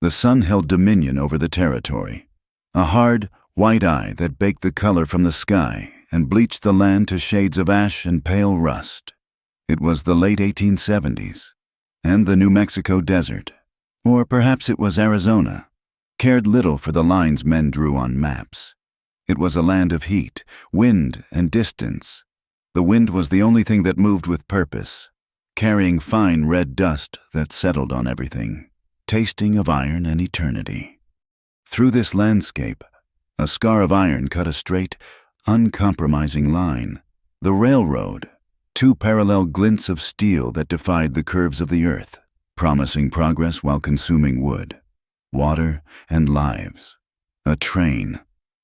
The sun held dominion over the territory, a hard, white eye that baked the color from the sky and bleached the land to shades of ash and pale rust. It was the late 1870s, and the New Mexico desert, or perhaps it was Arizona, cared little for the lines men drew on maps. It was a land of heat, wind, and distance. The wind was the only thing that moved with purpose, carrying fine red dust that settled on everything, tasting of iron and eternity. Through this landscape, a scar of iron cut a straight, uncompromising line. The railroad, two parallel glints of steel that defied the curves of the earth, promising progress while consuming wood, water, and lives. A train,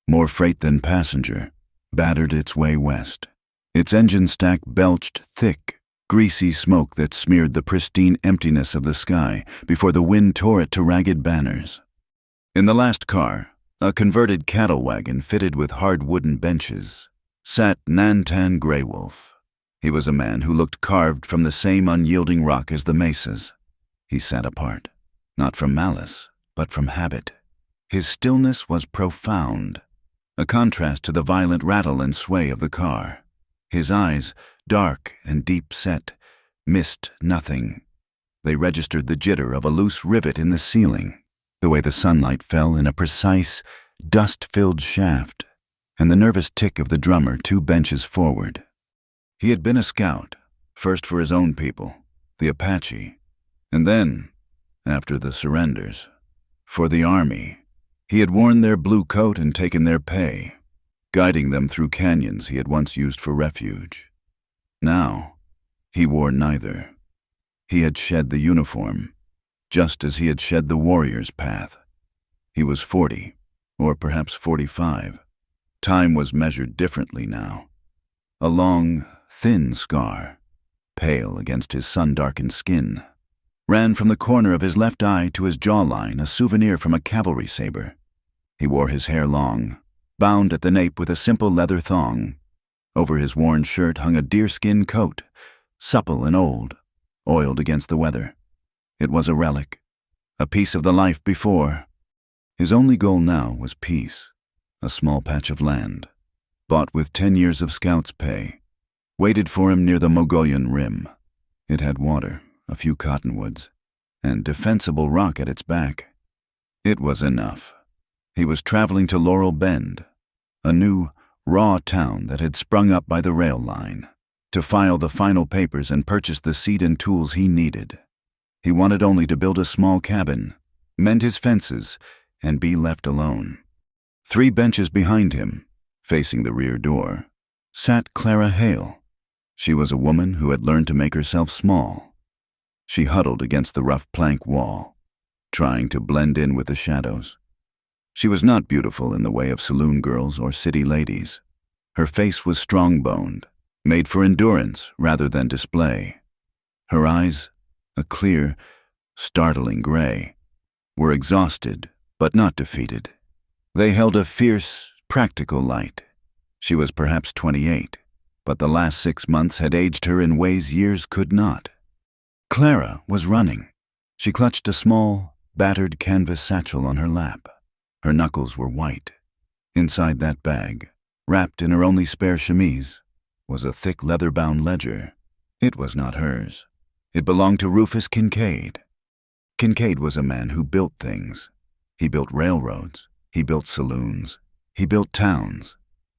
more freight than passenger, battered its way west. Its engine stack belched thick, greasy smoke that smeared the pristine emptiness of the sky before the wind tore it to ragged banners. In the last car, a converted cattle wagon fitted with hard wooden benches, sat Nantan Greywolf. He was a man who looked carved from the same unyielding rock as the mesas. He sat apart, not from malice, but from habit. His stillness was profound, a contrast to the violent rattle and sway of the car. His eyes, dark and deep-set, missed nothing. They registered the jitter of a loose rivet in the ceiling, the way the sunlight fell in a precise, dust-filled shaft, and the nervous tick of the drummer 2 benches forward. He had been a scout, first for his own people, the Apache, and then, after the surrenders, for the army. He had worn their blue coat and taken their pay, guiding them through canyons he had once used for refuge. Now, he wore neither. He had shed the uniform, just as he had shed the warrior's path. He was 40, or perhaps 45. Time was measured differently now. A long, thin scar, pale against his sun-darkened skin, ran from the corner of his left eye to his jawline, a souvenir from a cavalry saber. He wore his hair long, bound at the nape with a simple leather thong. Over his worn shirt hung a deerskin coat, supple and old, oiled against the weather. It was a relic, a piece of the life before. His only goal now was peace, a small patch of land, bought with 10 years of scout's pay, waited for him near the Mogollon Rim. It had water, a few cottonwoods, and defensible rock at its back. It was enough. He was traveling to Laurel Bend, a new, raw town that had sprung up by the rail line, to file the final papers and purchase the seed and tools he needed. He wanted only to build a small cabin, mend his fences, and be left alone. 3 benches behind him, facing the rear door, sat Clara Hale. She was a woman who had learned to make herself small. She huddled against the rough plank wall, trying to blend in with the shadows. She was not beautiful in the way of saloon girls or city ladies. Her face was strong-boned, made for endurance rather than display. Her eyes, a clear, startling gray, were exhausted but not defeated. They held a fierce, practical light. She was perhaps 28, but the last 6 months had aged her in ways years could not. Clara was running. She clutched a small, battered canvas satchel on her lap. Her knuckles were white. Inside that bag, wrapped in her only spare chemise, was a thick leather-bound ledger. It was not hers. It belonged to Rufus Kincaid. Kincaid was a man who built things. He built railroads. He built saloons. He built towns.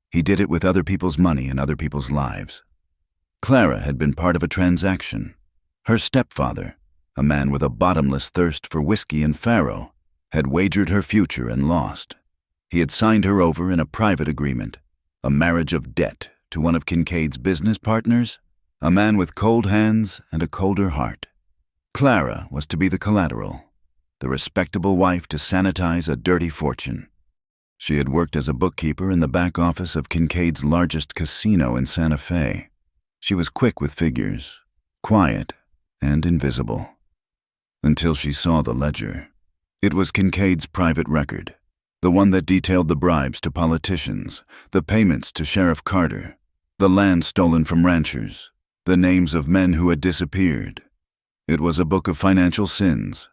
He did it with other people's money and other people's lives. Clara had been part of a transaction. Her stepfather, a man with a bottomless thirst for whiskey and faro, had wagered her future and lost. He had signed her over in a private agreement, a marriage of debt to one of Kincaid's business partners, a man with cold hands and a colder heart. Clara was to be the collateral, the respectable wife to sanitize a dirty fortune. She had worked as a bookkeeper in the back office of Kincaid's largest casino in Santa Fe. She was quick with figures, quiet, and invisible. Until she saw the ledger. It was Kincaid's private record, the one that detailed the bribes to politicians, the payments to Sheriff Carter, the land stolen from ranchers, the names of men who had disappeared. It was a book of financial sins,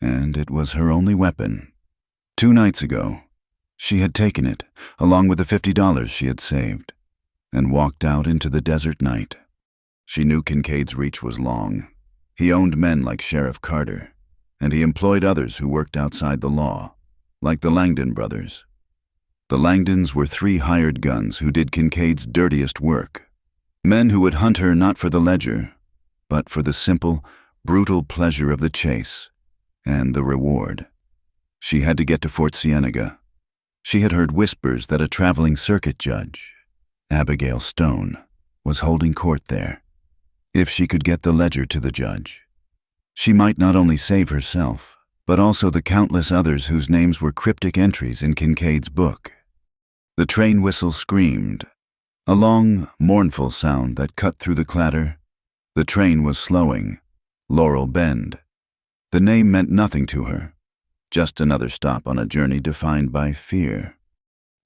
and it was her only weapon. 2 nights ago, she had taken it, along with the $50 she had saved, and walked out into the desert night. She knew Kincaid's reach was long. He owned men like Sheriff Carter, and he employed others who worked outside the law, like the Langdon brothers. The Langdons were 3 hired guns who did Kincaid's dirtiest work, men who would hunt her not for the ledger, but for the simple, brutal pleasure of the chase and the reward. She had to get to Fort Cienega. She had heard whispers that a traveling circuit judge, Abigail Stone, was holding court there. If she could get the ledger to the judge, she might not only save herself, but also the countless others whose names were cryptic entries in Kincaid's book. The train whistle screamed, a long, mournful sound that cut through the clatter. The train was slowing. Laurel Bend. The name meant nothing to her, just another stop on a journey defined by fear.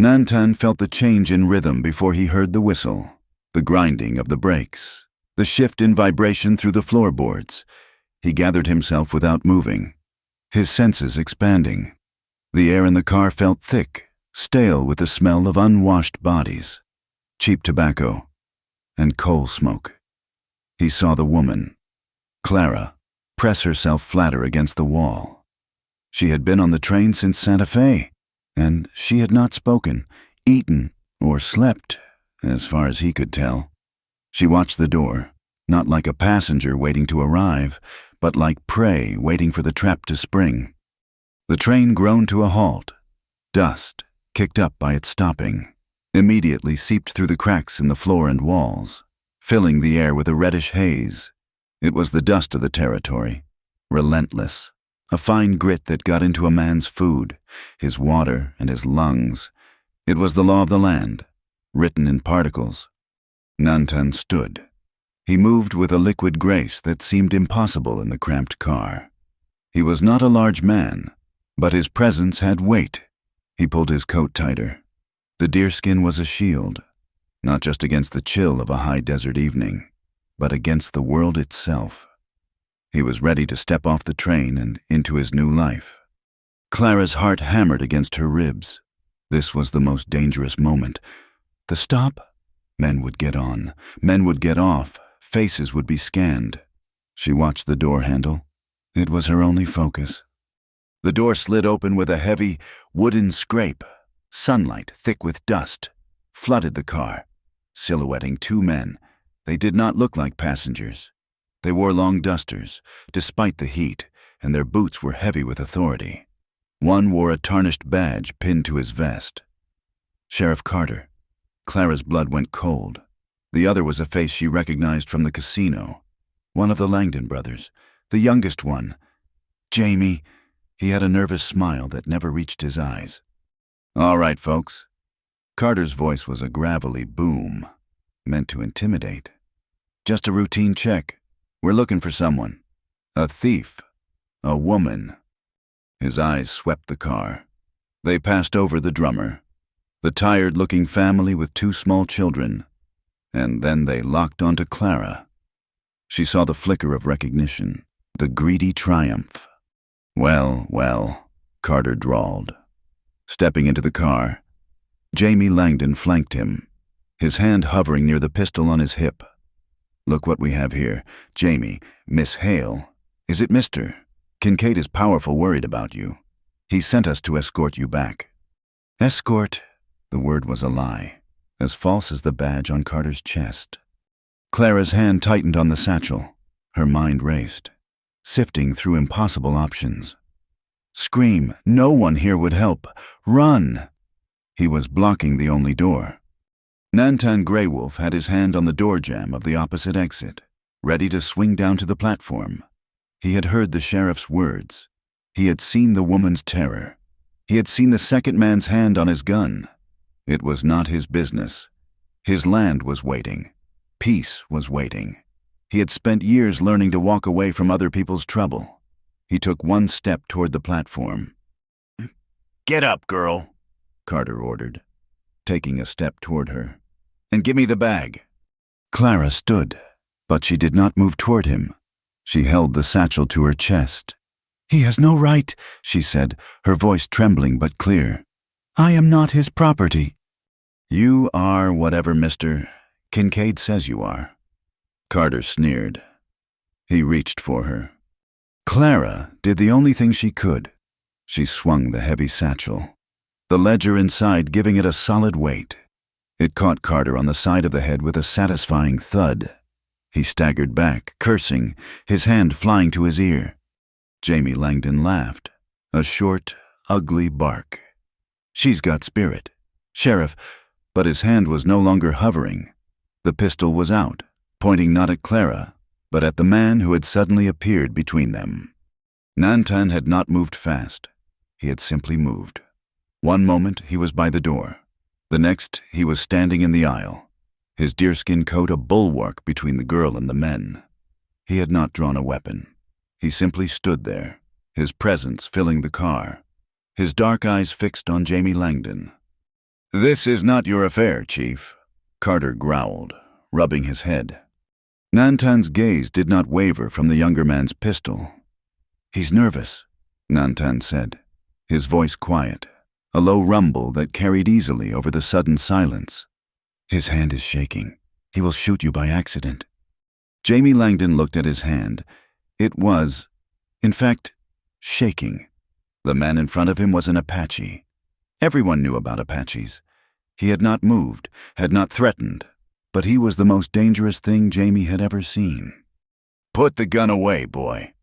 Nantan felt the change in rhythm before he heard the whistle, the grinding of the brakes, the shift in vibration through the floorboards. He gathered himself without moving, his senses expanding. The air in the car felt thick, stale with the smell of unwashed bodies, cheap tobacco, and coal smoke. He saw the woman, Clara, press herself flatter against the wall. She had been on the train since Santa Fe, and she had not spoken, eaten, or slept, as far as he could tell. She watched the door, not like a passenger waiting to arrive, but like prey waiting for the trap to spring. The train groaned to a halt. Dust, kicked up by its stopping, immediately seeped through the cracks in the floor and walls, filling the air with a reddish haze. It was the dust of the territory, relentless, a fine grit that got into a man's food, his water, and his lungs. It was the law of the land, written in particles. Nantan stood. He moved with a liquid grace that seemed impossible in the cramped car. He was not a large man, but his presence had weight. He pulled his coat tighter. The deerskin was a shield, not just against the chill of a high desert evening, but against the world itself. He was ready to step off the train and into his new life. Clara's heart hammered against her ribs. This was the most dangerous moment. The stop? Men would get on, men would get off, faces would be scanned. She watched the door handle. It was her only focus. The door slid open with a heavy, wooden scrape. Sunlight, thick with dust, flooded the car, silhouetting 2 men. They did not look like passengers. They wore long dusters, despite the heat, and their boots were heavy with authority. One wore a tarnished badge pinned to his vest. Sheriff Carter. Clara's blood went cold. The other was a face she recognized from the casino. One of the Langdon brothers, the youngest one. Jamie. He had a nervous smile that never reached his eyes. "All right, folks." Carter's voice was a gravelly boom, meant to intimidate. "Just a routine check. We're looking for someone. A thief. A woman." His eyes swept the car. They passed over the drummer, the tired-looking family with 2 small children, and then they locked onto Clara. She saw the flicker of recognition, the greedy triumph. "Well, well," Carter drawled. Stepping into the car, Jamie Langdon flanked him, his hand hovering near the pistol on his hip. "Look what we have here. Jamie, Miss Hale. Is it Mr.? Kincaid is powerful worried about you. He sent us to escort you back." Escort? The word was a lie, as false as the badge on Carter's chest. Clara's hand tightened on the satchel. Her mind raced, sifting through impossible options. Scream. No one here would help. Run! He was blocking the only door. Nantan Greywolf had his hand on the door jamb of the opposite exit, ready to swing down to the platform. He had heard the sheriff's words. He had seen the woman's terror. He had seen the second man's hand on his gun. It was not his business. His land was waiting. Peace was waiting. He had spent years learning to walk away from other people's trouble. He took 1 step toward the platform. "Get up, girl," Carter ordered, taking a step toward her. "And give me the bag." Clara stood, but she did not move toward him. She held the satchel to her chest. "He has no right," she said, her voice trembling but clear. "I am not his property." "You are whatever Mr. Kincaid says you are." Carter sneered. He reached for her. Clara did the only thing she could. She swung the heavy satchel, the ledger inside giving it a solid weight. It caught Carter on the side of the head with a satisfying thud. He staggered back, cursing, his hand flying to his ear. Jamie Langdon laughed, a short, ugly bark. "She's got spirit, Sheriff," but his hand was no longer hovering. The pistol was out, pointing not at Clara, but at the man who had suddenly appeared between them. Nantan had not moved fast. He had simply moved. One moment he was by the door. The next he was standing in the aisle, his deerskin coat a bulwark between the girl and the men. He had not drawn a weapon. He simply stood there, his presence filling the car, his dark eyes fixed on Jamie Langdon. "This is not your affair, Chief," Carter growled, rubbing his head. Nantan's gaze did not waver from the younger man's pistol. "He's nervous," Nantan said, his voice quiet, a low rumble that carried easily over the sudden silence. "His hand is shaking. He will shoot you by accident." Jamie Langdon looked at his hand. It was, in fact, shaking. The man in front of him was an Apache. Everyone knew about Apaches. He had not moved, had not threatened, but he was the most dangerous thing Jamie had ever seen. "Put the gun away, boy,"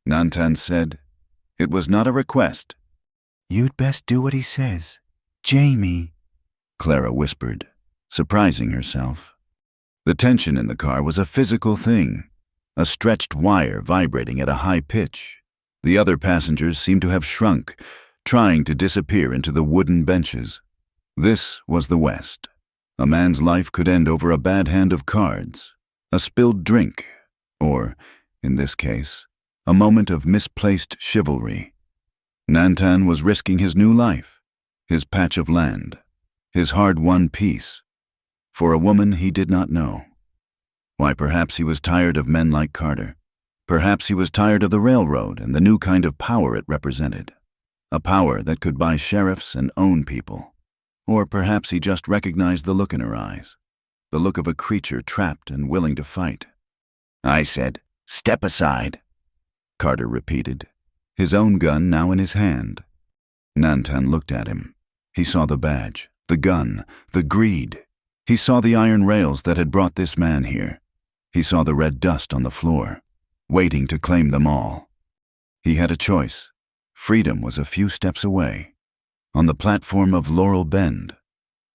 Nantan said. It was not a request. "You'd best do what he says, Jamie," Clara whispered, surprising herself. The tension in the car was a physical thing, a stretched wire vibrating at a high pitch. The other passengers seemed to have shrunk, trying to disappear into the wooden benches. This was the West. A man's life could end over a bad hand of cards, a spilled drink, or, in this case, a moment of misplaced chivalry. Nantan was risking his new life, his patch of land, his hard-won peace, for a woman he did not know. Why, perhaps he was tired of men like Carter. Perhaps he was tired of the railroad and the new kind of power it represented, a power that could buy sheriffs and own people. Or perhaps he just recognized the look in her eyes, the look of a creature trapped and willing to fight. "I said, step aside," Carter repeated, his own gun now in his hand. Nantan looked at him. He saw the badge, the gun, the greed. He saw the iron rails that had brought this man here. He saw the red dust on the floor, waiting to claim them all. He had a choice. Freedom was a few steps away, on the platform of Laurel Bend,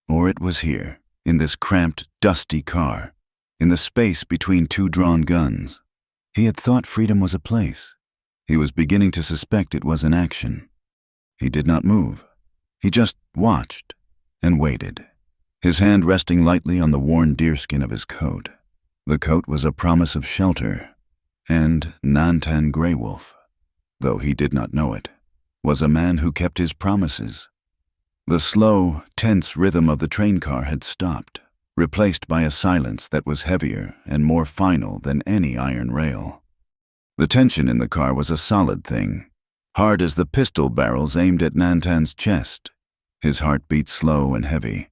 or it was here, in this cramped, dusty car, in the space between two drawn guns. He had thought freedom was a place. He was beginning to suspect it was an action. He did not move. He just watched and waited, his hand resting lightly on the worn deerskin of his coat. The coat was a promise of shelter, and Nantan Grey Wolf, though he did not know it, was a man who kept his promises. The slow, tense rhythm of the train car had stopped, replaced by a silence that was heavier and more final than any iron rail. The tension in the car was a solid thing, hard as the pistol barrels aimed at Nantan's chest. His heart beat slow and heavy,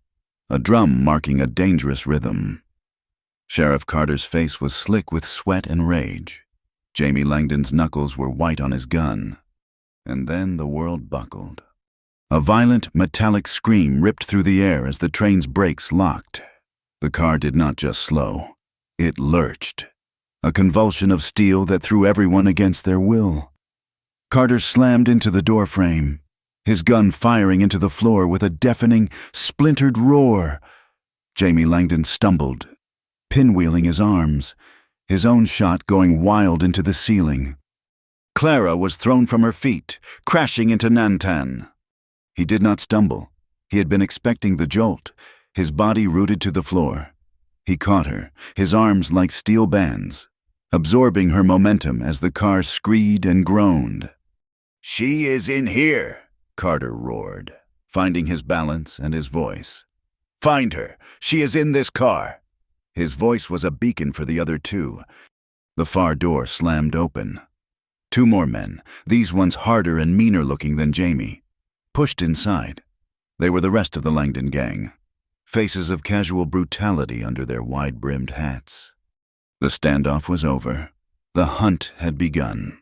a drum marking a dangerous rhythm. Sheriff Carter's face was slick with sweat and rage. Jamie Langdon's knuckles were white on his gun. And then the world buckled. A violent, metallic scream ripped through the air as the train's brakes locked. The car did not just slow. It lurched, a convulsion of steel that threw everyone against their will. Carter slammed into the doorframe, his gun firing into the floor with a deafening, splintered roar. Jamie Langdon stumbled, pinwheeling his arms, his own shot going wild into the ceiling. Clara was thrown from her feet, crashing into Nantan. He did not stumble. He had been expecting the jolt, his body rooted to the floor. He caught her, his arms like steel bands, absorbing her momentum as the car screed and groaned. "She is in here," Carter roared, finding his balance and his voice. "Find her. She is in this car." His voice was a beacon for the other two. The far door slammed open. Two more men, these ones harder and meaner looking than Jamie, pushed inside. They were the rest of the Langdon gang, faces of casual brutality under their wide-brimmed hats. The standoff was over. The hunt had begun.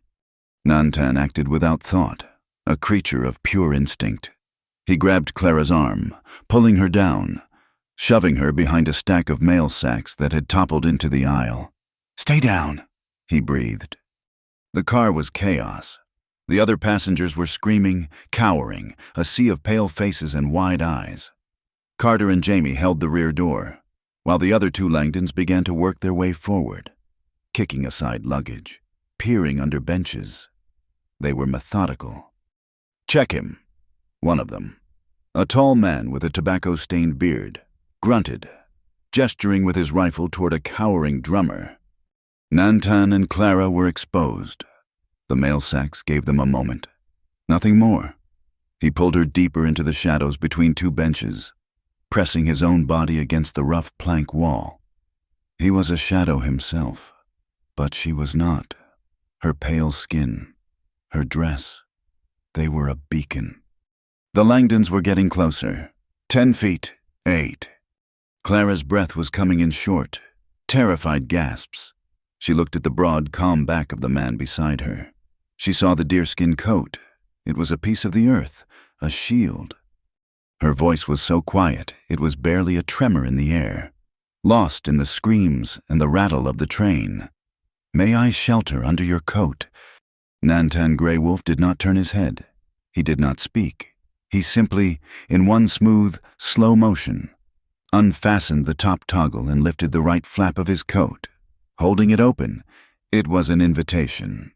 Nantan acted without thought, a creature of pure instinct. He grabbed Clara's arm, pulling her down, shoving her behind a stack of mail sacks that had toppled into the aisle. "Stay down," he breathed. The car was chaos. The other passengers were screaming, cowering, a sea of pale faces and wide eyes. Carter and Jamie held the rear door, while the other two Langdons began to work their way forward, kicking aside luggage, peering under benches. They were methodical. "Check him," one of them, a tall man with a tobacco-stained beard, grunted, gesturing with his rifle toward a cowering drummer. Nantan and Clara were exposed. The mail sacks gave them a moment. Nothing more. He pulled her deeper into the shadows between two benches, pressing his own body against the rough plank wall. He was a shadow himself, but she was not. Her pale skin, her dress, they were a beacon. The Langdons were getting closer. 10 feet, 8. Clara's breath was coming in short, terrified gasps. She looked at the broad, calm back of the man beside her. She saw the deerskin coat. It was a piece of the earth, a shield. Her voice was so quiet, it was barely a tremor in the air, lost in the screams and the rattle of the train. "May I shelter under your coat?" Nantan Grey Wolf did not turn his head. He did not speak. He simply, in one smooth, slow motion, unfastened the top toggle and lifted the right flap of his coat. Holding it open, it was an invitation.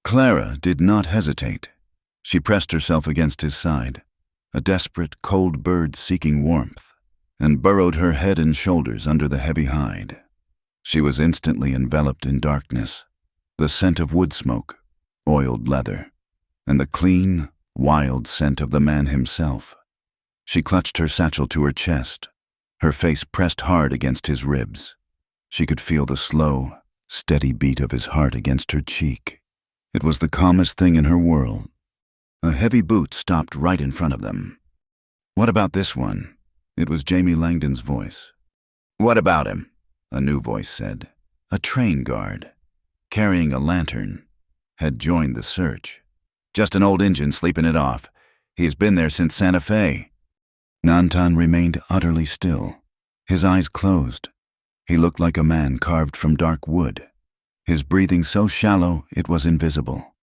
Clara did not hesitate. She pressed herself against his side, a desperate, cold bird seeking warmth, and burrowed her head and shoulders under the heavy hide. She was instantly enveloped in darkness, the scent of wood smoke, oiled leather, and the clean, wild scent of the man himself. She clutched her satchel to her chest, her face pressed hard against his ribs. She could feel the slow, steady beat of his heart against her cheek. It was the calmest thing in her world. A heavy boot stopped right in front of them. "What about this one?" It was Jamie Langdon's voice. "What about him?" a new voice said. A train guard, carrying a lantern, had joined the search. "Just an old engine sleeping it off. He's been there since Santa Fe." Nantan remained utterly still, his eyes closed. He looked like a man carved from dark wood, his breathing so shallow it was invisible.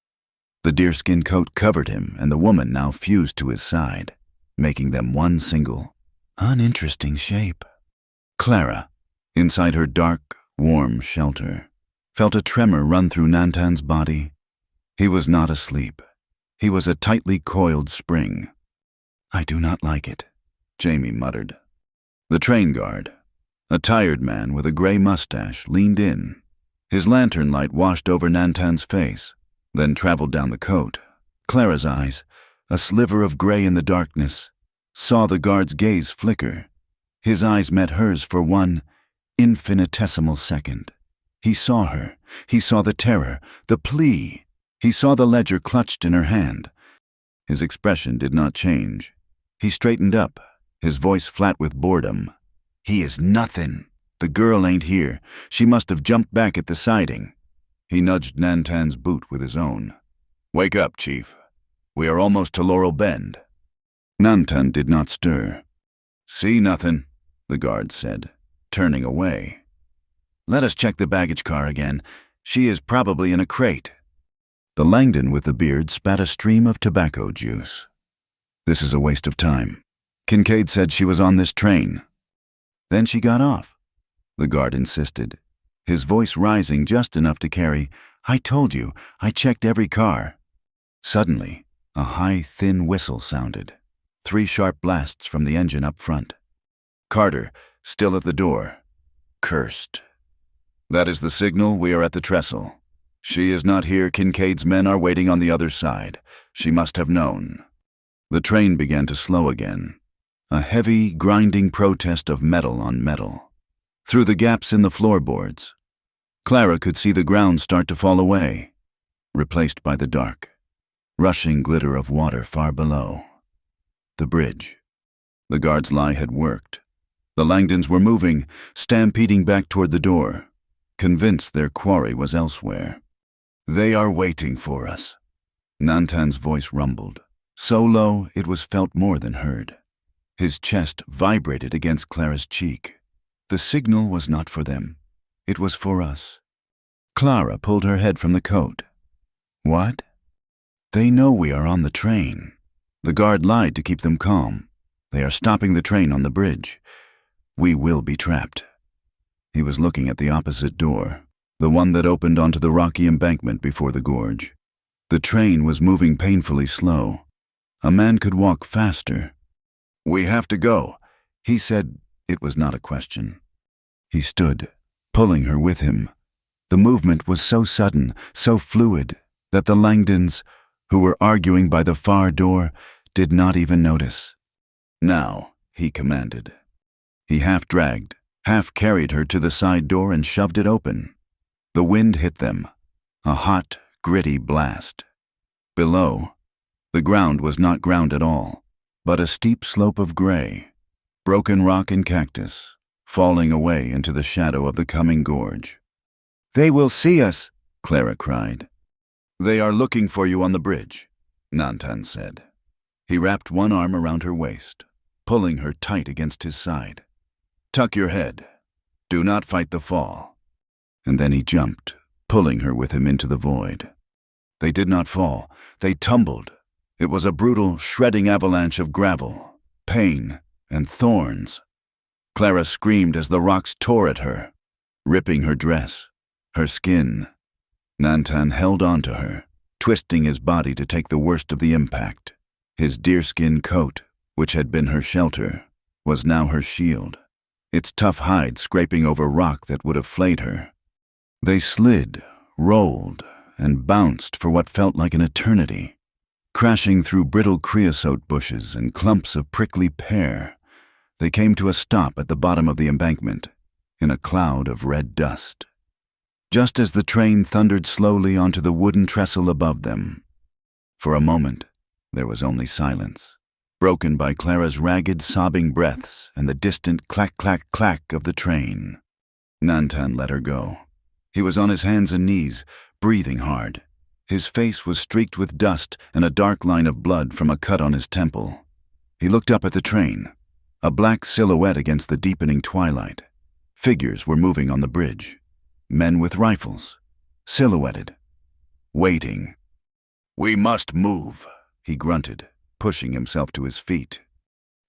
The deerskin coat covered him, and the woman now fused to his side, making them one single, uninteresting shape. Clara, inside her dark, warm shelter, felt a tremor run through Nantan's body. He was not asleep. He was a tightly coiled spring. "I do not like it," Jamie muttered. The train guard, a tired man with a gray mustache, leaned in. His lantern light washed over Nantan's face, then traveled down the coat. Clara's eyes, a sliver of gray in the darkness, saw the guard's gaze flicker. His eyes met hers for one infinitesimal second. He saw her. He saw the terror, the plea. He saw the ledger clutched in her hand. His expression did not change. He straightened up, his voice flat with boredom. "He is nothing. The girl ain't here. She must have jumped back at the siding." He nudged Nantan's boot with his own. "Wake up, Chief. We are almost to Laurel Bend." Nantan did not stir. "See nothing," the guard said, turning away. "Let us check the baggage car again. She is probably in a crate." The Langdon with the beard spat a stream of tobacco juice. "This is a waste of time. Kincaid said she was on this train." "Then she got off," the guard insisted, his voice rising just enough to carry, "I told you, I checked every car." Suddenly, a high, thin whistle sounded, 3 sharp blasts from the engine up front. Carter, still at the door, cursed. "That is the signal. We are at the trestle. She is not here. Kincaid's men are waiting on the other side. She must have known." The train began to slow again, a heavy, grinding protest of metal on metal. Through the gaps in the floorboards, Clara could see the ground start to fall away. replaced by the dark, rushing glitter of water far below. The bridge. The guard's lie had worked. The Langdons were moving, stampeding back toward the door, convinced their quarry was elsewhere. "They are waiting for us," Nantan's voice rumbled, so low it was felt more than heard. His chest vibrated against Clara's cheek. The signal was not for them. It was for us. Clara pulled her head from the coat. "What?" "They know we are on the train. The guard lied to keep them calm. They are stopping the train on the bridge. We will be trapped." He was looking at the opposite door, the one that opened onto the rocky embankment before the gorge. The train was moving painfully slow. A man could walk faster. "We have to go," he said. It was not a question. He stood, pulling her with him. The movement was so sudden, so fluid, that the Langdons, who were arguing by the far door, did not even notice. "Now," he commanded. He half-dragged, half-carried her to the side door and shoved it open. The wind hit them, a hot, gritty blast. Below, the ground was not ground at all, but a steep slope of gray, broken rock and cactus, falling away into the shadow of the coming gorge. "They will see us," Clara cried. "They are looking for you on the bridge," Nantan said. He wrapped one arm around her waist, pulling her tight against his side. "Tuck your head. Do not fight the fall." And then he jumped, pulling her with him into the void. They did not fall. They tumbled. It was a brutal, shredding avalanche of gravel, pain, and thorns. Clara screamed as the rocks tore at her, ripping her dress, her skin. Nantan held on to her, twisting his body to take the worst of the impact. His deerskin coat, which had been her shelter, was now her shield, its tough hide scraping over rock that would have flayed her. They slid, rolled, and bounced for what felt like an eternity, crashing through brittle creosote bushes and clumps of prickly pear. They came to a stop at the bottom of the embankment, in a cloud of red dust. Just as the train thundered slowly onto the wooden trestle above them. For a moment, there was only silence, broken by Clara's ragged, sobbing breaths and the distant clack-clack-clack of the train. Nantan let her go. He was on his hands and knees, breathing hard. His face was streaked with dust and a dark line of blood from a cut on his temple. He looked up at the train, a black silhouette against the deepening twilight. Figures were moving on the bridge. Men with rifles, silhouetted, waiting. "We must move," he grunted, pushing himself to his feet.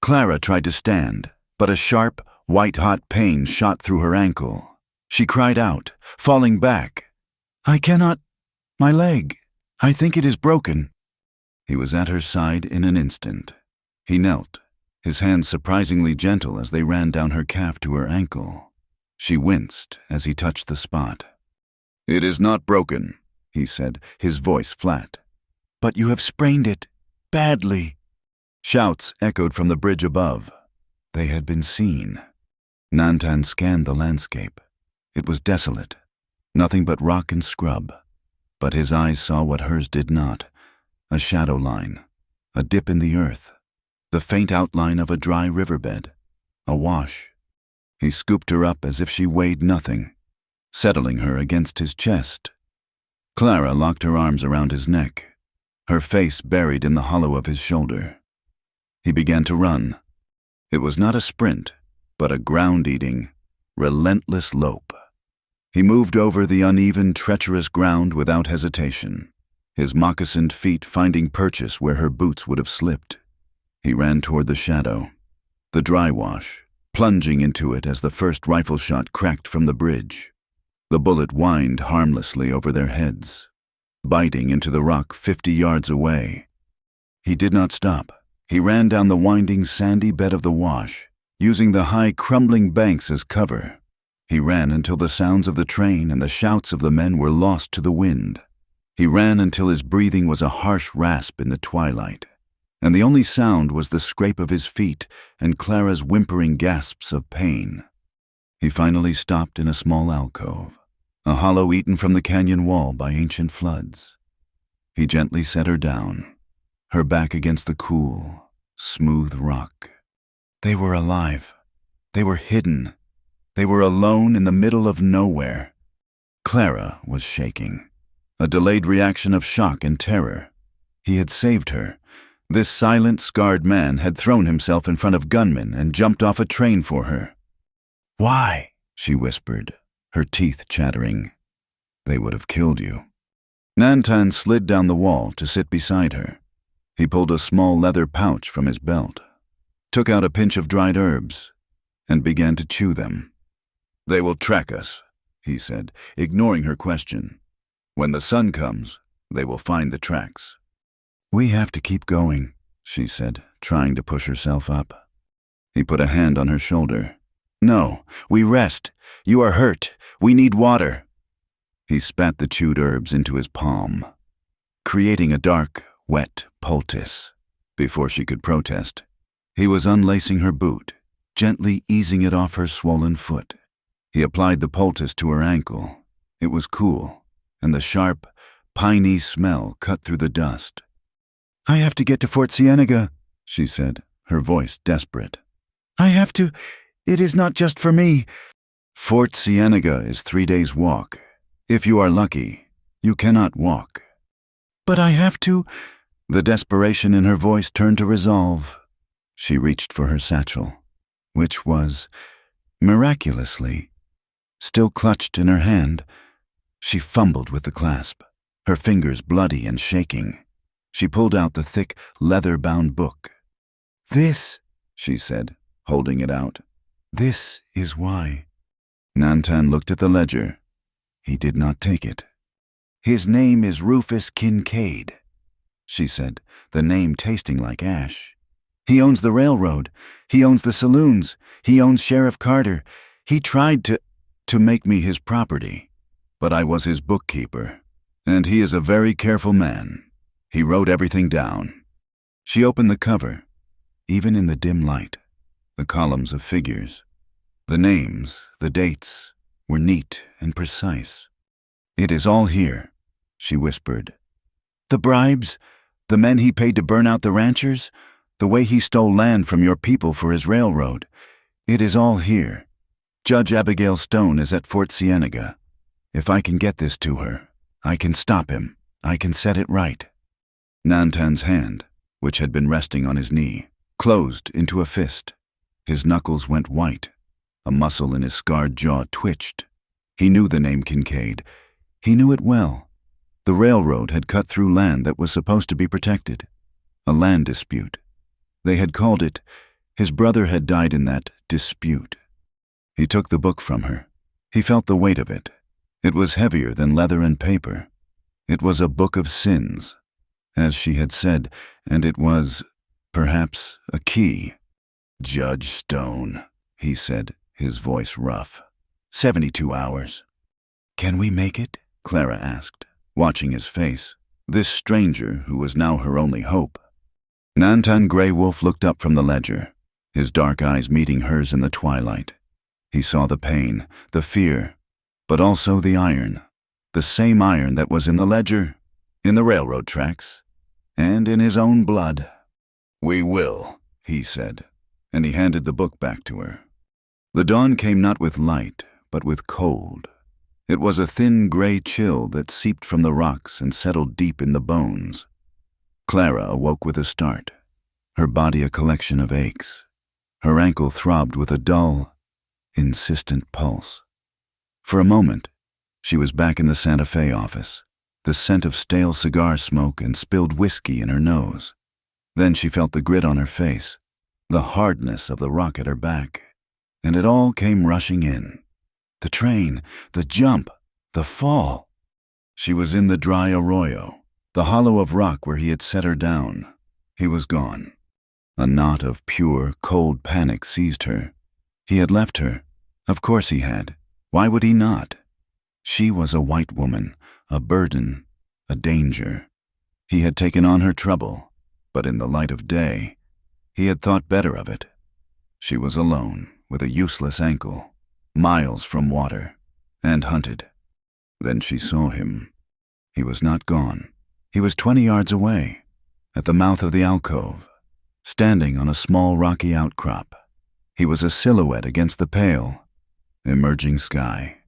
Clara tried to stand, but a sharp, white-hot pain shot through her ankle. She cried out, falling back. "I cannot. My leg. I think it is broken." He was at her side in an instant. He knelt, his hands surprisingly gentle as they ran down her calf to her ankle. She winced as he touched the spot. "It is not broken," he said, his voice flat. "But you have sprained it. Badly." Shouts echoed from the bridge above. They had been seen. Nantan scanned the landscape. It was desolate, nothing but rock and scrub. But his eyes saw what hers did not, a shadow line, a dip in the earth, the faint outline of a dry riverbed, a wash. He scooped her up as if she weighed nothing, settling her against his chest. Clara locked her arms around his neck, her face buried in the hollow of his shoulder. He began to run. It was not a sprint, but a ground-eating, relentless lope. He moved over the uneven, treacherous ground without hesitation, his moccasined feet finding purchase where her boots would have slipped. He ran toward the shadow, the dry wash, plunging into it as the first rifle shot cracked from the bridge. The bullet whined harmlessly over their heads, biting into the rock 50 yards away. He did not stop. He ran down the winding, sandy bed of the wash, using the high, crumbling banks as cover. He ran until the sounds of the train and the shouts of the men were lost to the wind. He ran until his breathing was a harsh rasp in the twilight, and the only sound was the scrape of his feet and Clara's whimpering gasps of pain. He finally stopped in a small alcove, a hollow eaten from the canyon wall by ancient floods. He gently set her down, her back against the cool, smooth rock. They were alive. They were hidden. They were alone in the middle of nowhere. Clara was shaking, a delayed reaction of shock and terror. He had saved her. This silent, scarred man had thrown himself in front of gunmen and jumped off a train for her. "Why?" she whispered, her teeth chattering. "They would have killed you." Nantan slid down the wall to sit beside her. He pulled a small leather pouch from his belt, took out a pinch of dried herbs, and began to chew them. "They will track us," he said, ignoring her question. "When the sun comes, they will find the tracks." "We have to keep going," she said, trying to push herself up. He put a hand on her shoulder. "No, we rest. You are hurt. We need water." He spat the chewed herbs into his palm, creating a dark, wet poultice. Before she could protest, he was unlacing her boot, gently easing it off her swollen foot. He applied the poultice to her ankle. It was cool, and the sharp, piney smell cut through the dust. "I have to get to Fort Cienega," she said, her voice desperate. "I have to. It is not just for me." "Fort Cienega is 3 days' walk. If you are lucky, you cannot walk." "But I have to." The desperation in her voice turned to resolve. She reached for her satchel, which was, miraculously, still clutched in her hand. She fumbled with the clasp, her fingers bloody and shaking. She pulled out the thick, leather-bound book. "This," she said, holding it out. "This is why." Nantan looked at the ledger. He did not take it. "His name is Rufus Kincaid," she said, the name tasting like ash. "He owns the railroad. He owns the saloons. He owns Sheriff Carter. He tried to make me his property, but I was his bookkeeper, and he is a very careful man. He wrote everything down." She opened the cover. Even in the dim light, the columns of figures, the names, the dates, were neat and precise. "It is all here," she whispered. "The bribes, the men he paid to burn out the ranchers, the way he stole land from your people for his railroad. It is all here. Judge Abigail Stone is at Fort Cienega. If I can get this to her, I can stop him. I can set it right." Nantan's hand, which had been resting on his knee, closed into a fist. His knuckles went white. A muscle in his scarred jaw twitched. He knew the name Kincaid. He knew it well. The railroad had cut through land that was supposed to be protected. A land dispute. They had called it. His brother had died in that dispute. He took the book from her. He felt the weight of it. It was heavier than leather and paper. It was a book of sins, as she had said, and it was, perhaps, a key. "Judge Stone," he said, his voice rough. 72 hours. "Can we make it?" Clara asked, watching his face, this stranger who was now her only hope. Nantan Grey Wolf looked up from the ledger, his dark eyes meeting hers in the twilight. He saw the pain, the fear, but also the iron, the same iron that was in the ledger, in the railroad tracks, and in his own blood. "We will," he said, and he handed the book back to her. The dawn came not with light, but with cold. It was a thin gray chill that seeped from the rocks and settled deep in the bones. Clara awoke with a start, her body a collection of aches. Her ankle throbbed with a dull, insistent pulse. For a moment, she was back in the Santa Fe office, the scent of stale cigar smoke and spilled whiskey in her nose. Then she felt the grit on her face, the hardness of the rock at her back, and it all came rushing in. The train, the jump, the fall. She was in the dry arroyo, the hollow of rock where he had set her down. He was gone. A knot of pure, cold panic seized her. He had left her. Of course he had. Why would he not? She was a white woman, a burden, a danger. He had taken on her trouble, but in the light of day, he had thought better of it. She was alone, with a useless ankle, miles from water, and hunted. Then she saw him. He was not gone. He was 20 yards away, at the mouth of the alcove, standing on a small rocky outcrop. He was a silhouette against the pale, emerging sky,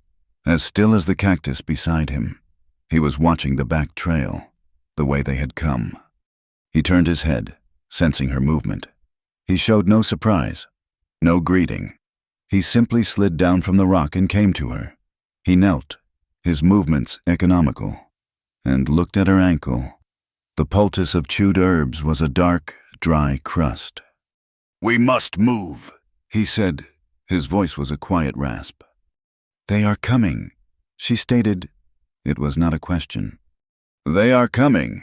as still as the cactus beside him. He was watching the back trail, the way they had come. He turned his head, sensing her movement. He showed no surprise, no greeting. He simply slid down from the rock and came to her. He knelt, his movements economical, and looked at her ankle. The poultice of chewed herbs was a dark, dry crust. "We must move," he said. His voice was a quiet rasp. "They are coming," she stated. It was not a question. "They are coming."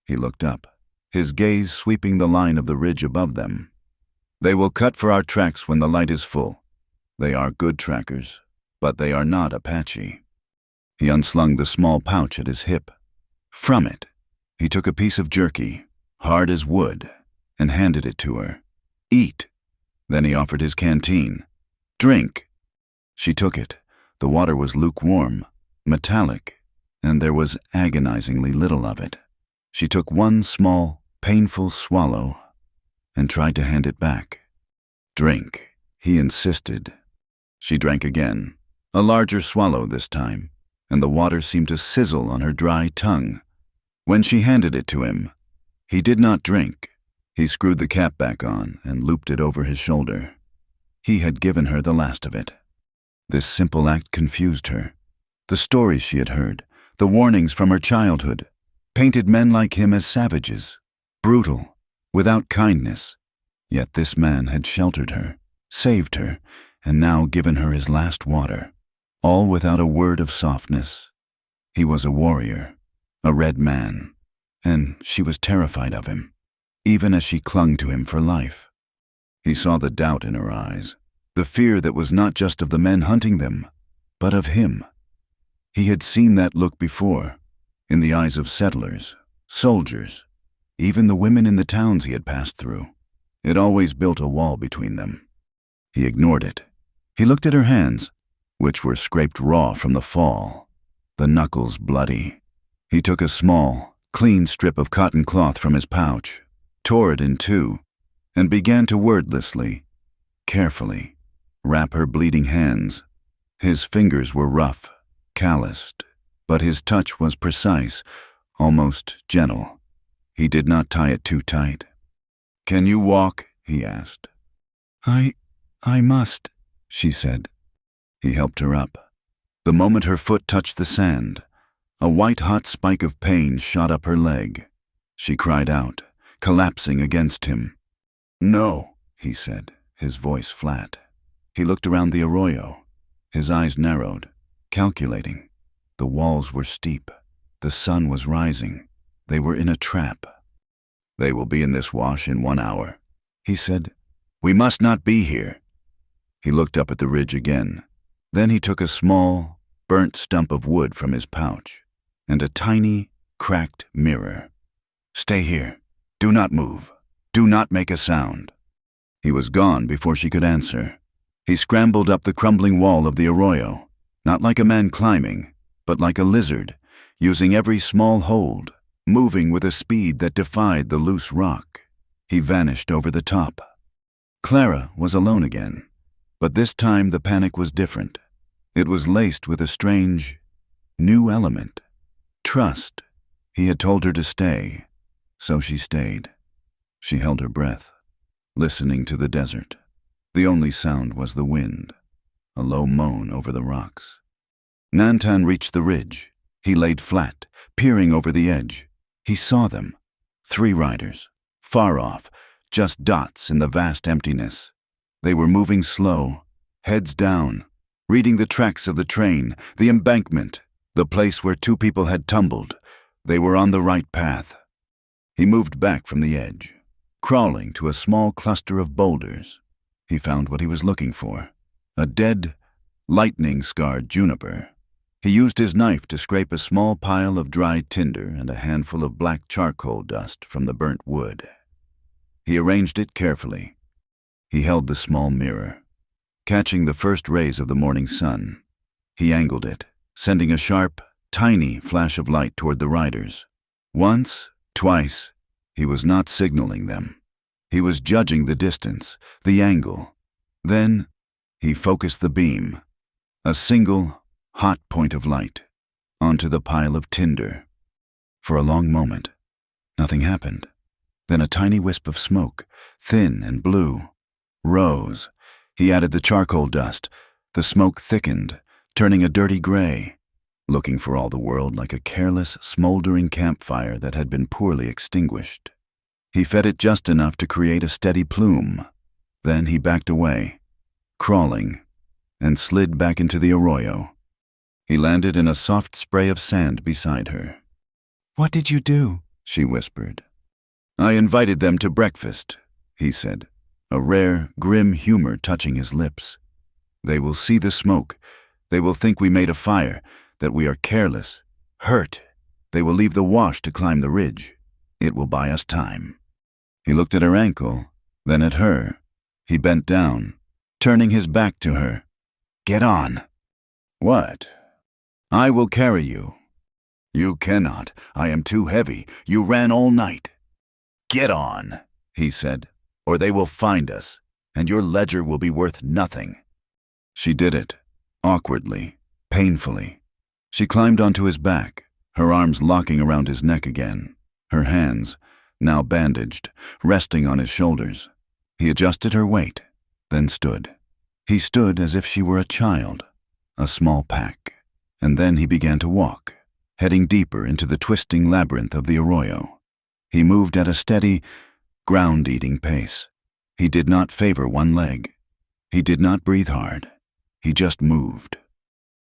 He looked up, his gaze sweeping the line of the ridge above them. "They will cut for our tracks when the light is full. They are good trackers, but they are not Apache." He unslung the small pouch at his hip. From it, he took a piece of jerky, hard as wood, and handed it to her. "Eat." Then he offered his canteen. "Drink." She took it. The water was lukewarm, metallic, and there was agonizingly little of it. She took one small, painful swallow and tried to hand it back. "Drink," he insisted. She drank again, a larger swallow this time, and the water seemed to sizzle on her dry tongue. When she handed it to him, he did not drink. He screwed the cap back on and looped it over his shoulder. He had given her the last of it. This simple act confused her. The stories she had heard, the warnings from her childhood, painted men like him as savages, brutal, without kindness. Yet this man had sheltered her, saved her, and now given her his last water, all without a word of softness. He was a warrior, a red man, and she was terrified of him, even as she clung to him for life. He saw the doubt in her eyes, the fear that was not just of the men hunting them, but of him. He had seen that look before, in the eyes of settlers, soldiers, even the women in the towns he had passed through. It always built a wall between them. He ignored it. He looked at her hands, which were scraped raw from the fall, the knuckles bloody. He took a small, clean strip of cotton cloth from his pouch, tore it in two, and began to wordlessly, carefully, wrap her bleeding hands. His fingers were rough, calloused, but his touch was precise, almost gentle. He did not tie it too tight. "Can you walk?" he asked. I must," she said. He helped her up. The moment her foot touched the sand, a white-hot spike of pain shot up her leg. She cried out, collapsing against him. "No," he said, his voice flat. He looked around the arroyo, his eyes narrowed, calculating. The walls were steep. The sun was rising. They were in a trap. "They will be in this wash in 1 hour," he said. "We must not be here." He looked up at the ridge again. Then he took a small, burnt stump of wood from his pouch and a tiny, cracked mirror. "Stay here. Do not move. Do not make a sound." He was gone before she could answer. He scrambled up the crumbling wall of the arroyo, not like a man climbing, but like a lizard, using every small hold, moving with a speed that defied the loose rock. He vanished over the top. Clara was alone again, but this time the panic was different. It was laced with a strange, new element. Trust. He had told her to stay, so she stayed. She held her breath, listening to the desert. The only sound was the wind, a low moan over the rocks. Nantan reached the ridge. He laid flat, peering over the edge. He saw them, 3 riders, far off, just dots in the vast emptiness. They were moving slow, heads down, reading the tracks of the train, the embankment, the place where 2 people had tumbled. They were on the right path. He moved back from the edge, crawling to a small cluster of boulders. He found what he was looking for, a dead, lightning-scarred juniper. He used his knife to scrape a small pile of dried tinder and a handful of black charcoal dust from the burnt wood. He arranged it carefully. He held the small mirror. Catching the first rays of the morning sun, he angled it, sending a sharp, tiny flash of light toward the riders. Once, twice, he was not signaling them. He was judging the distance, the angle. Then, he focused the beam, a single, hot point of light, onto the pile of tinder. For a long moment, nothing happened. Then a tiny wisp of smoke, thin and blue, rose. He added the charcoal dust. The smoke thickened, turning a dirty gray, looking for all the world like a careless, smoldering campfire that had been poorly extinguished. He fed it just enough to create a steady plume. Then he backed away, crawling, and slid back into the arroyo. He landed in a soft spray of sand beside her. "What did you do?" she whispered. "I invited them to breakfast," he said, a rare, grim humor touching his lips. "They will see the smoke. They will think we made a fire, that we are careless, hurt. They will leave the wash to climb the ridge. It will buy us time." He looked at her ankle, then at her. He bent down, turning his back to her. "Get on." "What?" "I will carry you." "You cannot. I am too heavy. You ran all night." "Get on," he said, "or they will find us, and your ledger will be worth nothing." She did it, awkwardly, painfully. She climbed onto his back, her arms locking around his neck again, her hands, now bandaged, resting on his shoulders. He adjusted her weight, then stood. He stood as if she were a child, a small pack, and then he began to walk, heading deeper into the twisting labyrinth of the arroyo. He moved at a steady, ground-eating pace. He did not favor one leg. He did not breathe hard. He just moved.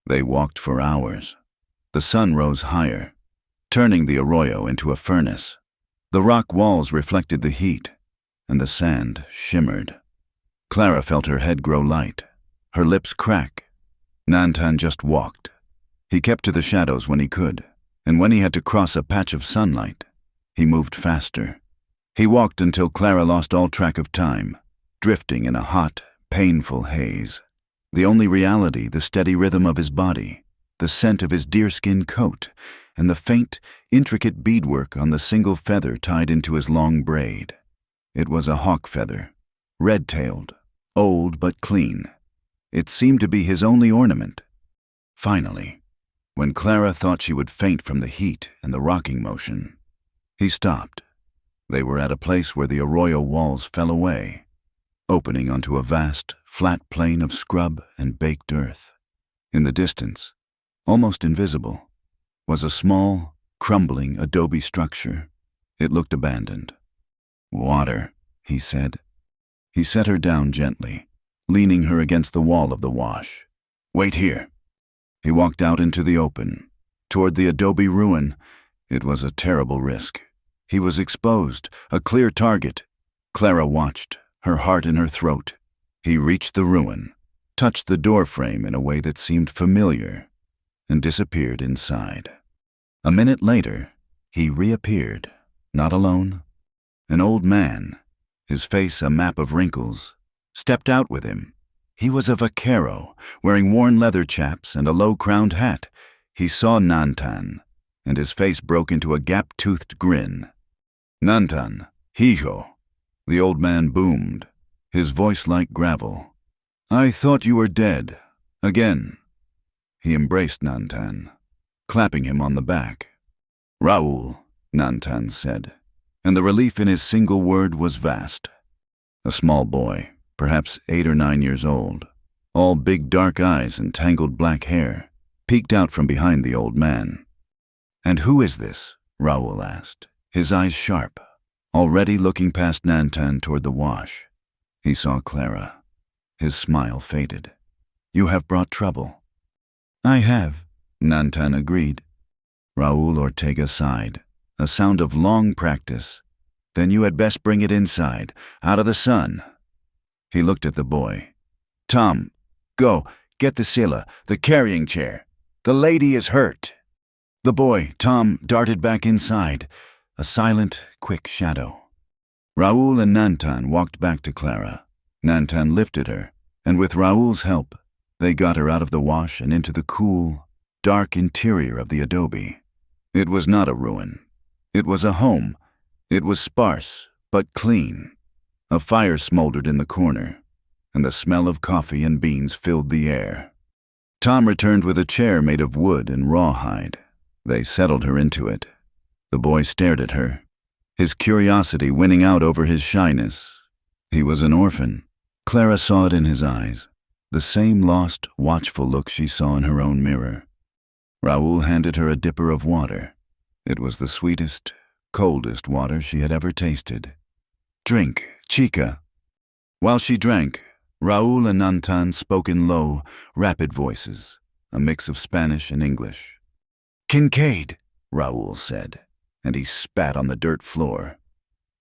They walked for hours. The sun rose higher, turning the arroyo into a furnace. The rock walls reflected the heat, and the sand shimmered. Clara felt her head grow light, her lips crack. Nantan just walked. He kept to the shadows when he could, and when he had to cross a patch of sunlight, he moved faster. He walked until Clara lost all track of time, drifting in a hot, painful haze. The only reality, the steady rhythm of his body, the scent of his deerskin coat, and the faint, intricate beadwork on the single feather tied into his long braid. It was a hawk feather, red-tailed, old but clean. It seemed to be his only ornament. Finally, when Clara thought she would faint from the heat and the rocking motion, he stopped. They were at a place where the arroyo walls fell away, opening onto a vast, flat plain of scrub and baked earth. In the distance, almost invisible, was a small, crumbling adobe structure. It looked abandoned. "Water," he said. He set her down gently, leaning her against the wall of the wash. "Wait here." He walked out into the open, toward the adobe ruin. It was a terrible risk. He was exposed, a clear target. Clara watched, her heart in her throat. He reached the ruin, touched the doorframe in a way that seemed familiar, and disappeared inside. A minute later, he reappeared, not alone. An old man, his face a map of wrinkles, stepped out with him. He was a vaquero, wearing worn leather chaps and a low-crowned hat. He saw Nantan, and his face broke into a gap-toothed grin. "Nantan, hijo," the old man boomed, his voice like gravel. "I thought you were dead. Again." He embraced Nantan, clapping him on the back. "Raul," Nantan said, and the relief in his single word was vast. A small boy, perhaps 8 or 9 years old, all big dark eyes and tangled black hair, peeked out from behind the old man. "And who is this?" Raul asked, his eyes sharp, already looking past Nantan toward the wash. He saw Clara. His smile faded. "You have brought trouble." "I have," Nantan agreed. Raul Ortega sighed, a sound of long practice. "Then you had best bring it inside, out of the sun." He looked at the boy. "Tom, go, get the silla, the carrying chair. The lady is hurt." The boy, Tom, darted back inside, a silent, quick shadow. Raul and Nantan walked back to Clara. Nantan lifted her, and with Raul's help, they got her out of the wash and into the cool, dark interior of the adobe. It was not a ruin. It was a home. It was sparse, but clean. A fire smoldered in the corner, and the smell of coffee and beans filled the air. Tom returned with a chair made of wood and rawhide. They settled her into it. The boy stared at her, his curiosity winning out over his shyness. He was an orphan. Clara saw it in his eyes, the same lost, watchful look she saw in her own mirror. Raoul handed her a dipper of water. It was the sweetest, coldest water she had ever tasted. "Drink, chica." While she drank, Raoul and Nantan spoke in low, rapid voices, a mix of Spanish and English. "Kincaid," Raoul said, and he spat on the dirt floor.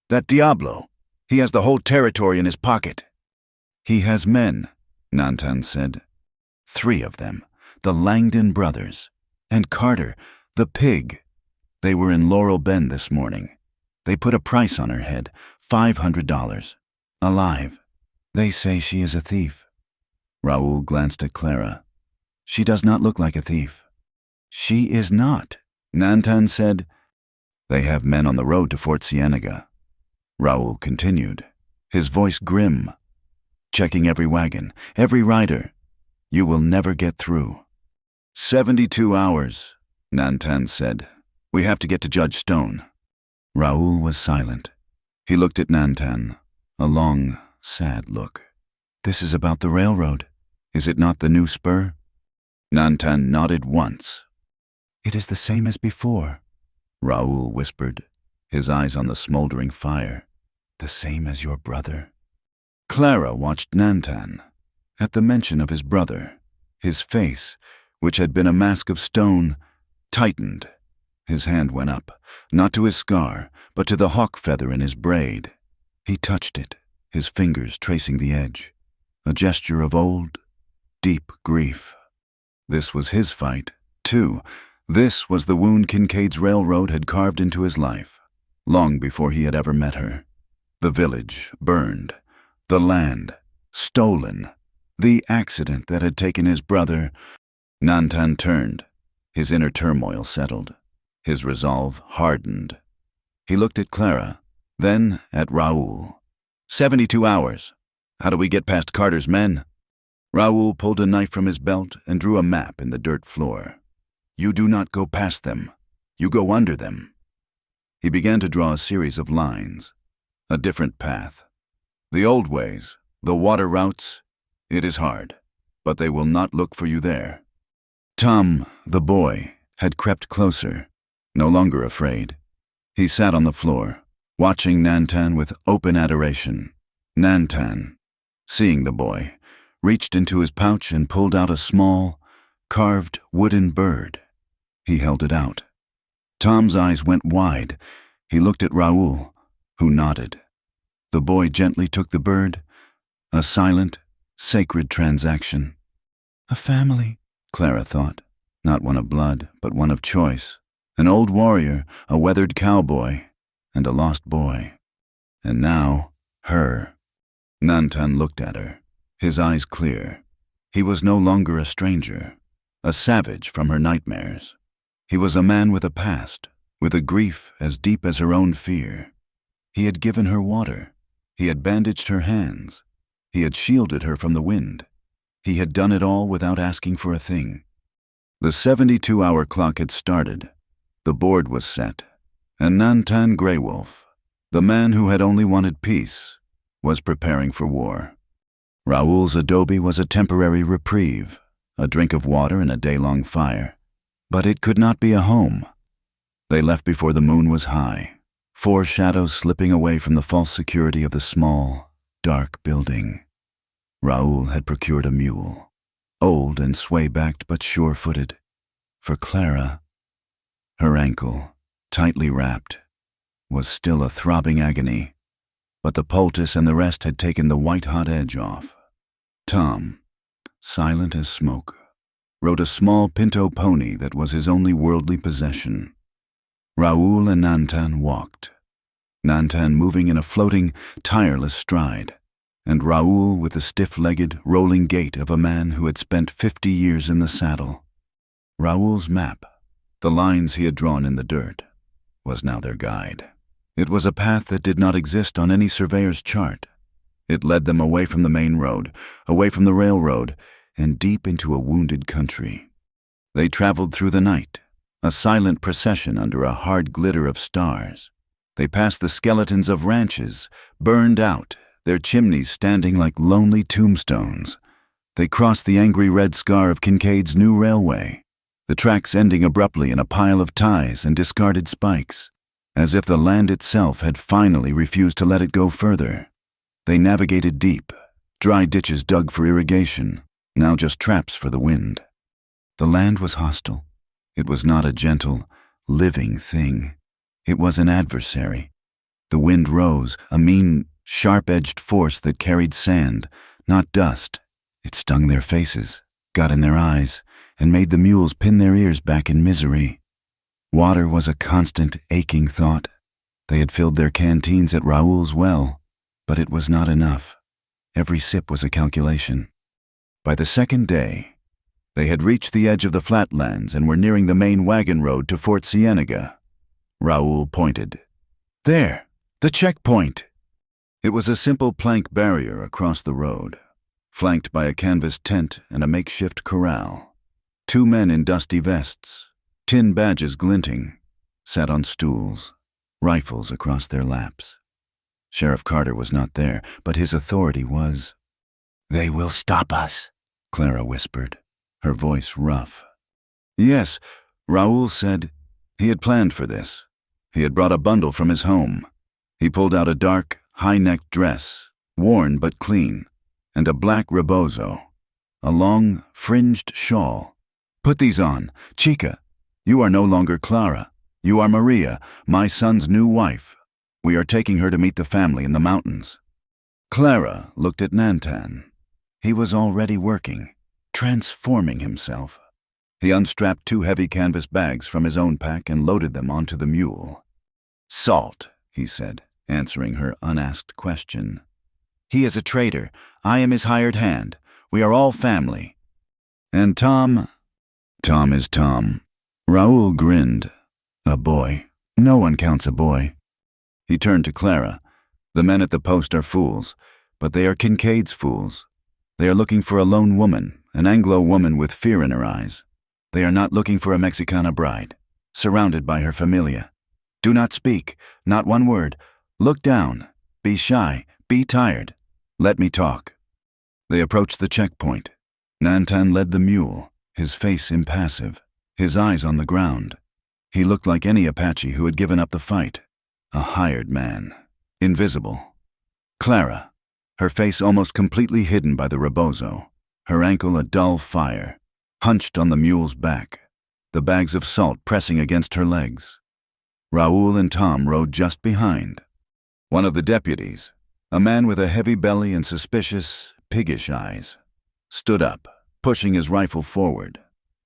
"That Diablo, he has the whole territory in his pocket." "He has men," Nantan said. "3 of them, the Langdon brothers. And Carter, the pig. They were in Laurel Bend this morning. They put a price on her head, $500. Alive. They say she is a thief." Raoul glanced at Clara. "She does not look like a thief." "She is not," Nantan said. "They have men on the road to Fort Cienega." Raoul continued, his voice grim. "Checking every wagon, every rider. You will never get through." 72 hours, Nantan said. "We have to get to Judge Stone." Raoul was silent. He looked at Nantan, a long, sad look. "This is about the railroad. Is it not the new spur?" Nantan nodded once. "It is the same as before," Raoul whispered, his eyes on the smoldering fire. "The same as your brother." Clara watched Nantan. At the mention of his brother, his face, which had been a mask of stone, tightened. His hand went up, not to his scar, but to the hawk feather in his braid. He touched it, his fingers tracing the edge, a gesture of old, deep grief. This was his fight, too. This was the wound Kincaid's railroad had carved into his life, long before he had ever met her. The village burned, the land stolen, the accident that had taken his brother. Nantan turned. His inner turmoil settled. His resolve hardened. He looked at Clara, then at Raoul. 72 hours. How do we get past Carter's men?" Raoul pulled a knife from his belt and drew a map in the dirt floor. "You do not go past them. You go under them." He began to draw a series of lines. A different path. The old ways, the water routes, it is hard, but they will not look for you there. Tom, the boy, had crept closer, no longer afraid. He sat on the floor, watching Nantan with open adoration. Nantan, seeing the boy, reached into his pouch and pulled out a small, carved wooden bird. He held it out. Tom's eyes went wide. He looked at Raoul, who nodded. The boy gently took the bird, a silent, sacred transaction. A family, Clara thought, not one of blood, but one of choice. An old warrior, a weathered cowboy, and a lost boy. And now, her. Nantan looked at her, his eyes clear. He was no longer a stranger, a savage from her nightmares. He was a man with a past, with a grief as deep as her own fear. He had given her water. He had bandaged her hands. He had shielded her from the wind. He had done it all without asking for a thing. The 72-hour clock had started. The board was set, and Nantan Greywolf, the man who had only wanted peace, was preparing for war. Raoul's adobe was a temporary reprieve, a drink of water and a day-long fire. But it could not be a home. They left before the moon was high, 4 shadows slipping away from the false security of the small, dark building. Raoul had procured a mule, old and sway-backed but sure-footed. For Clara, her ankle, tightly wrapped, was still a throbbing agony, but the poultice and the rest had taken the white-hot edge off. Tom, silent as smoke, rode a small pinto pony that was his only worldly possession. Raoul and Nantan walked, Nantan moving in a floating, tireless stride, and Raoul with the stiff-legged, rolling gait of a man who had spent 50 years in the saddle. Raoul's map, the lines he had drawn in the dirt, was now their guide. It was a path that did not exist on any surveyor's chart. It led them away from the main road, away from the railroad, and deep into a wounded country. They traveled through the night, a silent procession under a hard glitter of stars. They passed the skeletons of ranches, burned out, their chimneys standing like lonely tombstones. They crossed the angry red scar of Kincaid's new railway, the tracks ending abruptly in a pile of ties and discarded spikes, as if the land itself had finally refused to let it go further. They navigated deep, dry ditches dug for irrigation, now just traps for the wind. The land was hostile. It was not a gentle, living thing. It was an adversary. The wind rose, a mean, sharp-edged force that carried sand, not dust. It stung their faces, got in their eyes, and made the mules pin their ears back in misery. Water was a constant, aching thought. They had filled their canteens at Raoul's well, but it was not enough. Every sip was a calculation. By the second day, they had reached the edge of the flatlands and were nearing the main wagon road to Fort Cienega. Raoul pointed. "There, the checkpoint." It was a simple plank barrier across the road, flanked by a canvas tent and a makeshift corral. Two men in dusty vests, tin badges glinting, sat on stools, rifles across their laps. Sheriff Carter was not there, but his authority was. "They will stop us," Clara whispered, her voice rough. "Yes," Raoul said. He had planned for this. He had brought a bundle from his home. He pulled out a dark, high-necked dress, worn but clean, and a black rebozo, a long, fringed shawl. "Put these on. Chica, you are no longer Clara. You are Maria, my son's new wife. We are taking her to meet the family in the mountains." Clara looked at Nantan. He was already working, transforming himself. He unstrapped two heavy canvas bags from his own pack and loaded them onto the mule. "Salt," he said, answering her unasked question. "He is a traitor. I am his hired hand. We are all family." "And Tom?" "Tom is Tom." Raoul grinned. "A boy. No one counts a boy." He turned to Clara. "The men at the post are fools, but they are Kincaid's fools. They are looking for a lone woman, an Anglo woman with fear in her eyes. They are not looking for a Mexicana bride, surrounded by her familia. Do not speak, not one word. Look down. Be shy. Be tired. Let me talk." They approached the checkpoint. Nantan led the mule, his face impassive, his eyes on the ground. He looked like any Apache who had given up the fight. A hired man. Invisible. Clara, her face almost completely hidden by the rebozo, her ankle a dull fire, hunched on the mule's back, the bags of salt pressing against her legs. Raoul and Tom rode just behind. One of the deputies, a man with a heavy belly and suspicious, piggish eyes, stood up, pushing his rifle forward.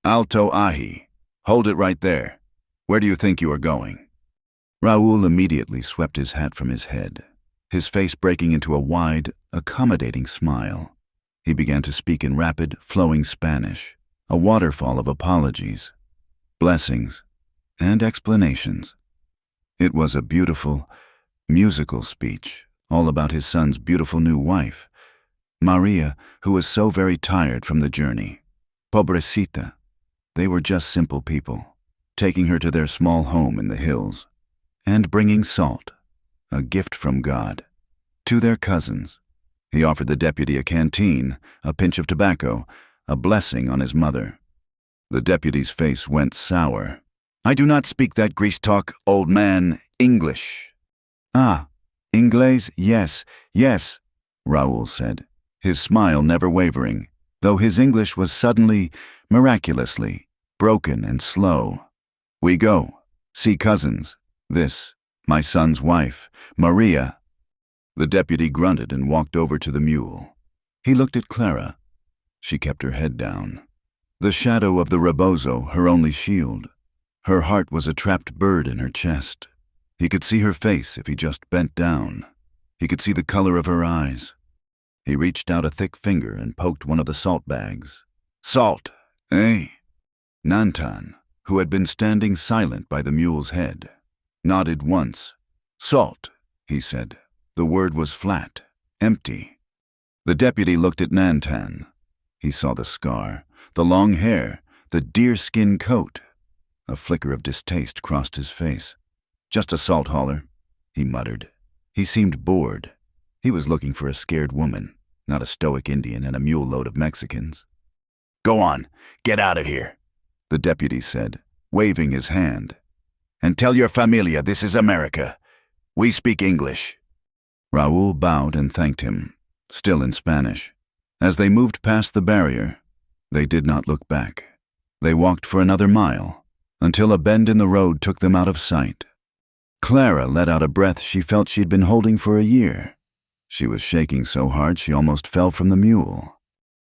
"Alto ahi. Hold it right there. Where do you think you are going?" Raoul immediately swept his hat from his head, his face breaking into a wide, accommodating smile. He began to speak in rapid, flowing Spanish, a waterfall of apologies, blessings, and explanations. It was a beautiful, musical speech, all about his son's beautiful new wife, Maria, who was so very tired from the journey. Pobrecita. They were just simple people, taking her to their small home in the hills, and bringing salt, a gift from God, to their cousins. He offered the deputy a canteen, a pinch of tobacco, a blessing on his mother. The deputy's face went sour. "I do not speak that grease talk, old man, English." "Ah, Inglés, yes, yes," Raoul said, his smile never wavering, though his English was suddenly, miraculously, broken and slow. "We go. See cousins. This, my son's wife, Maria." The deputy grunted and walked over to the mule. He looked at Clara. She kept her head down. The shadow of the rebozo, her only shield. Her heart was a trapped bird in her chest. He could see her face if he just bent down. He could see the color of her eyes. He reached out a thick finger and poked one of the salt bags. "Salt, eh?" Nantan, who had been standing silent by the mule's head, nodded once. "Salt," he said. The word was flat, empty. The deputy looked at Nantan. He saw the scar, the long hair, the deerskin coat. A flicker of distaste crossed his face. "Just a salt hauler," he muttered. He seemed bored. He was looking for a scared woman, not a stoic Indian and a mule load of Mexicans. "Go on, get out of here," the deputy said, waving his hand. "And tell your familia this is America. We speak English." Raul bowed and thanked him, still in Spanish. As they moved past the barrier, they did not look back. They walked for another mile, until a bend in the road took them out of sight. Clara let out a breath she felt she'd been holding for a year. She was shaking so hard she almost fell from the mule.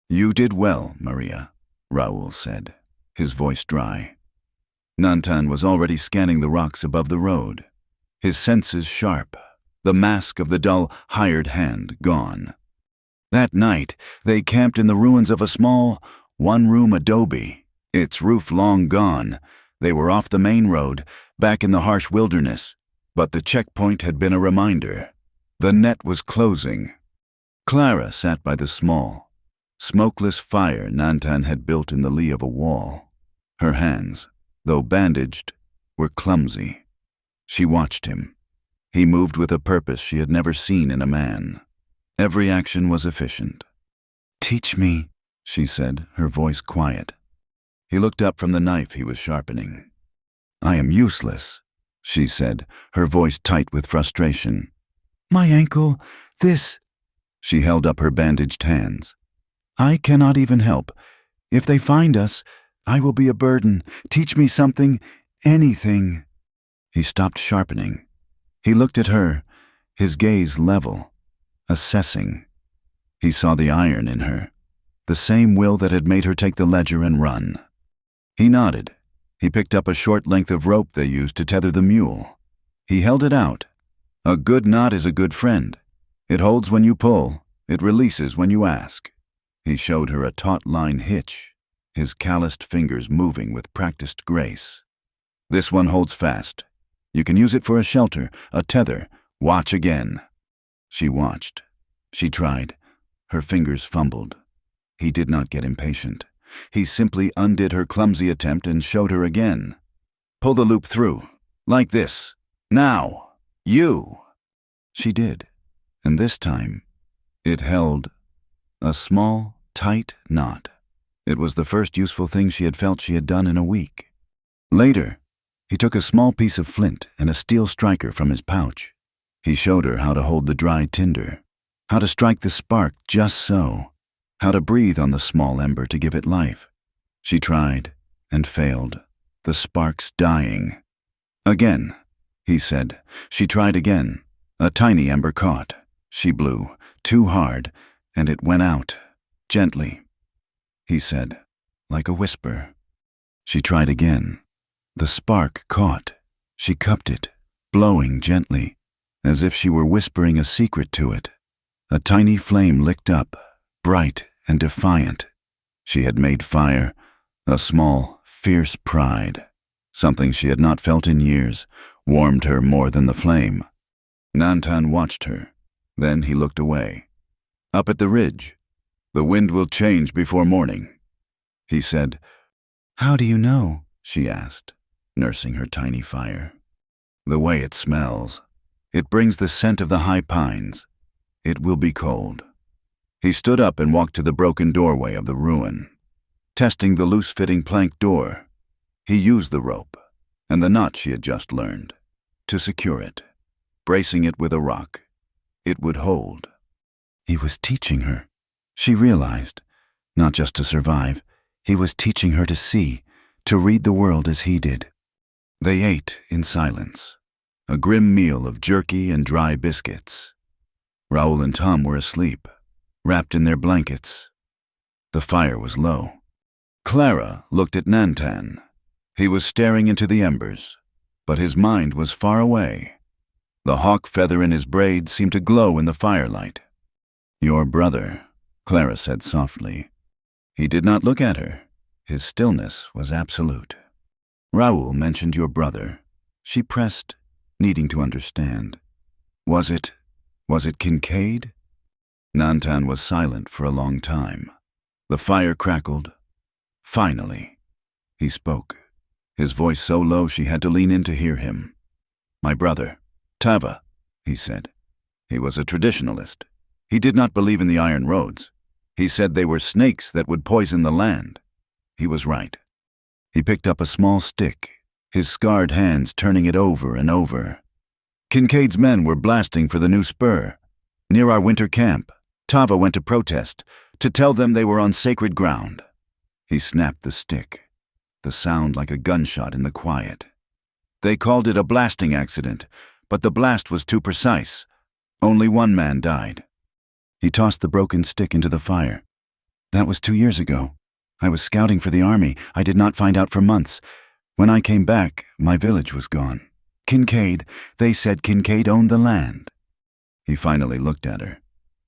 "You did well, Maria," Raul said, his voice dry. Nantan was already scanning the rocks above the road, his senses sharp, the mask of the dull, hired hand gone. That night, they camped in the ruins of a small, one-room adobe, its roof long gone. They were off the main road, back in the harsh wilderness, but the checkpoint had been a reminder. The net was closing. Clara sat by the small, smokeless fire Nantan had built in the lee of a wall. Her hands, though bandaged, were clumsy. She watched him. He moved with a purpose she had never seen in a man. Every action was efficient. "Teach me," she said, her voice quiet. He looked up from the knife he was sharpening. "I am useless," she said, her voice tight with frustration. "My ankle, this—" She held up her bandaged hands. "I cannot even help. If they find us, I will be a burden. Teach me something, anything." He stopped sharpening. He looked at her, his gaze level, assessing. He saw the iron in her, the same will that had made her take the ledger and run. He nodded. He picked up a short length of rope they used to tether the mule. He held it out. A good knot is a good friend. It holds when you pull, it releases when you ask. He showed her a taut line hitch, his calloused fingers moving with practiced grace. "This one holds fast. You can use it for a shelter, a tether. Watch again." She watched. She tried. Her fingers fumbled. He did not get impatient. He simply undid her clumsy attempt and showed her again. "Pull the loop through. Like this. Now. You." She did. And this time, it held a small, tight knot. It was the first useful thing she had felt she had done in a week. Later, he took a small piece of flint and a steel striker from his pouch. He showed her how to hold the dry tinder, how to strike the spark just so, how to breathe on the small ember to give it life. She tried and failed, the sparks dying. "Again," he said. She tried again. A tiny ember caught. She blew, too hard, and it went out, gently. He said, like a whisper. She tried again. The spark caught. She cupped it, blowing gently, as if she were whispering a secret to it. A tiny flame licked up, bright and defiant. She had made fire, a small, fierce pride. Something she had not felt in years, warmed her more than the flame. Nantan watched her. Then he looked away. "Up at the ridge. The wind will change before morning," he said. "How do you know?" she asked, nursing her tiny fire. "The way it smells. It brings the scent of the high pines. It will be cold." He stood up and walked to the broken doorway of the ruin. Testing the loose-fitting plank door, he used the rope, and the knot she had just learned, to secure it, bracing it with a rock. It would hold. He was teaching her. She realized, not just to survive, he was teaching her to see, to read the world as he did. They ate in silence, a grim meal of jerky and dry biscuits. Raul and Tom were asleep, wrapped in their blankets. The fire was low. Clara looked at Nantan. He was staring into the embers, but his mind was far away. The hawk feather in his braid seemed to glow in the firelight. "Your brother," Clara said softly. He did not look at her. His stillness was absolute. "Raul mentioned your brother." She pressed needing to understand. Was it Kincaid? Nantan was silent for a long time. The fire crackled. Finally, he spoke, his voice so low she had to lean in to hear him. "My brother, Tava," he said. He was a traditionalist. He did not believe in the iron roads. He said they were snakes that would poison the land. He was right. He picked up a small stick, his scarred hands turning it over and over. "Kincaid's men were blasting for the new spur. Near our winter camp, Tava went to protest, to tell them they were on sacred ground." He snapped the stick, the sound like a gunshot in the quiet. "They called it a blasting accident, but the blast was too precise. Only one man died." He tossed the broken stick into the fire. "That was 2 years ago. I was scouting for the army. I did not find out for months. When I came back, my village was gone. They said Kincaid owned the land." He finally looked at her.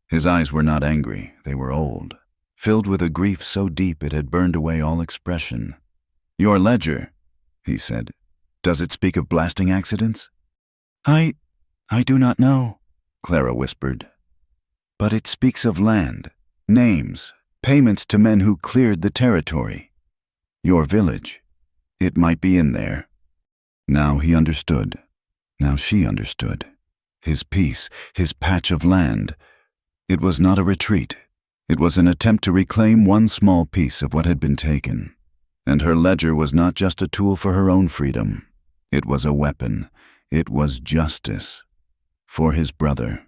His eyes were not angry, they were old, filled with a grief so deep it had burned away all expression. "Your ledger," he said, "does it speak of blasting accidents?" I do not know," Clara whispered. "But it speaks of land, names, payments to men who cleared the territory. Your village, it might be in there." Now he understood. Now she understood. His peace, his patch of land. It was not a retreat. It was an attempt to reclaim one small piece of what had been taken. And her ledger was not just a tool for her own freedom. It was a weapon. It was justice. For his brother.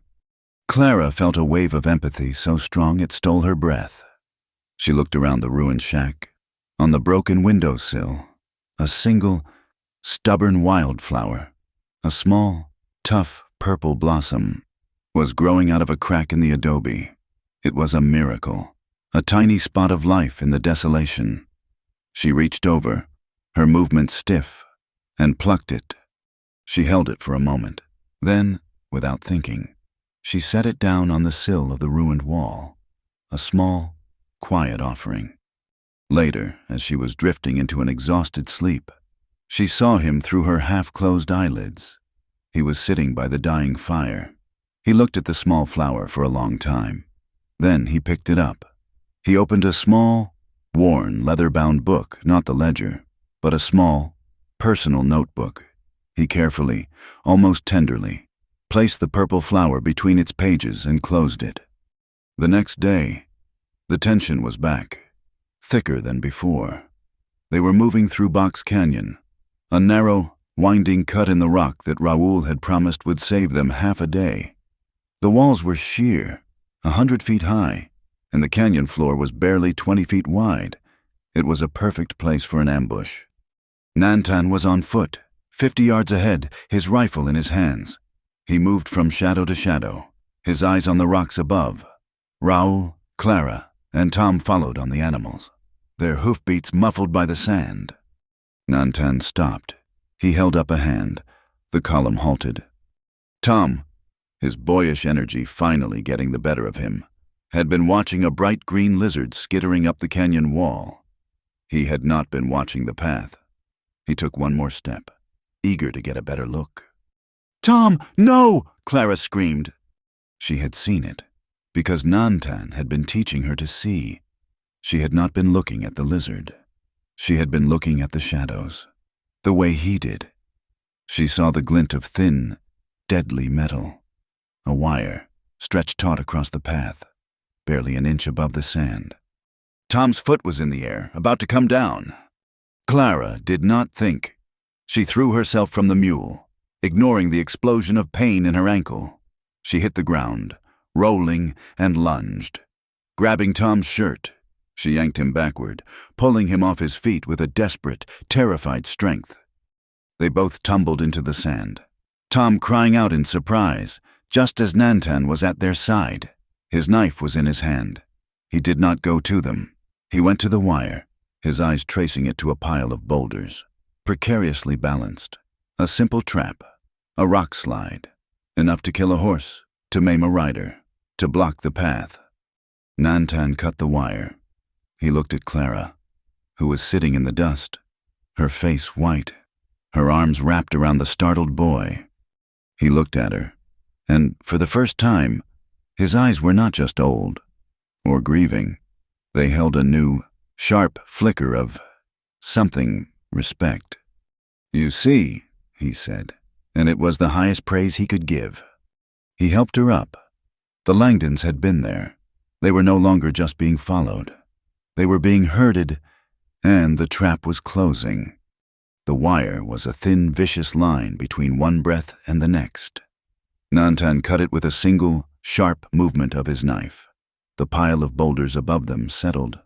Clara felt a wave of empathy so strong it stole her breath. She looked around the ruined shack. On the broken windowsill, a single, stubborn wildflower, a small, tough purple blossom, was growing out of a crack in the adobe. It was a miracle, a tiny spot of life in the desolation. She reached over, her movement stiff, and plucked it. She held it for a moment. Then, without thinking, she set it down on the sill of the ruined wall, a small, quiet offering. Later, as she was drifting into an exhausted sleep, she saw him through her half-closed eyelids. He was sitting by the dying fire. He looked at the small flower for a long time. Then he picked it up. He opened a small, worn, leather-bound book, not the ledger, but a small, personal notebook. He carefully, almost tenderly, placed the purple flower between its pages and closed it. The next day, the tension was back, thicker than before. They were moving through Box Canyon, a narrow, winding cut in the rock that Raoul had promised would save them half a day. The walls were sheer, 100 feet high, and the canyon floor was barely 20 feet wide. It was a perfect place for an ambush. Nantan was on foot, 50 yards ahead, his rifle in his hands. He moved from shadow to shadow, his eyes on the rocks above. Raoul, Clara, and Tom followed on the animals, their hoofbeats muffled by the sand. Nantan stopped. He held up a hand. The column halted. Tom, his boyish energy finally getting the better of him, had been watching a bright green lizard skittering up the canyon wall. He had not been watching the path. He took one more step, eager to get a better look. "Tom, no!" Clara screamed. She had seen it, because Nantan had been teaching her to see. She had not been looking at the lizard. She had been looking at the shadows, the way he did. She saw the glint of thin, deadly metal, a wire stretched taut across the path, barely an inch above the sand. Tom's foot was in the air, about to come down. Clara did not think. She threw herself from the mule, ignoring the explosion of pain in her ankle. She hit the ground, rolling, and lunged. Grabbing Tom's shirt, she yanked him backward, pulling him off his feet with a desperate, terrified strength. They both tumbled into the sand, Tom crying out in surprise, just as Nantan was at their side. His knife was in his hand. He did not go to them. He went to the wire, his eyes tracing it to a pile of boulders, precariously balanced. A simple trap, a rock slide, enough to kill a horse, to maim a rider, to block the path. Nantan cut the wire. He looked at Clara, who was sitting in the dust, her face white, her arms wrapped around the startled boy. He looked at her, and for the first time, his eyes were not just old or grieving. They held a new, sharp flicker of something respect. "You see," he said, and it was the highest praise he could give. He helped her up. The Langdons had been there. They were no longer just being followed. They were being herded, and the trap was closing. The wire was a thin, vicious line between one breath and the next. Nantan cut it with a single, sharp movement of his knife. The pile of boulders above them settled.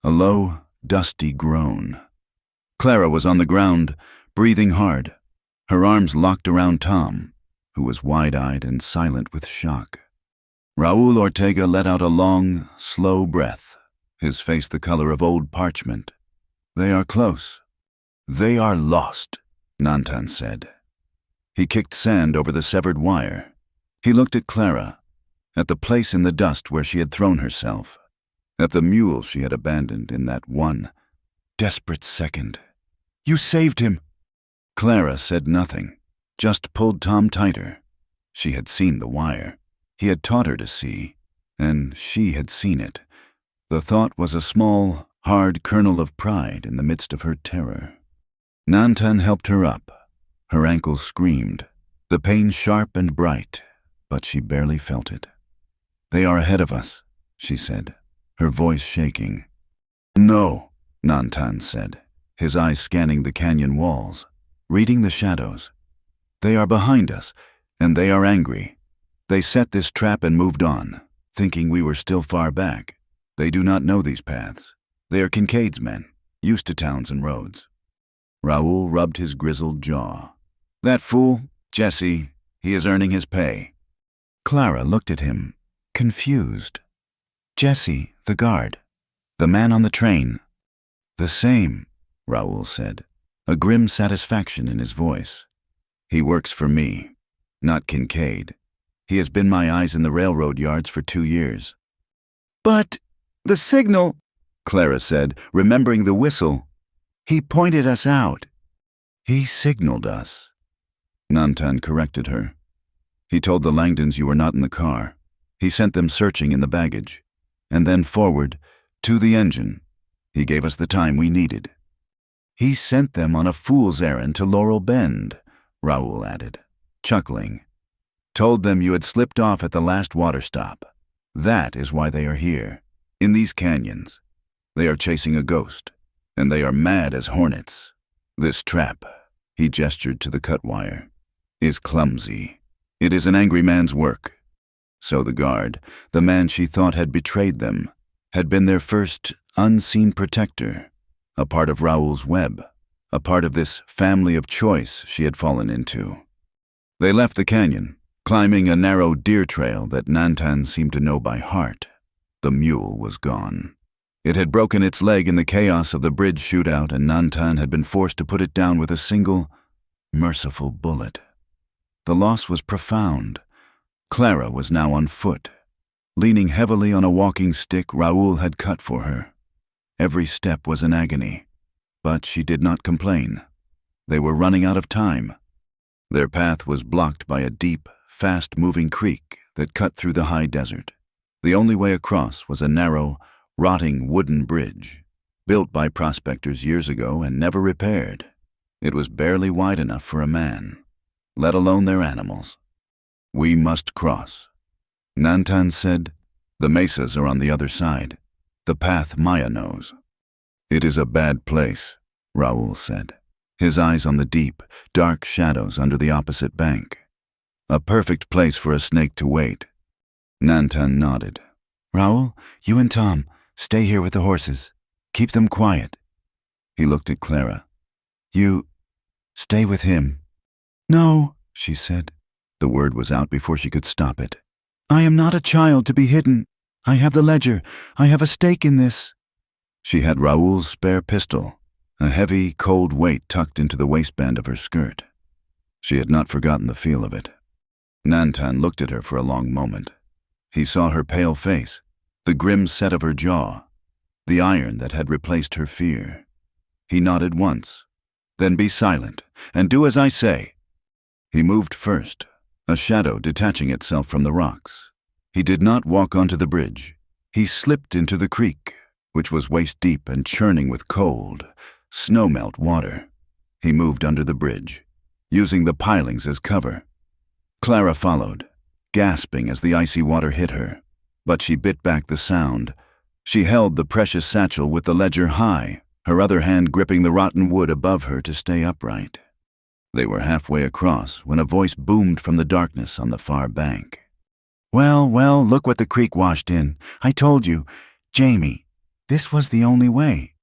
A low, dusty groan. Clara was on the ground, breathing hard, her arms locked around Tom, who was wide-eyed and silent with shock. Raul Ortega let out a long, slow breath, his face the color of old parchment. "They are close. They are lost," Nantan said. He kicked sand over the severed wire. He looked at Clara, at the place in the dust where she had thrown herself, at the mule she had abandoned in that one desperate second. "You saved him." Clara said nothing, just pulled Tom tighter. She had seen the wire. He had taught her to see, and she had seen it. The thought was a small, hard kernel of pride in the midst of her terror. Nantan helped her up. Her ankles screamed, the pain sharp and bright, but she barely felt it. "They are ahead of us," she said, her voice shaking. "No," Nantan said, his eyes scanning the canyon walls, reading the shadows. "They are behind us, and they are angry. They set this trap and moved on, thinking we were still far back. They do not know these paths. They are Kincaid's men, used to towns and roads." Raul rubbed his grizzled jaw. "That fool, Jesse, he is earning his pay." Clara looked at him, confused. "Jesse, the guard. The man on the train." "The same," Raul said, a grim satisfaction in his voice. "He works for me, not Kincaid. He has been my eyes in the railroad yards for 2 years." "But the signal," Clara said, remembering the whistle. "He pointed us out." "He signaled us." Nantan corrected her. "He told the Langdons you were not in the car. He sent them searching in the baggage, and then forward, to the engine. He gave us the time we needed." "He sent them on a fool's errand to Laurel Bend," Raul added, chuckling. "Told them you had slipped off at the last water stop. That is why they are here, in these canyons. They are chasing a ghost, and they are mad as hornets. This trap," he gestured to the cut wire, "is clumsy. It is an angry man's work." So the guard, the man she thought had betrayed them, had been their first unseen protector, a part of Raul's web, a part of this family of choice she had fallen into. They left the canyon, climbing a narrow deer trail that Nantan seemed to know by heart. The mule was gone. It had broken its leg in the chaos of the bridge shootout, and Nantan had been forced to put it down with a single, merciful bullet. The loss was profound. Clara was now on foot, leaning heavily on a walking stick Raul had cut for her. Every step was an agony, but she did not complain. They were running out of time. Their path was blocked by a deep, fast-moving creek that cut through the high desert. The only way across was a narrow, rotting wooden bridge, built by prospectors years ago and never repaired. It was barely wide enough for a man, let alone their animals. "We must cross," Nantan said. "The mesas are on the other side, the path Maya knows." "It is a bad place," Raul said, his eyes on the deep, dark shadows under the opposite bank. "A perfect place for a snake to wait." Nantan nodded. "Raul, you and Tom, stay here with the horses. Keep them quiet." He looked at Clara. "You stay with him." "No," she said. The word was out before she could stop it. "I am not a child to be hidden. I have the ledger. I have a stake in this." She had Raul's spare pistol, a heavy, cold weight tucked into the waistband of her skirt. She had not forgotten the feel of it. Nantan looked at her for a long moment. He saw her pale face, the grim set of her jaw, the iron that had replaced her fear. He nodded once. "Then be silent, and do as I say." He moved first, a shadow detaching itself from the rocks. He did not walk onto the bridge. He slipped into the creek, which was waist-deep and churning with cold, snowmelt water. He moved under the bridge, using the pilings as cover. Clara followed, gasping as the icy water hit her, but she bit back the sound. She held the precious satchel with the ledger high, her other hand gripping the rotten wood above her to stay upright. They were halfway across when a voice boomed from the darkness on the far bank. "Well, well, look what the creek washed in. I told you, Jamie, this was the only way."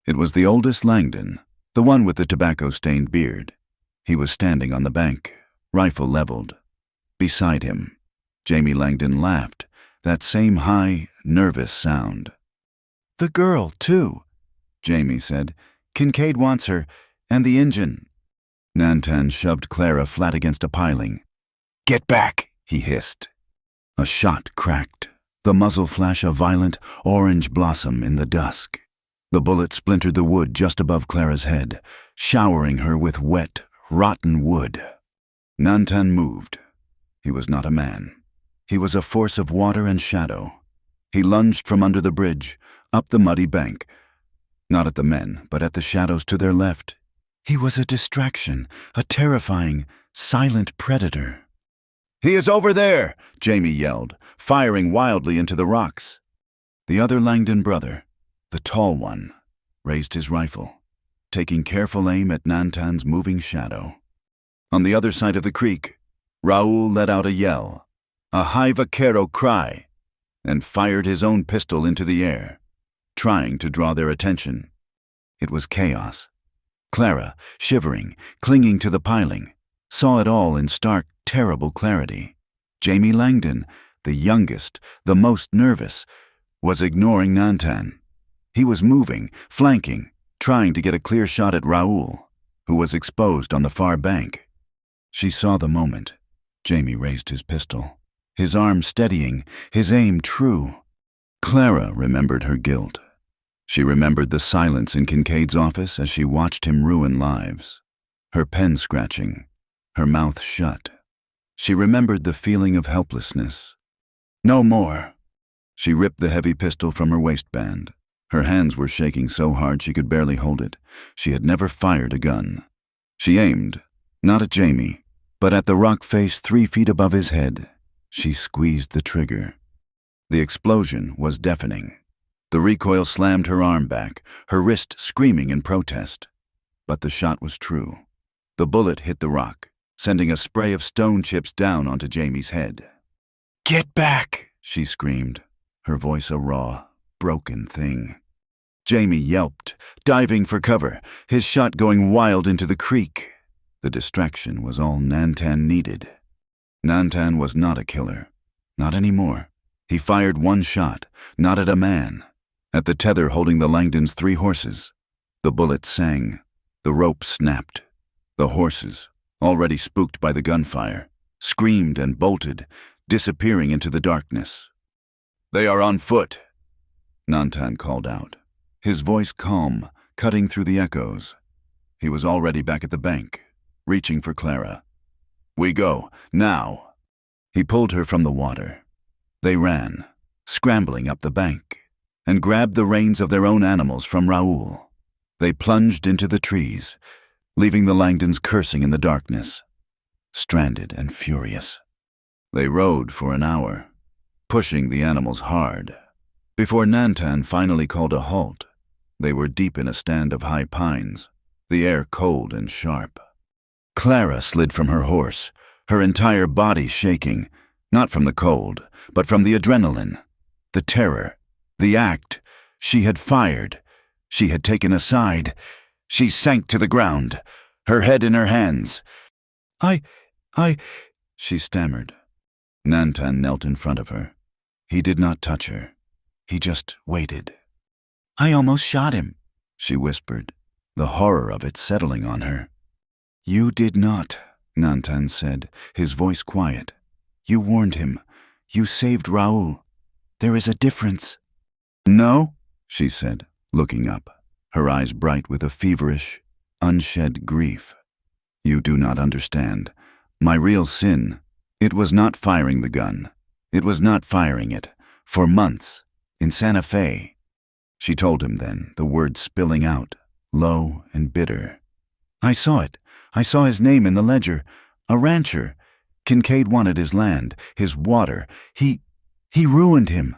It was the oldest Langdon, the one with the tobacco-stained beard. He was standing on the bank, rifle leveled. Beside him, Jamie Langdon laughed, that same high, nervous sound. "The girl, too," Jamie said. "Kincaid wants her, and the engine." Nantan shoved Clara flat against a piling. "Get back," he hissed. A shot cracked, the muzzle flash a violent orange blossom in the dusk. The bullet splintered the wood just above Clara's head, showering her with wet, rotten wood. Nantan moved. He was not a man. He was a force of water and shadow. He lunged from under the bridge, up the muddy bank. Not at the men, but at the shadows to their left. He was a distraction, a terrifying, silent predator. "He is over there!" Jamie yelled, firing wildly into the rocks. The other Langdon brother, the tall one, raised his rifle, taking careful aim at Nantan's moving shadow. On the other side of the creek, Raoul let out a yell, a high vaquero cry, and fired his own pistol into the air, trying to draw their attention. It was chaos. Clara, shivering, clinging to the piling, saw it all in stark, terrible clarity. Jamie Langdon, the youngest, the most nervous, was ignoring Nantan. He was moving, flanking, trying to get a clear shot at Raoul, who was exposed on the far bank. She saw the moment. Jamie raised his pistol, his arm steadying, his aim true. Clara remembered her guilt. She remembered the silence in Kincaid's office as she watched him ruin lives, her pen scratching, her mouth shut. She remembered the feeling of helplessness. No more. She ripped the heavy pistol from her waistband. Her hands were shaking so hard she could barely hold it. She had never fired a gun. She aimed, not at Jamie, but at the rock face 3 feet above his head. She squeezed the trigger. The explosion was deafening. The recoil slammed her arm back, her wrist screaming in protest. But the shot was true. The bullet hit the rock, sending a spray of stone chips down onto Jamie's head. "Get back!" she screamed, her voice a raw, broken thing. Jamie yelped, diving for cover, his shot going wild into the creek. The distraction was all Nantan needed. Nantan was not a killer. Not anymore. He fired one shot, not at a man. At the tether holding the Langdons' 3 horses. The bullet sang. The rope snapped. The horses, already spooked by the gunfire, screamed and bolted, disappearing into the darkness. "They are on foot," Nantan called out, his voice calm, cutting through the echoes. He was already back at the bank, reaching for Clara. "We go, now." He pulled her from the water. They ran, scrambling up the bank, and grabbed the reins of their own animals from Raoul. They plunged into the trees, leaving the Langdons cursing in the darkness, stranded and furious. They rode for an hour, pushing the animals hard. Before Nantan finally called a halt, they were deep in a stand of high pines, the air cold and sharp. Clara slid from her horse, her entire body shaking, not from the cold, but from the adrenaline, the terror, the act. She had fired. She had taken a side. She sank to the ground, her head in her hands. I, she stammered. Nantan knelt in front of her. He did not touch her. He just waited. "I almost shot him," she whispered, the horror of it settling on her. "You did not," Nantan said, his voice quiet. "You warned him. You saved Raoul. There is a difference." "No," she said, looking up, her eyes bright with a feverish, unshed grief. "You do not understand. My real sin, It was not firing the gun. It was not firing it. For months. In Santa Fe. She told him then, the words spilling out, low and bitter. I saw it. I saw his name in the ledger. A rancher. Kincaid wanted his land, his water. He ruined him.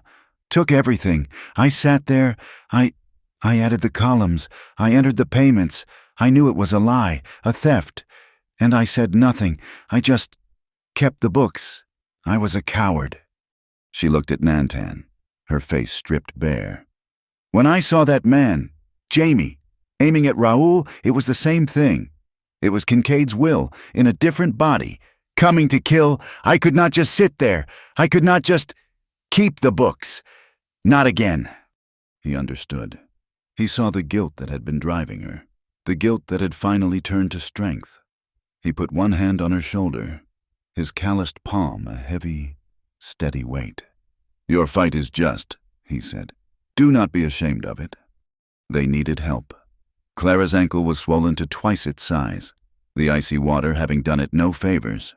Took everything. I sat there. I added the columns. I entered the payments. I knew it was a lie, a theft. And I said nothing. I just kept the books. I was a coward. She looked at Nantan, her face stripped bare. When I saw that man, Jamie, aiming at Raoul, it was the same thing. It was Kincaid's will, in a different body, coming to kill. I could not just sit there. I could not just keep the books. Not again. He understood. He saw the guilt that had been driving her, the guilt that had finally turned to strength. He put one hand on her shoulder, his calloused palm a heavy, steady weight. Your fight is just, he said. Do not be ashamed of it. They needed help. Clara's ankle was swollen to twice its size, the icy water having done it no favors.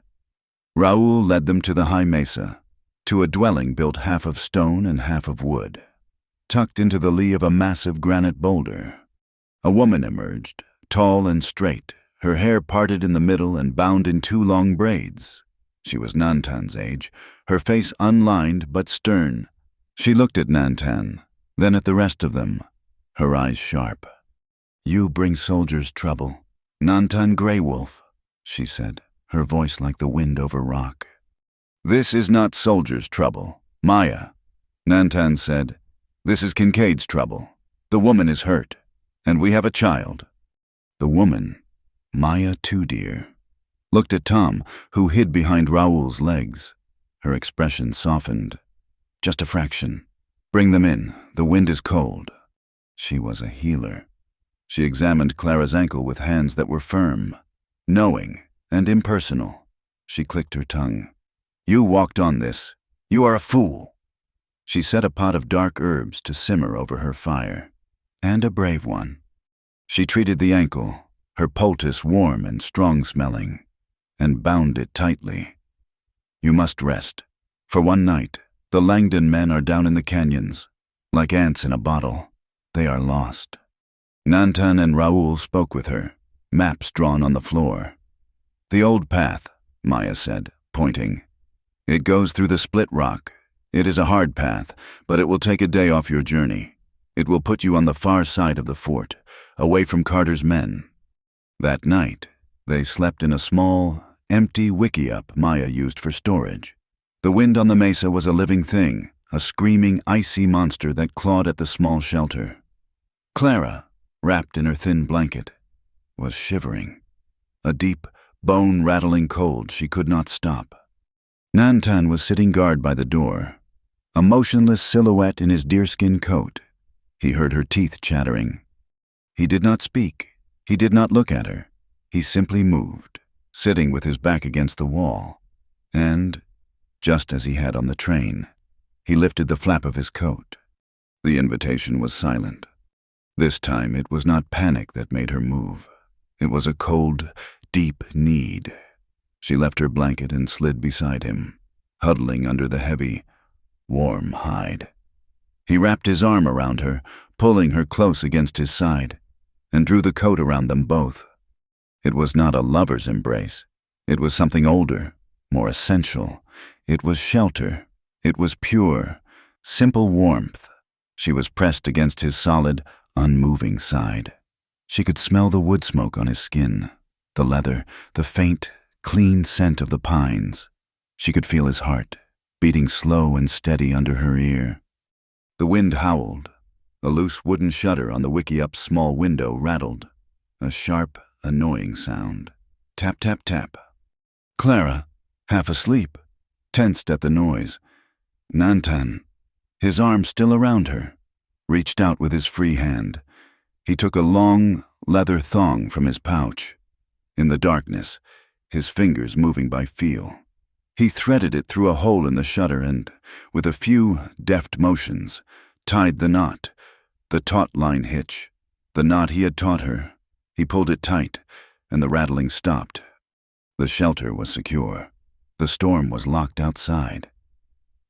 Raoul led them to the high mesa, to a dwelling built half of stone and half of wood. Tucked into the lee of a massive granite boulder, a woman emerged, tall and straight, her hair parted in the middle and bound in 2 long braids. She was Nantan's age, her face unlined but stern. She looked at Nantan, then at the rest of them, her eyes sharp. You bring soldiers trouble. Nantan Grey Wolf, she said, her voice like the wind over rock. This is not soldiers' trouble, Maya. Nantan said, this is Kincaid's trouble. The woman is hurt, and we have a child. The woman, Maya too dear, looked at Tom, who hid behind Raoul's legs. Her expression softened. Just a fraction. Bring them in. The wind is cold. She was a healer. She examined Clara's ankle with hands that were firm, knowing, and impersonal. She clicked her tongue. You walked on this. You are a fool. She set a pot of dark herbs to simmer over her fire. And a brave one. She treated the ankle, her poultice warm and strong-smelling, and bound it tightly. You must rest. For one night, the Langdon men are down in the canyons. Like ants in a bottle. They are lost. Nantan and Raoul spoke with her, maps drawn on the floor. The old path, Maya said, pointing. It goes through the split rock. It is a hard path, but it will take a day off your journey. It will put you on the far side of the fort, away from Carter's men. That night, they slept in a small, empty wickiup Maya used for storage. The wind on the mesa was a living thing, a screaming, icy monster that clawed at the small shelter. Clara, wrapped in her thin blanket, was shivering. A deep, bone-rattling cold she could not stop. Nantan was sitting guard by the door, a motionless silhouette in his deerskin coat. He heard her teeth chattering. He did not speak. He did not look at her. He simply moved, sitting with his back against the wall. And, just as he had on the train, he lifted the flap of his coat. The invitation was silent. This time it was not panic that made her move. It was a cold, deep need. She left her blanket and slid beside him, huddling under the heavy, warm hide. He wrapped his arm around her, pulling her close against his side, and drew the coat around them both. It was not a lover's embrace. It was something older, more essential. It was shelter. It was pure, simple warmth. She was pressed against his solid, unmoving side. She could smell the wood smoke on his skin, the leather, the faint, clean scent of the pines. She could feel his heart, beating slow and steady under her ear. The wind howled. A loose wooden shutter on the wickiup's small window rattled. A sharp, annoying sound. Tap, tap, tap. Clara, half asleep, tensed at the noise. Nantan, his arm still around her, reached out with his free hand. He took a long, leather thong from his pouch. In the darkness, his fingers moving by feel, he threaded it through a hole in the shutter and, with a few deft motions, tied the knot, the taut-line hitch, the knot he had taught her. He pulled it tight, and the rattling stopped. The shelter was secure. The storm was locked outside.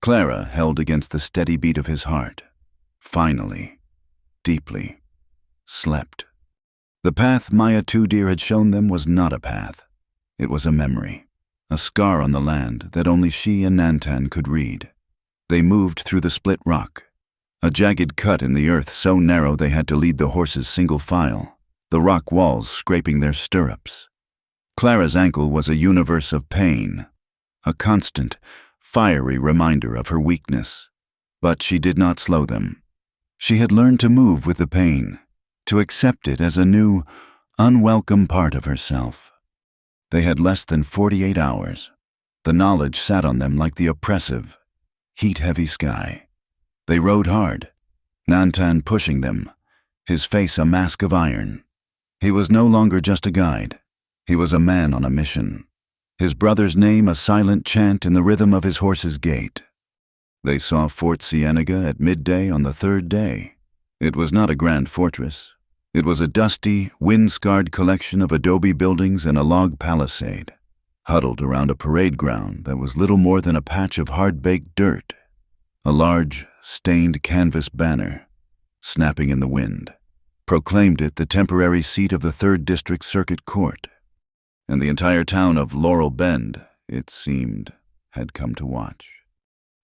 Clara held against the steady beat of his heart. Finally, deeply, slept. The path Maya Two Deer had shown them was not a path. It was a memory, a scar on the land that only she and Nantan could read. They moved through the split rock, a jagged cut in the earth so narrow they had to lead the horses single file, the rock walls scraping their stirrups. Clara's ankle was a universe of pain, a constant, fiery reminder of her weakness. But she did not slow them. She had learned to move with the pain, to accept it as a new, unwelcome part of herself. They had less than 48 hours. The knowledge sat on them like the oppressive, heat-heavy sky. They rode hard, Nantan pushing them, his face a mask of iron. He was no longer just a guide. He was a man on a mission. His brother's name a silent chant in the rhythm of his horse's gait. They saw Fort Cienega at midday on the third day. It was not a grand fortress. It was a dusty, wind-scarred collection of adobe buildings and a log palisade, huddled around a parade ground that was little more than a patch of hard-baked dirt. A large, stained canvas banner, snapping in the wind, proclaimed it the temporary seat of the 3rd District Circuit Court. And the entire town of Laurel Bend, it seemed, had come to watch.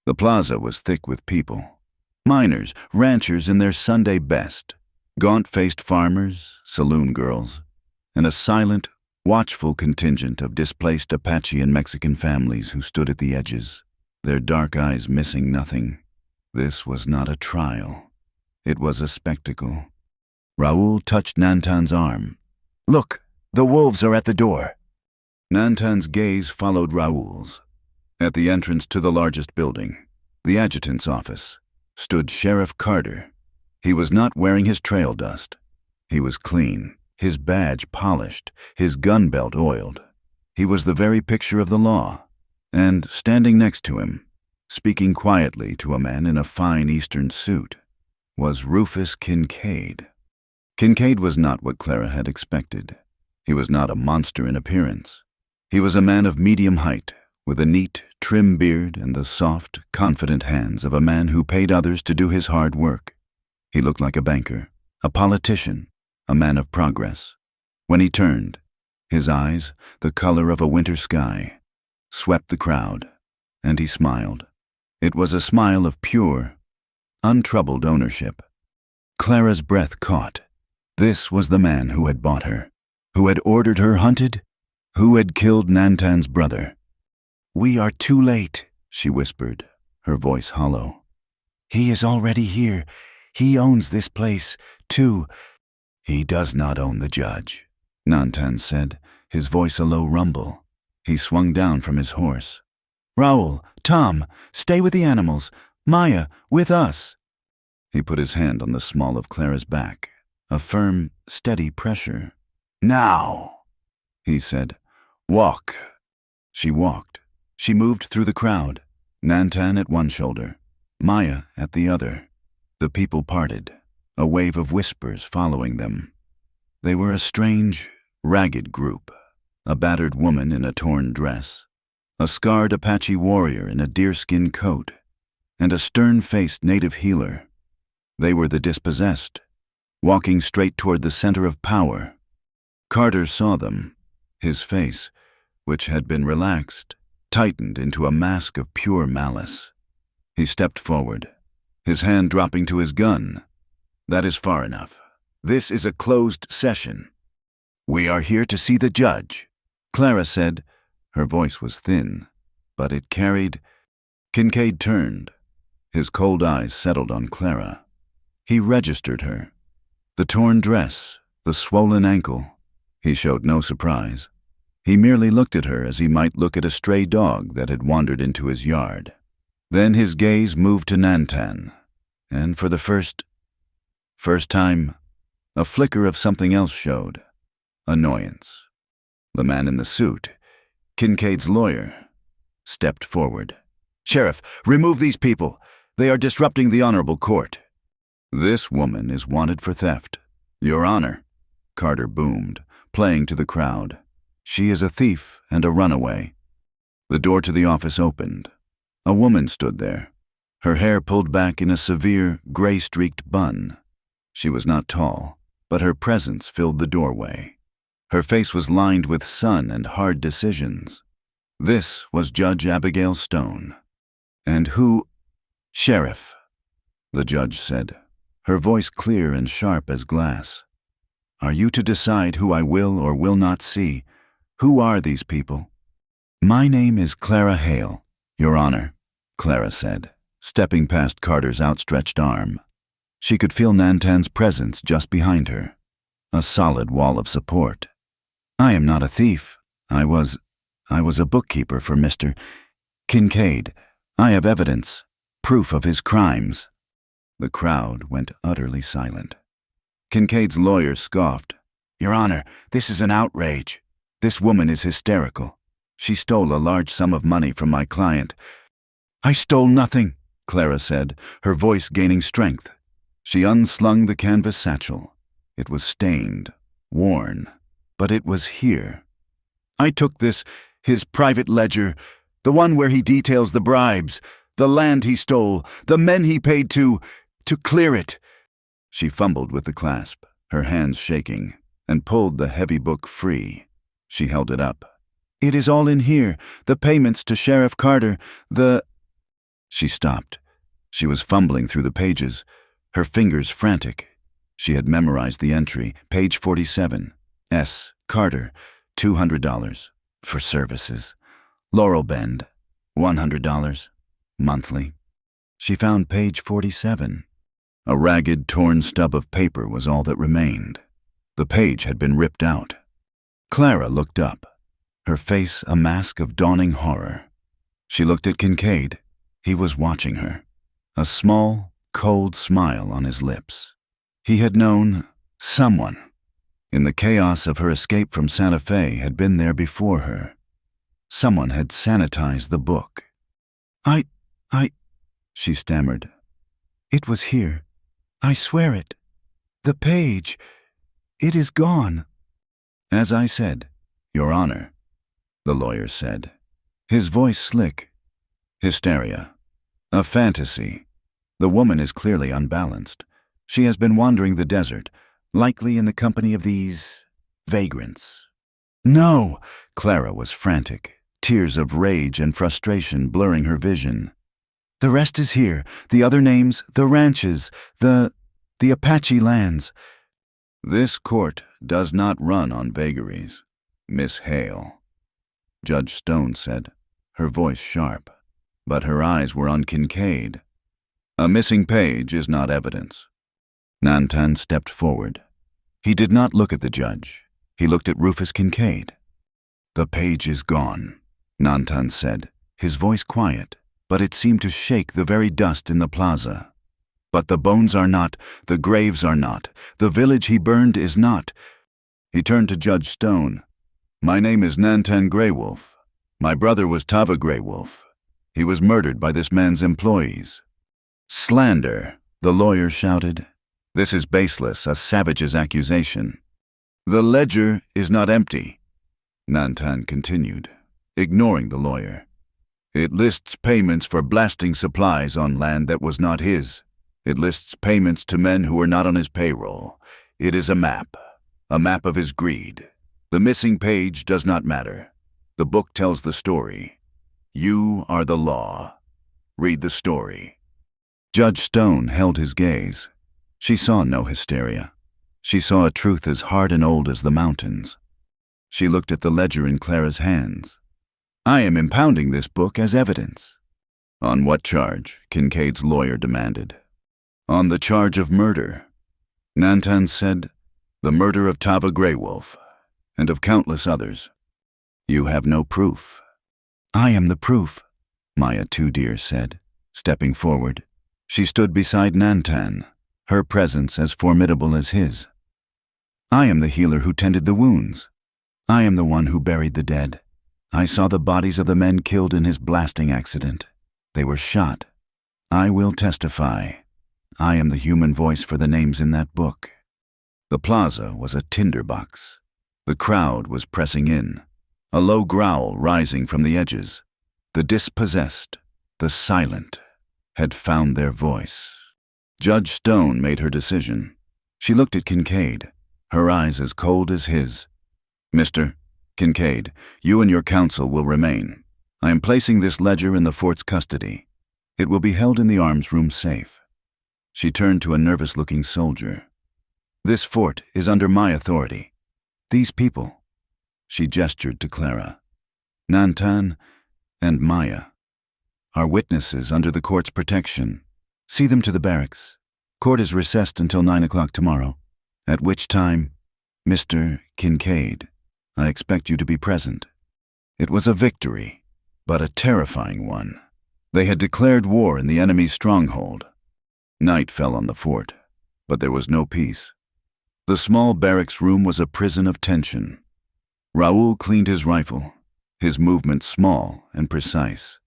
The plaza was thick with people. Miners, ranchers in their Sunday best, gaunt-faced farmers, saloon girls, and a silent, watchful contingent of displaced Apache and Mexican families who stood at the edges, their dark eyes missing nothing. This was not a trial. It was a spectacle. Raoul touched Nantan's arm. "Look, the wolves are at the door." Nantan's gaze followed Raoul's. At the entrance to the largest building, the adjutant's office, stood Sheriff Carter. He was not wearing his trail dust. He was clean, his badge polished, his gun belt oiled. He was the very picture of the law. And standing next to him, speaking quietly to a man in a fine Eastern suit, was Rufus Kincaid. Kincaid was not what Clara had expected. He was not a monster in appearance. He was a man of medium height, with a neat, trim beard and the soft, confident hands of a man who paid others to do his hard work. He looked like a banker, a politician, a man of progress. When he turned, his eyes, the color of a winter sky, swept the crowd, and he smiled. It was a smile of pure, untroubled ownership. Clara's breath caught. This was the man who had bought her, who had ordered her hunted, who had killed Nantan's brother. "We are too late," she whispered, her voice hollow. "He is already here. He owns this place, too." "He does not own the judge," Nantan said, his voice a low rumble. He swung down from his horse. "Raoul, Tom, stay with the animals. Maya, with us." He put his hand on the small of Clara's back, a firm, steady pressure. "Now," he said. "Walk." She walked. She moved through the crowd, Nantan at one shoulder, Maya at the other. The people parted, a wave of whispers following them. They were a strange, ragged group, a battered woman in a torn dress, a scarred Apache warrior in a deerskin coat, and a stern-faced native healer. They were the dispossessed, walking straight toward the center of power. Carter saw them. His face, which had been relaxed, tightened into a mask of pure malice. He stepped forward, his hand dropping to his gun. "That is far enough. This is a closed session. We are here to see the judge," Clara said. Her voice was thin, but it carried. Kincaid turned. His cold eyes settled on Clara. He registered her. The torn dress, the swollen ankle. He showed no surprise. He merely looked at her as he might look at a stray dog that had wandered into his yard. Then his gaze moved to Nantan, and for the first time, a flicker of something else showed. Annoyance. The man in the suit, Kincaid's lawyer, stepped forward. "Sheriff, remove these people. They are disrupting the honorable court." "This woman is wanted for theft, Your Honor," Carter boomed, playing to the crowd. "She is a thief and a runaway." The door to the office opened. A woman stood there, her hair pulled back in a severe, gray-streaked bun. She was not tall, but her presence filled the doorway. Her face was lined with sun and hard decisions. This was Judge Abigail Stone. "And who—" "Sheriff," the judge said, her voice clear and sharp as glass. "Are you to decide who I will or will not see? Who are these people?" "My name is Clara Hale, Your Honor," Clara said, stepping past Carter's outstretched arm. She could feel Nantan's presence just behind her, a solid wall of support. "I am not a thief. I was a bookkeeper for Mr. Kincaid. I have evidence, proof of his crimes." The crowd went utterly silent. Kincaid's lawyer scoffed. "Your Honor, this is an outrage. This woman is hysterical. She stole a large sum of money from my client." "I stole nothing," Clara said, her voice gaining strength. She unslung the canvas satchel. It was stained, worn, but it was here. "I took his private ledger, the one where he details the bribes, the land he stole, the men he paid to clear it." She fumbled with the clasp, her hands shaking, and pulled the heavy book free. She held it up. "It is all in here, the payments to Sheriff Carter, She stopped. She was fumbling through the pages, her fingers frantic. She had memorized the entry, page 47. S. Carter, $200 for services. Laurel Bend, $100 monthly. She found page 47. A ragged, torn stub of paper was all that remained. The page had been ripped out. Clara looked up, her face a mask of dawning horror. She looked at Kincaid. He was watching her, a small, cold smile on his lips. He had known someone, in the chaos of her escape from Santa Fe, had been there before her. Someone had sanitized the book. I, she stammered. "It was here. I swear it. The page. It is gone." "As I said, Your Honor," the lawyer said, his voice slick. "Hysteria. A fantasy. The woman is clearly unbalanced. She has been wandering the desert, likely in the company of these vagrants." "No!" Clara was frantic, tears of rage and frustration blurring her vision. "The rest is here, the other names, the ranches, the Apache lands." "This court does not run on vagaries, Miss Hale," Judge Stone said, her voice sharp, but her eyes were on Kincaid. "A missing page is not evidence." Nantan stepped forward. He did not look at the judge. He looked at Rufus Kincaid. "The page is gone," Nantan said, his voice quiet, but it seemed to shake the very dust in the plaza. "But the bones are not, the graves are not, the village he burned is not." He turned to Judge Stone. "My name is Nantan Greywolf. My brother was Tava Greywolf. He was murdered by this man's employees." "Slander," the lawyer shouted. "This is baseless, a savage's accusation." "The ledger is not empty," Nantan continued, ignoring the lawyer. "It lists payments for blasting supplies on land that was not his. It lists payments to men who were not on his payroll. It is a map of his greed. The missing page does not matter. The book tells the story. You are the law. Read the story." Judge Stone held his gaze. She saw no hysteria. She saw a truth as hard and old as the mountains. She looked at the ledger in Clara's hands. "I am impounding this book as evidence." "On what charge?" Kincaid's lawyer demanded. "On the charge of murder." Nantan said, "The murder of Tava Greywolf, and of countless others. You have no proof." "I am the proof," Maya Two Deer said, stepping forward. She stood beside Nantan, her presence as formidable as his. "I am the healer who tended the wounds. I am the one who buried the dead. I saw the bodies of the men killed in his blasting accident. They were shot. I will testify. I am the human voice for the names in that book." The plaza was a tinderbox. The crowd was pressing in, a low growl rising from the edges. The dispossessed, the silent, had found their voice. Judge Stone made her decision. She looked at Kincaid, her eyes as cold as his. "Mr. Kincaid, you and your counsel will remain. I am placing this ledger in the fort's custody. It will be held in the arms room safe." She turned to a nervous-looking soldier. "This fort is under my authority. These people," she gestured to Clara, "Nantan and Maya, are witnesses under the court's protection. See them to the barracks. Court is recessed until 9 o'clock tomorrow, at which time, Mr. Kincaid, I expect you to be present." It was a victory, but a terrifying one. They had declared war in the enemy's stronghold. Night fell on the fort, but there was no peace. The small barracks room was a prison of tension. Raoul cleaned his rifle, his movements small and precise.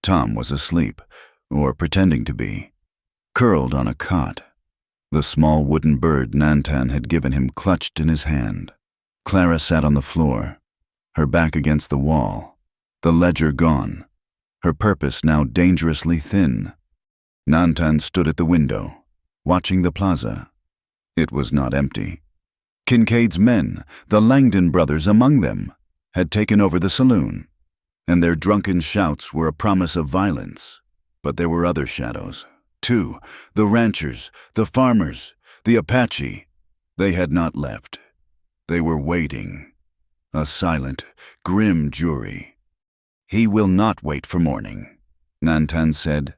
Tom was asleep, or pretending to be, curled on a cot. The small wooden bird Nantan had given him clutched in his hand. Clara sat on the floor, her back against the wall, the ledger gone, her purpose now dangerously thin. Nantan stood at the window, watching the plaza. It was not empty. Kincaid's men, the Langdon brothers among them, had taken over the saloon, and their drunken shouts were a promise of violence. But there were other shadows, too. The ranchers, the farmers, the Apache. They had not left. They were waiting. A silent, grim jury. "He will not wait for morning," Nantan said.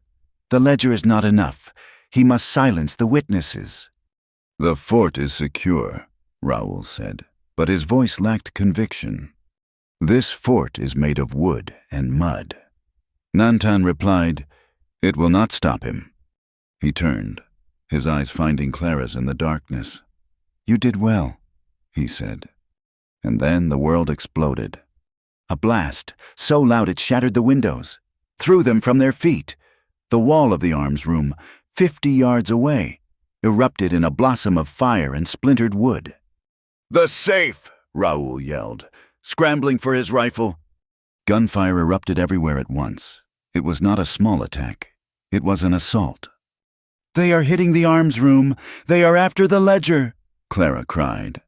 "The ledger is not enough. He must silence the witnesses." "The fort is secure," Raoul said, but his voice lacked conviction. "This fort is made of wood and mud." Nantan replied, "It will not stop him." He turned, his eyes finding Clara's in the darkness. "You did well," he said. And then the world exploded. A blast, so loud it shattered the windows, threw them from their feet. The wall of the arms room, 50 yards away, erupted in a blossom of fire and splintered wood. "The safe!" Raoul yelled, scrambling for his rifle. Gunfire erupted everywhere at once. It was not a small attack. It was an assault. "They are hitting the arms room. They are after the ledger," Clara cried.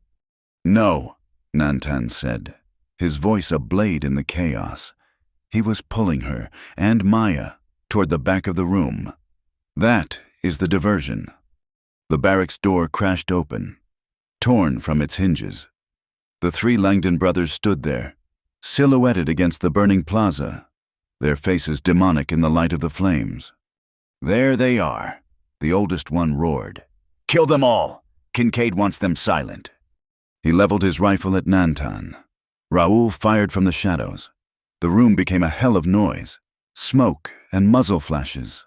"No," Nantan said, his voice a blade in the chaos. He was pulling her, and Maya, toward the back of the room. "That is the diversion." The barracks door crashed open, torn from its hinges. The 3 Langdon brothers stood there, silhouetted against the burning plaza, their faces demonic in the light of the flames. "There they are," the oldest one roared. "Kill them all! Kincaid wants them silent." He leveled his rifle at Nantan. Raoul fired from the shadows. The room became a hell of noise, smoke and muzzle flashes.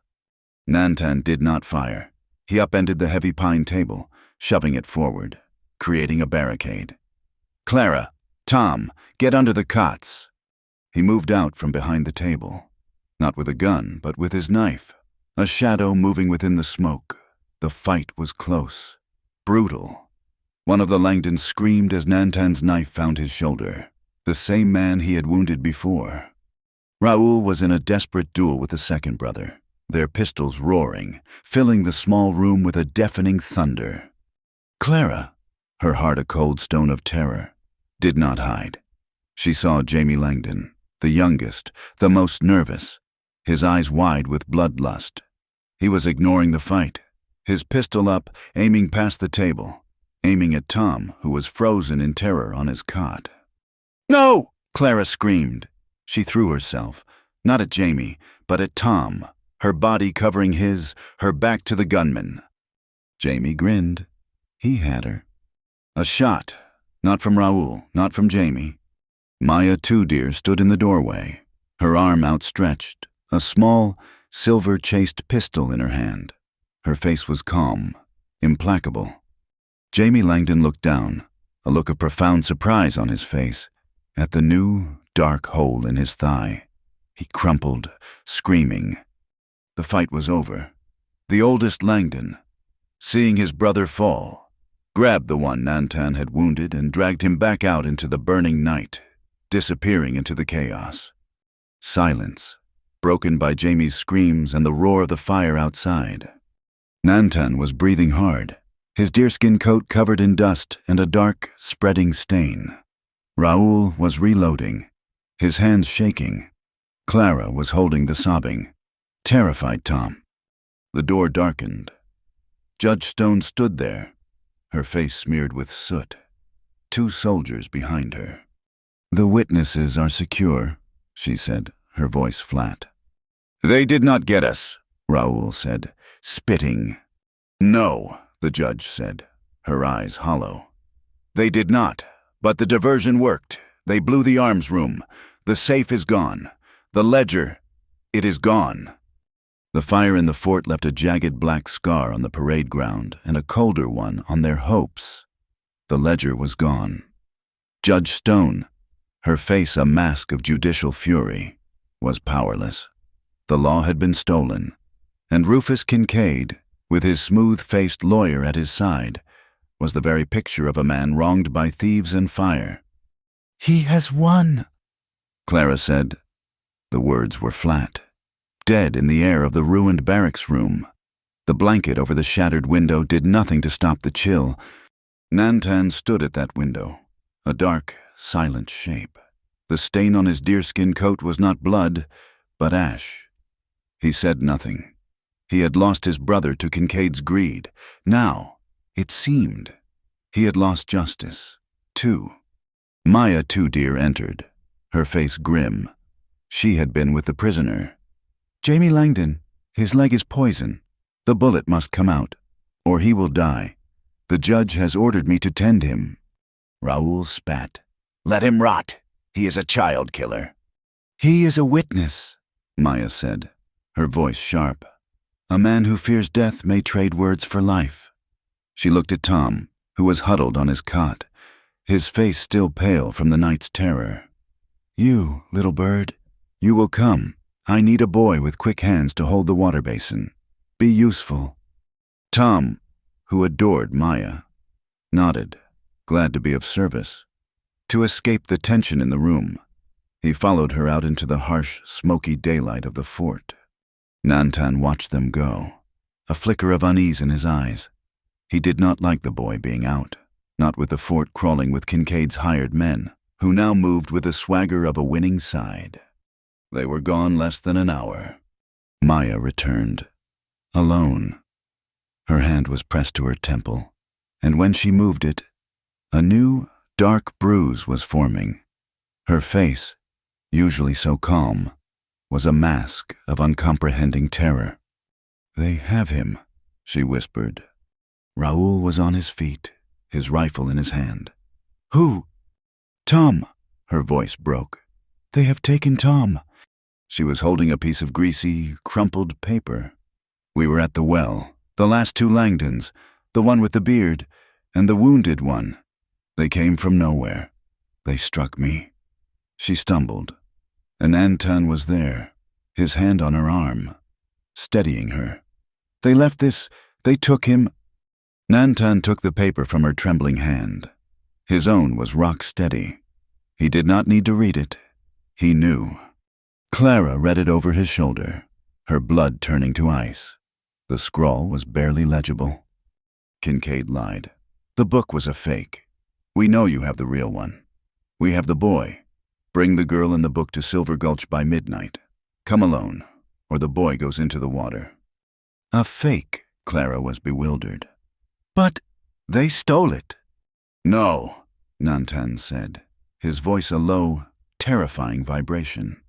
Nantan did not fire. He upended the heavy pine table, shoving it forward, creating a barricade. "Clara, Tom, get under the cots." He moved out from behind the table, not with a gun, but with his knife, a shadow moving within the smoke. The fight was close, brutal. One of the Langdons screamed as Nantan's knife found his shoulder, the same man he had wounded before. Raoul was in a desperate duel with the second brother, their pistols roaring, filling the small room with a deafening thunder. Clara, her heart a cold stone of terror, did not hide. She saw Jamie Langdon, the youngest, the most nervous, his eyes wide with bloodlust. He was ignoring the fight, his pistol up, aiming past the table, aiming at Tom, who was frozen in terror on his cot. "No!" Clara screamed. She threw herself, not at Jamie, but at Tom, her body covering his, her back to the gunman. Jamie grinned. He had her. A shot, not from Raoul, not from Jamie. Maya Two Deer stood in the doorway, her arm outstretched, a small, silver-chased pistol in her hand. Her face was calm, implacable. Jamie Langdon looked down, a look of profound surprise on his face, at the new, dark hole in his thigh. He crumpled, screaming. The fight was over. The oldest Langdon, seeing his brother fall, grabbed the one Nantan had wounded and dragged him back out into the burning night, disappearing into the chaos. Silence, broken by Jamie's screams and the roar of the fire outside. Nantan was breathing hard, his deerskin coat covered in dust and a dark, spreading stain. Raoul was reloading, his hands shaking. Clara was holding the sobbing, terrified Tom. The door darkened. Judge Stone stood there, her face smeared with soot. 2 soldiers behind her. "The witnesses are secure," she said, her voice flat. "They did not get us," Raoul said, spitting. "No," the judge said, her eyes hollow. "They did not, but the diversion worked. They blew the arms room. The safe is gone. The ledger, it is gone." The fire in the fort left a jagged black scar on the parade ground and a colder one on their hopes. The ledger was gone. Judge Stone, her face a mask of judicial fury, was powerless. The law had been stolen, and Rufus Kincaid, with his smooth-faced lawyer at his side, was the very picture of a man wronged by thieves and fire. "He has won," Clara said. The words were flat, dead in the air of the ruined barracks room. The blanket over the shattered window did nothing to stop the chill. Nantan stood at that window, a dark, silent shape. The stain on his deerskin coat was not blood, but ash. He said nothing. He had lost his brother to Kincaid's greed. Now, it seemed, he had lost justice, too. Maya Two Deer entered, her face grim. She had been with the prisoner. "Jamie Langdon, his leg is poison. The bullet must come out, or he will die. The judge has ordered me to tend him." Raoul spat. "Let him rot. He is a child killer." "He is a witness," Maya said, her voice sharp. "A man who fears death may trade words for life." She looked at Tom, who was huddled on his cot, his face still pale from the night's terror. "You, little bird, you will come. I need a boy with quick hands to hold the water basin. Be useful." Tom, who adored Maya, nodded, glad to be of service. To escape the tension in the room, he followed her out into the harsh, smoky daylight of the fort. Nantan watched them go, a flicker of unease in his eyes. He did not like the boy being out, not with the fort crawling with Kincaid's hired men, who now moved with the swagger of a winning side. They were gone less than an hour. Maya returned, alone. Her hand was pressed to her temple, and when she moved it, a new, dark bruise was forming. Her face, usually so calm, was a mask of uncomprehending terror. "They have him," she whispered. Raoul was on his feet, his rifle in his hand. "Who?" "Tom," her voice broke. "They have taken Tom." She was holding a piece of greasy, crumpled paper. "We were at the well, the last 2 Langdons, the one with the beard, and the wounded one. They came from nowhere. They struck me." She stumbled, and Nantan was there, his hand on her arm, steadying her. "They left this, they took him." Nantan took the paper from her trembling hand. His own was rock steady. He did not need to read it. He knew. Clara read it over his shoulder, her blood turning to ice. The scrawl was barely legible. Kincaid lied. "The book was a fake. We know you have the real one. We have the boy. Bring the girl and the book to Silver Gulch by midnight. Come alone, or the boy goes into the water." "A fake," Clara was bewildered. "But they stole it." "No," Nantan said, his voice a low, terrifying vibration.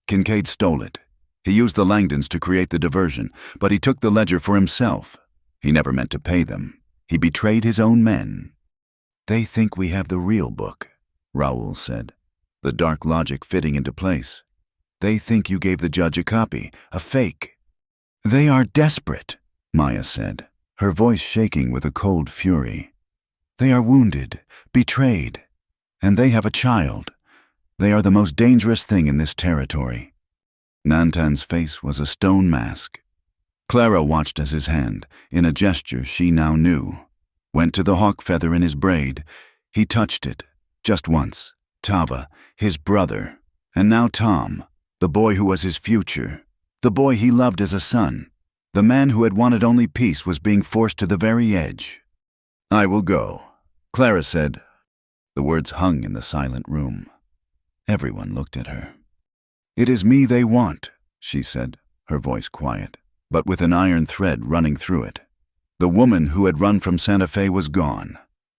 "Kincaid stole it. He used the Langdons to create the diversion, but he took the ledger for himself. He never meant to pay them. He betrayed his own men." "They think we have the real book," Raoul said, the dark logic fitting into place. "They think you gave the judge a copy, a fake." "They are desperate," Maya said, her voice shaking with a cold fury. "They are wounded, betrayed, and they have a child. They are the most dangerous thing in this territory." Nantan's face was a stone mask. Clara watched as his hand, in a gesture she now knew, went to the hawk feather in his braid. He touched it, just once. Tava, his brother, and now Tom. The boy who was his future. The boy he loved as a son. The man who had wanted only peace was being forced to the very edge. "I will go," Clara said. The words hung in the silent room. Everyone looked at her. "It is me they want," she said, her voice quiet, but with an iron thread running through it. The woman who had run from Santa Fe was gone.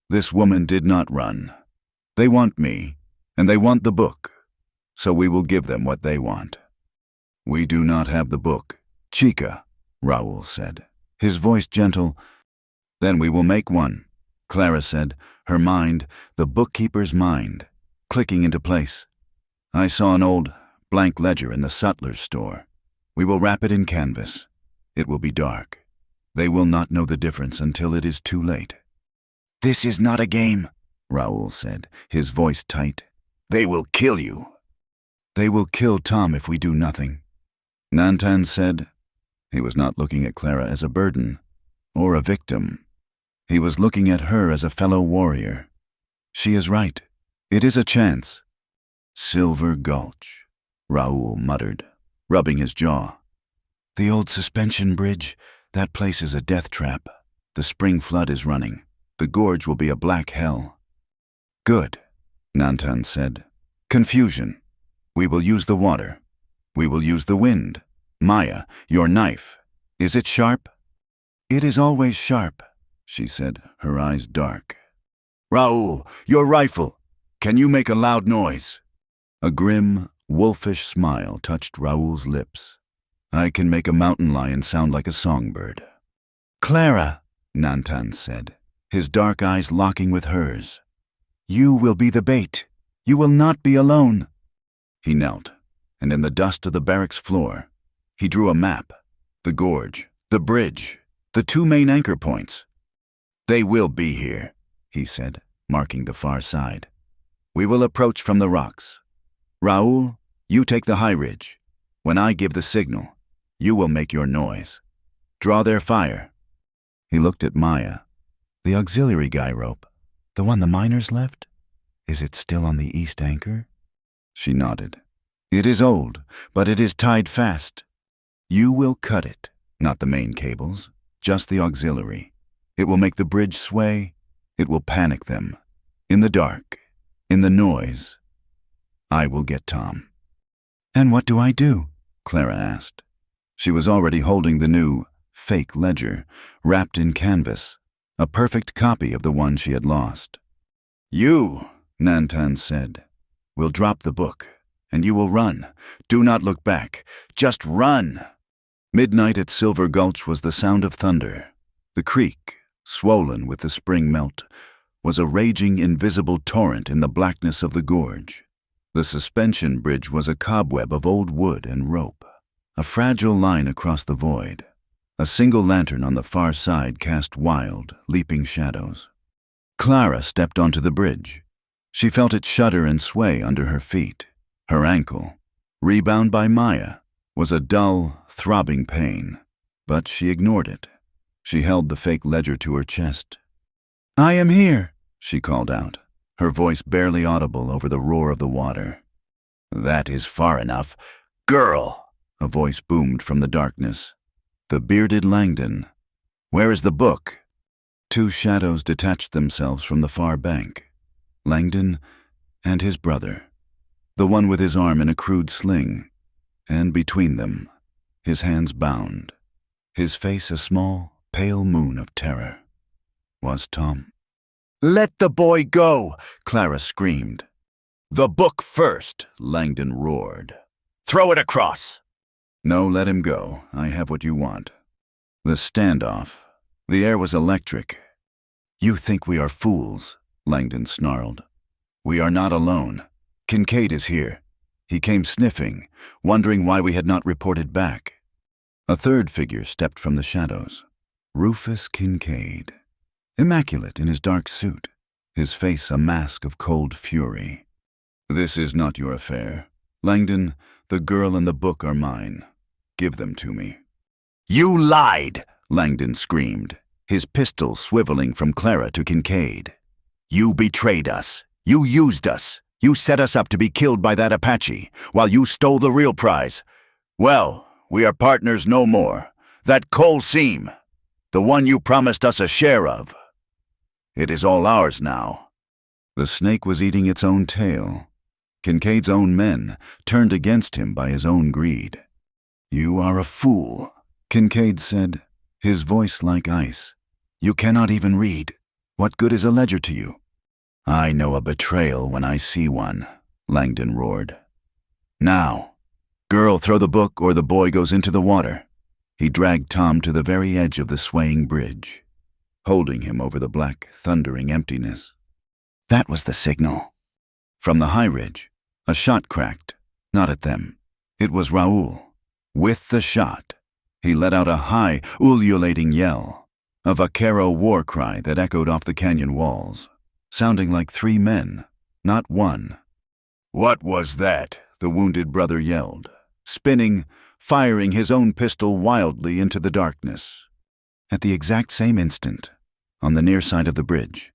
This woman did not run. "They want me, and they want the book, so we will give them what they want." "We do not have the book, Chica," Raoul said, his voice gentle. "Then we will make one," Clara said, her mind, the bookkeeper's mind, clicking into place. "I saw an old blank ledger in the sutler's store. We will wrap it in canvas. It will be dark. They will not know the difference until it is too late." "This is not a game," Raoul said, his voice tight. "They will kill you." "They will kill Tom if we do nothing," Nantan said. He was not looking at Clara as a burden or a victim. He was looking at her as a fellow warrior. "She is right. It is a chance." "Silver Gulch," Raoul muttered, rubbing his jaw. "The old suspension bridge, that place is a death trap. The spring flood is running. The gorge will be a black hell." "Good," Nantan said. "Confusion. We will use the water. We will use the wind. Maya, your knife. Is it sharp?" "It is always sharp," she said, her eyes dark. "Raoul, your rifle. Can you make a loud noise?" A grim, wolfish smile touched Raoul's lips. "I can make a mountain lion sound like a songbird." "Clara," Nantan said, his dark eyes locking with hers. "You will be the bait. You will not be alone." He knelt, and in the dust of the barracks floor, he drew a map, the gorge, the bridge, the two main anchor points. "They will be here," he said, marking the far side. "We will approach from the rocks. Raoul, you take the high ridge. When I give the signal, you will make your noise. Draw their fire." He looked at Maya. "The auxiliary guy rope, the one the miners left? Is it still on the east anchor?" She nodded. "It is old, but it is tied fast. You will cut it, not the main cables, just the auxiliary. It will make the bridge sway. It will panic them. In the dark, in the noise. I will get Tom." "And what do I do?" Clara asked. She was already holding the new, fake ledger, wrapped in canvas, a perfect copy of the one she had lost. "You," Nantan said, "will drop the book, and you will run. Do not look back. Just run." Midnight at Silver Gulch was the sound of thunder. The creek, swollen with the spring melt, was a raging invisible torrent in the blackness of the gorge. The suspension bridge was a cobweb of old wood and rope, a fragile line across the void. A single lantern on the far side cast wild, leaping shadows. Clara stepped onto the bridge. She felt it shudder and sway under her feet. Her ankle, rebound by Maya, was a dull, throbbing pain, but she ignored it. She held the fake ledger to her chest. "I am here," she called out, her voice barely audible over the roar of the water. "That is far enough. Girl!" a voice boomed from the darkness. The bearded Langdon. "Where is the book?" Two shadows detached themselves from the far bank. Langdon and his brother, the one with his arm in a crude sling, and between them, his hands bound, his face a small, pale moon of terror, was Tom. "Let the boy go!" Clara screamed. "The book first!" Langdon roared. "Throw it across!" "No, let him go. I have what you want." The standoff. The air was electric. "You think we are fools," Langdon snarled. "We are not alone. Kincaid is here. He came sniffing, wondering why we had not reported back." A third figure stepped from the shadows. Rufus Kincaid. Immaculate in his dark suit, his face a mask of cold fury. "This is not your affair. Langdon, the girl and the book are mine. Give them to me." "You lied!" Langdon screamed, his pistol swiveling from Clara to Kincaid. "You betrayed us. You used us. You set us up to be killed by that Apache, while you stole the real prize. Well, we are partners no more. That coal seam, the one you promised us a share of. It is all ours now." The snake was eating its own tail. Kincaid's own men turned against him by his own greed. "You are a fool," Kincaid said, his voice like ice. "You cannot even read. What good is a ledger to you?" "I know a betrayal when I see one," Langdon roared. "Now, girl, throw the book or the boy goes into the water." He dragged Tom to the very edge of the swaying bridge, holding him over the black, thundering emptiness. That was the signal. From the high ridge, a shot cracked, not at them. It was Raoul. With the shot, he let out a high, ululating yell, a vaquero war cry that echoed off the canyon walls, sounding like 3 men, not one. "What was that?" the wounded brother yelled, spinning, firing his own pistol wildly into the darkness. At the exact same instant, on the near side of the bridge,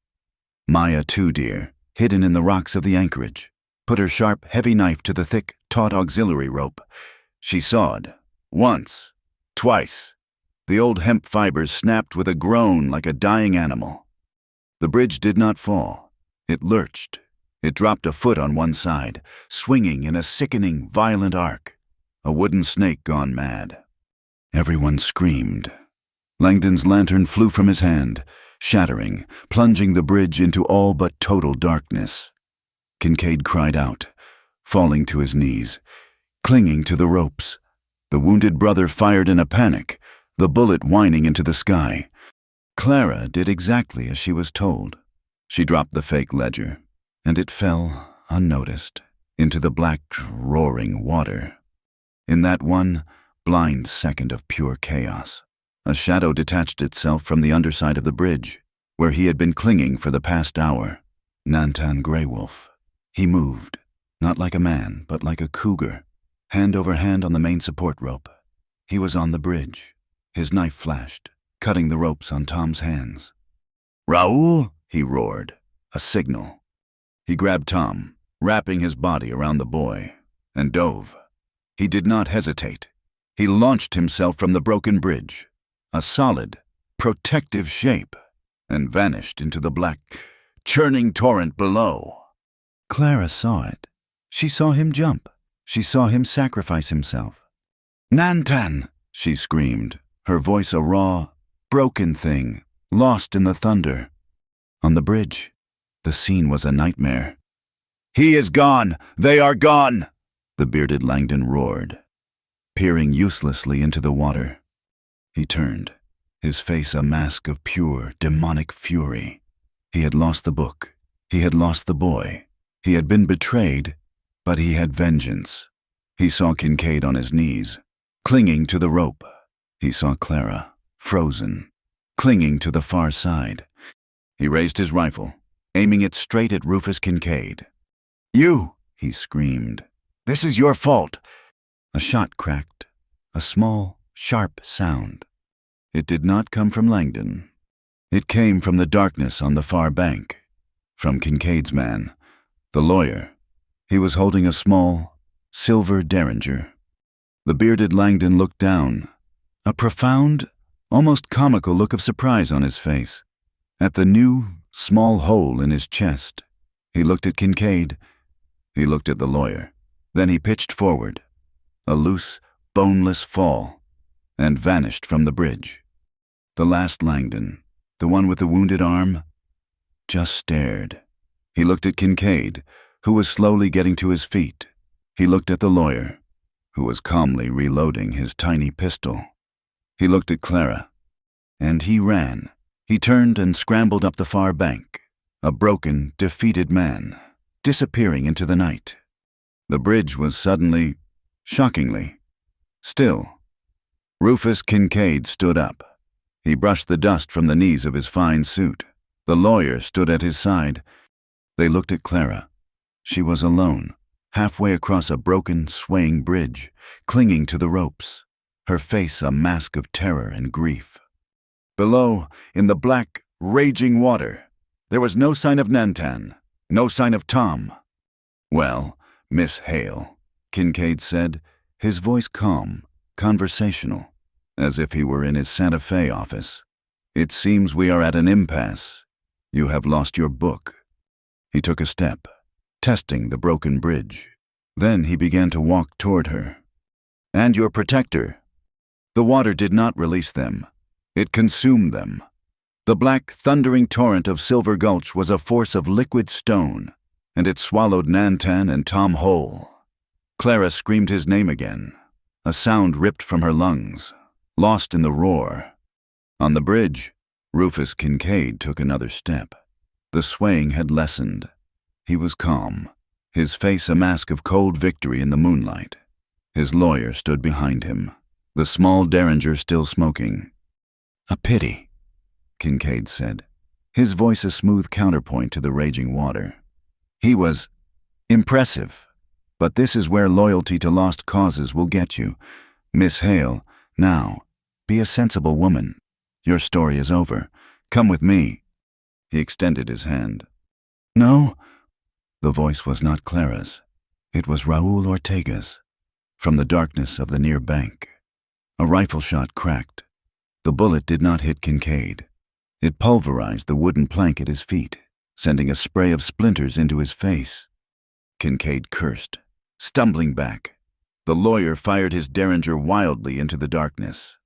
Maya Two Deer, hidden in the rocks of the anchorage, put her sharp, heavy knife to the thick, taut auxiliary rope. She sawed. Once. Twice. The old hemp fibers snapped with a groan like a dying animal. The bridge did not fall. It lurched. It dropped a foot on one side, swinging in a sickening, violent arc. A wooden snake gone mad. Everyone screamed. Langdon's lantern flew from his hand, shattering, plunging the bridge into all but total darkness. Kincaid cried out, falling to his knees, clinging to the ropes. The wounded brother fired in a panic, the bullet whining into the sky. Clara did exactly as she was told. She dropped the fake ledger, and it fell, unnoticed, into the black, roaring water. In that one blind second of pure chaos, a shadow detached itself from the underside of the bridge, where he had been clinging for the past hour. Nantan Greywolf. He moved, not like a man, but like a cougar, hand over hand on the main support rope. He was on the bridge. His knife flashed, cutting the ropes on Tom's hands. "Raoul!" he roared, a signal. He grabbed Tom, wrapping his body around the boy, and dove. He did not hesitate. He launched himself from the broken bridge, a solid, protective shape, and vanished into the black, churning torrent below. Clara saw it. She saw him jump. She saw him sacrifice himself. "Nantan!" she screamed, her voice a raw, broken thing, lost in the thunder. On the bridge, the scene was a nightmare. "He is gone! They are gone!" the bearded Langdon roared, peering uselessly into the water. He turned, his face a mask of pure, demonic fury. He had lost the book. He had lost the boy. He had been betrayed, but he had vengeance. He saw Kincaid on his knees, clinging to the rope. He saw Clara, frozen, clinging to the far side. He raised his rifle, aiming it straight at Rufus Kincaid. "You!" he screamed. "This is your fault!" A shot cracked, a small, sharp sound. It did not come from Langdon. It came from the darkness on the far bank, from Kincaid's man, the lawyer. He was holding a small, silver derringer. The bearded Langdon looked down, a profound, almost comical look of surprise on his face, at the new, small hole in his chest. He looked at Kincaid. He looked at the lawyer. Then he pitched forward, a loose, boneless fall, and vanished from the bridge. The last Langdon, the one with the wounded arm, just stared. He looked at Kincaid, who was slowly getting to his feet. He looked at the lawyer, who was calmly reloading his tiny pistol. He looked at Clara, and he ran. He turned and scrambled up the far bank, a broken, defeated man, disappearing into the night. The bridge was suddenly, shockingly, still. Rufus Kincaid stood up. He brushed the dust from the knees of his fine suit. The lawyer stood at his side. They looked at Clara. She was alone, halfway across a broken, swaying bridge, clinging to the ropes, her face a mask of terror and grief. Below, in the black, raging water, there was no sign of Nantan, no sign of Tom. "Well, Miss Hale," Kincaid said, his voice calm, conversational, as if he were in his Santa Fe office. "It seems we are at an impasse. You have lost your book." He took a step, testing the broken bridge. Then he began to walk toward her. "And your protector." The water did not release them. It consumed them. The black, thundering torrent of Silver Gulch was a force of liquid stone, and it swallowed Nantan and Tom whole. Clara screamed his name again, a sound ripped from her lungs, lost in the roar. On the bridge, Rufus Kincaid took another step. The swaying had lessened. He was calm, his face a mask of cold victory in the moonlight. His lawyer stood behind him, the small derringer still smoking. "A pity," Kincaid said, his voice a smooth counterpoint to the raging water. He was impressive, but this is where loyalty to lost causes will get you. Miss Hale, now, be a sensible woman. Your story is over. Come with me. He extended his hand. "No." The voice was not Clara's. It was Raul Ortega's, from the darkness of the near bank. A rifle shot cracked. The bullet did not hit Kincaid. It pulverized the wooden plank at his feet, sending a spray of splinters into his face. Kincaid cursed, stumbling back. The lawyer fired his derringer wildly into the darkness.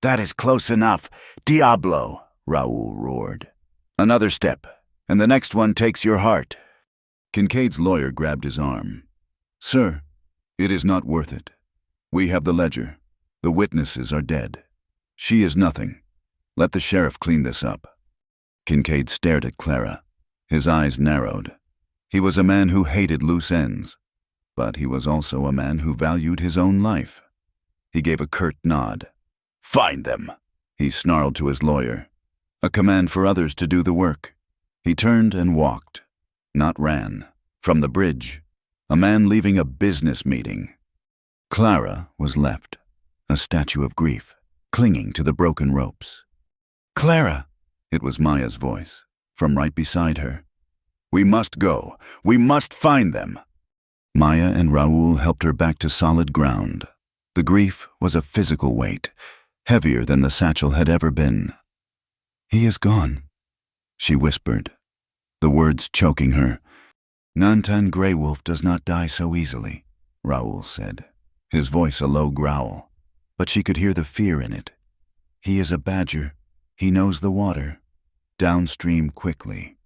"That is close enough, Diablo," Raul roared. "Another step, and the next one takes your heart." Kincaid's lawyer grabbed his arm. "Sir, it is not worth it. We have the ledger. The witnesses are dead. She is nothing. Let the sheriff clean this up." Kincaid stared at Clara. His eyes narrowed. He was a man who hated loose ends, but he was also a man who valued his own life. He gave a curt nod. "Find them," he snarled to his lawyer, a command for others to do the work. He turned and walked, not ran, from the bridge, a man leaving a business meeting. Clara was left, a statue of grief, clinging to the broken ropes. "Clara!" It was Maya's voice, from right beside her. "We must go. We must find them." Maya and Raul helped her back to solid ground. The grief was a physical weight, heavier than the satchel had ever been. "He is gone," she whispered, the words choking her. "Nantan Grey Wolf does not die so easily," Raul said, his voice a low growl, but she could hear the fear in it. "He is a badger. He knows the water. Downstream quickly."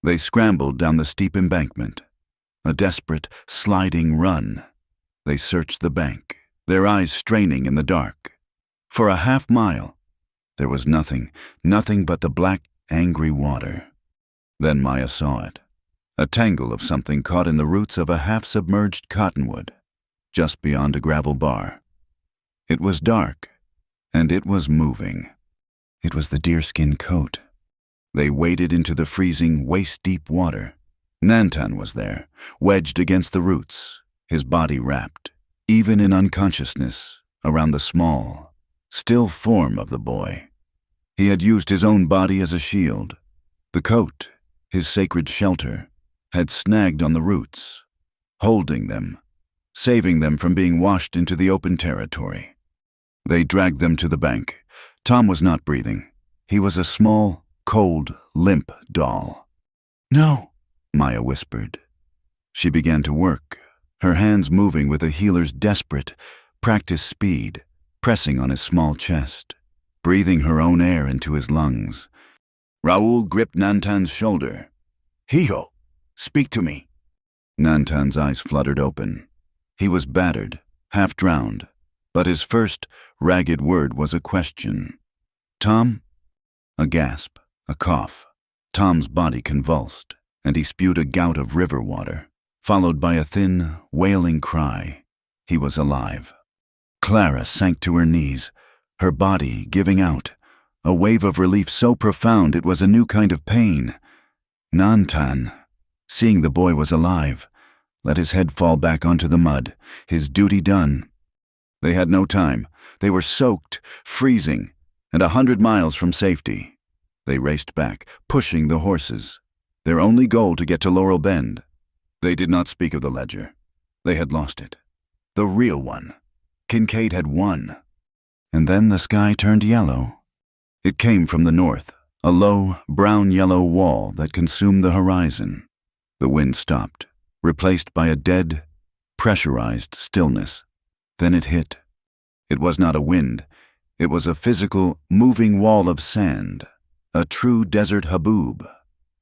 They scrambled down the steep embankment, a desperate, sliding run. They searched the bank, their eyes straining in the dark. For a half-mile, there was nothing but the black, angry water. Then Maya saw it, a tangle of something caught in the roots of a half-submerged cottonwood, just beyond a gravel bar. It was dark, and it was moving. It was the deerskin coat. They waded into the freezing, waist-deep water. Nantan was there, wedged against the roots, his body wrapped, even in unconsciousness, around the small, still form of the boy. He had used his own body as a shield. The coat, his sacred shelter, had snagged on the roots, holding them, saving them from being washed into the open territory. They dragged them to the bank. Tom was not breathing. He was a small, cold, limp doll. "No," Maya whispered. She began to work, her hands moving with a healer's desperate, practiced speed, pressing on his small chest, breathing her own air into his lungs. Raul gripped Nantan's shoulder. "Hijo, speak to me." Nantan's eyes fluttered open. He was battered, half-drowned, but his first, ragged word was a question. "Tom?" A gasp, a cough. Tom's body convulsed, and he spewed a gout of river water, followed by a thin, wailing cry. He was alive. Clara sank to her knees, her body giving out, a wave of relief so profound it was a new kind of pain. Nantan, seeing the boy was alive, let his head fall back onto the mud, his duty done. They had no time. They were soaked, freezing, and 100 miles from safety. They raced back, pushing the horses, their only goal to get to Laurel Bend. They did not speak of the ledger. They had lost it. The real one. Kincaid had won. And then the sky turned yellow. It came from the north, a low, brown-yellow wall that consumed the horizon. The wind stopped, replaced by a dead, pressurized stillness. Then it hit. It was not a wind. It was a physical, moving wall of sand, a true desert haboob.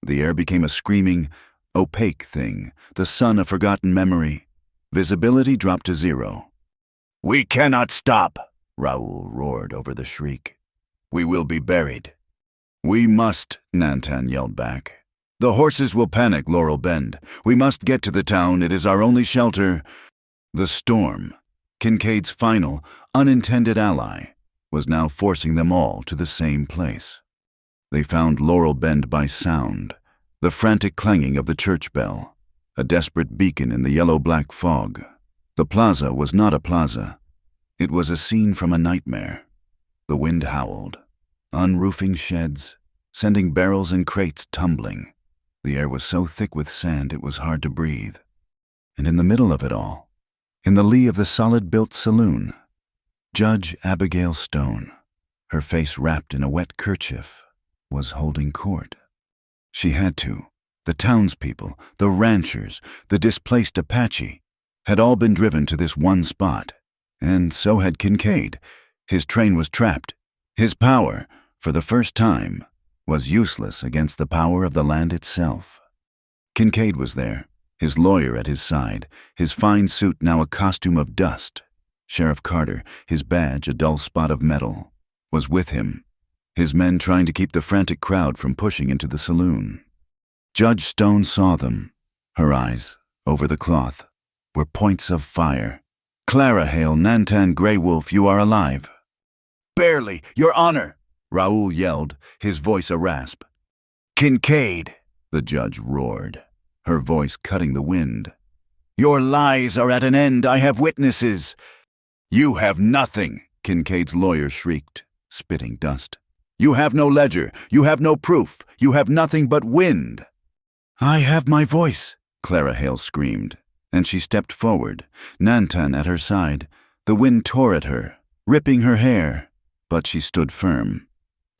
The air became a screaming, opaque thing, the sun a forgotten memory. Visibility dropped to 0. "We cannot stop," Raoul roared over the shriek. "We will be buried." "We must," Nantan yelled back. "The horses will panic, Laurel Bend. We must get to the town. It is our only shelter." The storm, Kincaid's final, unintended ally, was now forcing them all to the same place. They found Laurel Bend by sound, the frantic clanging of the church bell, a desperate beacon in the yellow-black fog. The plaza was not a plaza. It was a scene from a nightmare. The wind howled, unroofing sheds, sending barrels and crates tumbling. The air was so thick with sand it was hard to breathe. And in the middle of it all, in the lee of the solid-built saloon, Judge Abigail Stone, her face wrapped in a wet kerchief, was holding court. She had to. The townspeople, the ranchers, the displaced Apache, had all been driven to this one spot. And so had Kincaid. His train was trapped. His power, for the first time, was useless against the power of the land itself. Kincaid was there, his lawyer at his side, his fine suit now a costume of dust. Sheriff Carter, his badge a dull spot of metal, was with him, his men trying to keep the frantic crowd from pushing into the saloon. Judge Stone saw them. Her eyes, over the cloth, were points of fire. "Clara Hale, Nantan Grey Wolf, you are alive." "Barely, Your Honor," Raoul yelled, his voice a rasp. "Kincaid," the judge roared, her voice cutting the wind. "Your lies are at an end. I have witnesses." "You have nothing," Kincaid's lawyer shrieked, spitting dust. "You have no ledger. You have no proof. You have nothing but wind." "I have my voice," Clara Hale screamed, and she stepped forward, Nantan at her side. The wind tore at her, ripping her hair, but she stood firm.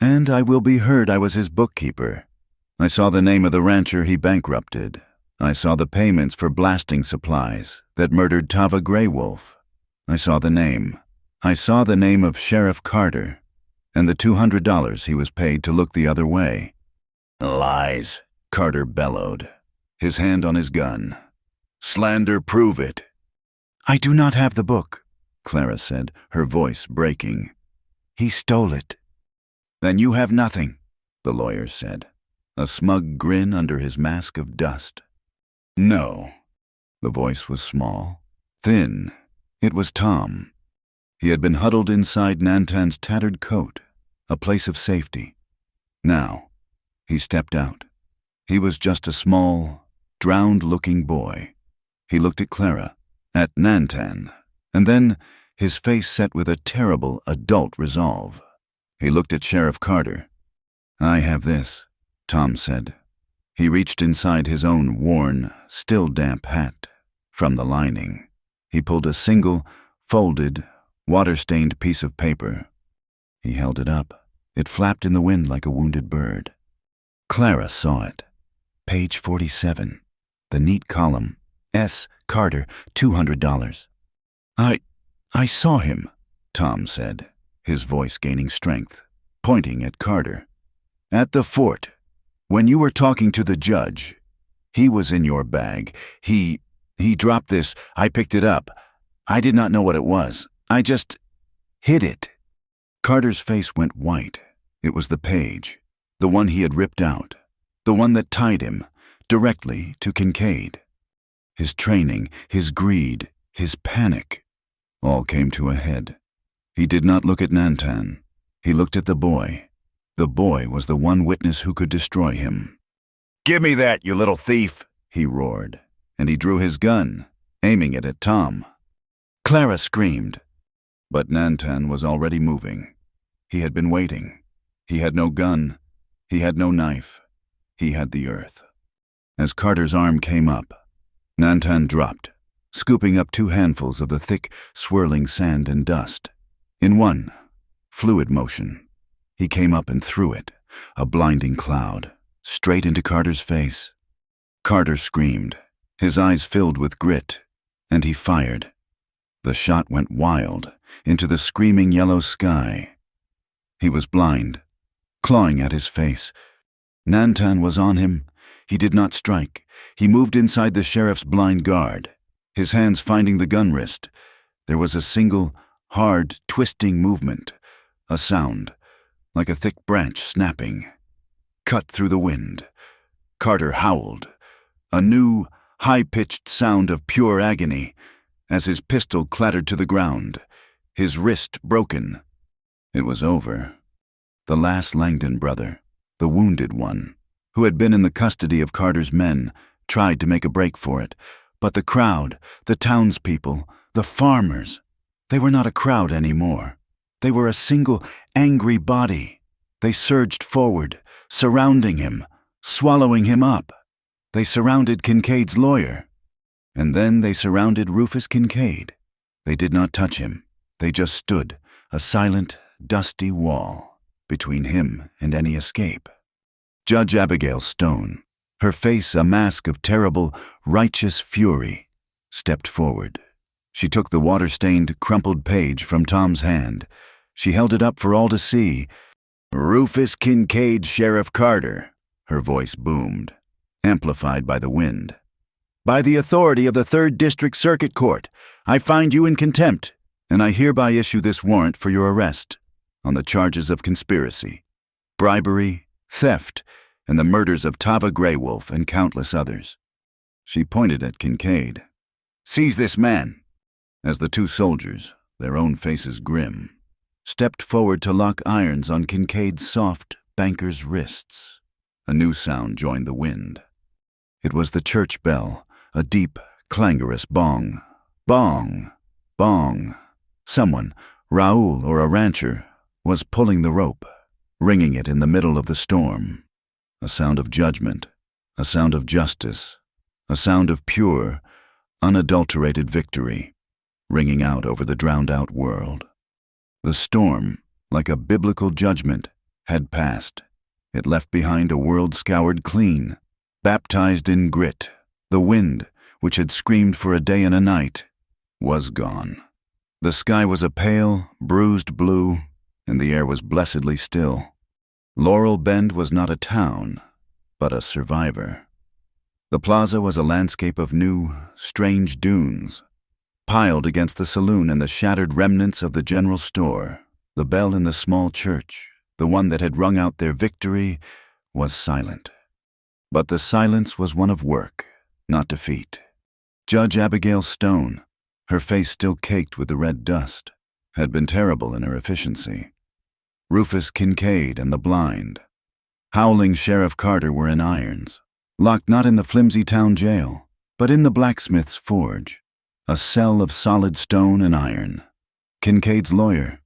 "And I will be heard. I was his bookkeeper. I saw the name of the rancher he bankrupted. I saw the payments for blasting supplies that murdered Tava Grey Wolf. I saw the name. I saw the name of Sheriff Carter, and the $200 he was paid to look the other way." "Lies," Carter bellowed, his hand on his gun. "Slander, prove it." "I do not have the book," Clara said, her voice breaking. "He stole it." "Then you have nothing," the lawyer said, a smug grin under his mask of dust. "No." The voice was small, thin. It was Tom. He had been huddled inside Nantan's tattered coat, a place of safety. Now, he stepped out. He was just a small, drowned-looking boy. He looked at Clara, at Nantan, and then his face set with a terrible adult resolve. He looked at Sheriff Carter. "I have this," Tom said. He reached inside his own worn, still damp hat. From the lining, he pulled a single, folded, water-stained piece of paper. He held it up. It flapped in the wind like a wounded bird. Clara saw it. Page 47. The neat column. S. Carter, $200. I saw him," Tom said, his voice gaining strength, pointing at Carter. "At the fort. When you were talking to the judge. He was in your bag. He dropped this. I picked it up. I did not know what it was. I just hid it." Carter's face went white. It was the page, the one he had ripped out, the one that tied him directly to Kincaid. His training, his greed, his panic, all came to a head. He did not look at Nantan. He looked at the boy. The boy was the one witness who could destroy him. "Give me that, you little thief," he roared, and he drew his gun, aiming it at Tom. Clara screamed, but Nantan was already moving. He had been waiting. He had no gun. He had no knife. He had the earth. As Carter's arm came up, Nantan dropped, scooping up 2 handfuls of the thick, swirling sand and dust. In one fluid motion, he came up and threw it, a blinding cloud, straight into Carter's face. Carter screamed, his eyes filled with grit, and he fired. The shot went wild, into the screaming yellow sky. He was blind, clawing at his face. Nantan was on him. He did not strike. He moved inside the sheriff's blind guard, his hands finding the gun wrist. There was a single, hard, twisting movement, a sound, like a thick branch snapping. Cut through the wind. Carter howled, a new, high-pitched sound of pure agony, as his pistol clattered to the ground, his wrist broken. It was over. The last Langdon brother, the wounded one, who had been in the custody of Carter's men, tried to make a break for it. But the crowd, the townspeople, the farmers, they were not a crowd anymore. They were a single, angry body. They surged forward, surrounding him, swallowing him up. They surrounded Kincaid's lawyer. And then they surrounded Rufus Kincaid. They did not touch him. They just stood, a silent, dusty wall, between him and any escape. Judge Abigail Stone, her face a mask of terrible, righteous fury, stepped forward. She took the water-stained, crumpled page from Tom's hand. She held it up for all to see. "Rufus Kincaid, Sheriff Carter," her voice boomed, amplified by the wind. "By the authority of the 3rd District Circuit Court, I find you in contempt, and I hereby issue this warrant for your arrest on the charges of conspiracy, bribery, theft, and the murders of Tava Greywolf and countless others." She pointed at Kincaid. "Seize this man," as the 2 soldiers, their own faces grim, stepped forward to lock irons on Kincaid's soft, banker's wrists. A new sound joined the wind. It was the church bell, a deep, clangorous bong. Bong! Bong! Someone, Raoul or a rancher, was pulling the rope, ringing it in the middle of the storm. A sound of judgment, a sound of justice, a sound of pure, unadulterated victory, ringing out over the drowned-out world. The storm, like a biblical judgment, had passed. It left behind a world scoured clean, baptized in grit. The wind, which had screamed for a day and a night, was gone. The sky was a pale, bruised blue, and the air was blessedly still. Laurel Bend was not a town, but a survivor. The plaza was a landscape of new, strange dunes, piled against the saloon and the shattered remnants of the general store. The bell in the small church, the one that had rung out their victory, was silent. But the silence was one of work, not defeat. Judge Abigail Stone, her face still caked with the red dust, had been terrible in her efficiency. Rufus Kincaid and the blind, howling Sheriff Carter were in irons, locked not in the flimsy town jail, but in the blacksmith's forge, a cell of solid stone and iron. Kincaid's lawyer,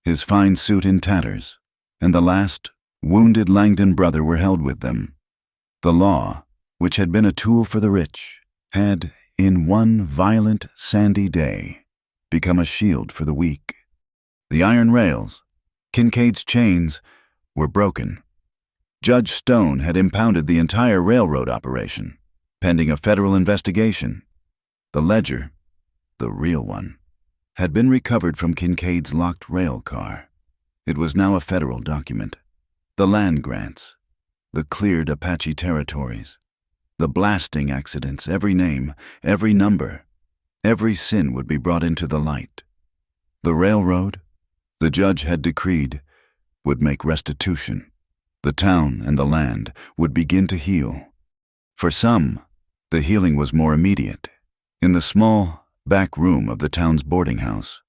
his fine suit in tatters, and the last, wounded Langdon brother were held with them. The law, which had been a tool for the rich, had, in one violent, sandy day, become a shield for the weak. The iron rails, Kincaid's chains, were broken. Judge Stone had impounded the entire railroad operation, pending a federal investigation. The ledger, the real one, had been recovered from Kincaid's locked rail car. It was now a federal document. The land grants, the cleared Apache territories, the blasting accidents, every name, every number, every sin would be brought into the light. The railroad, the judge had decreed, would make restitution. The town and the land would begin to heal. For some, the healing was more immediate. In the small, back room of the town's boarding house,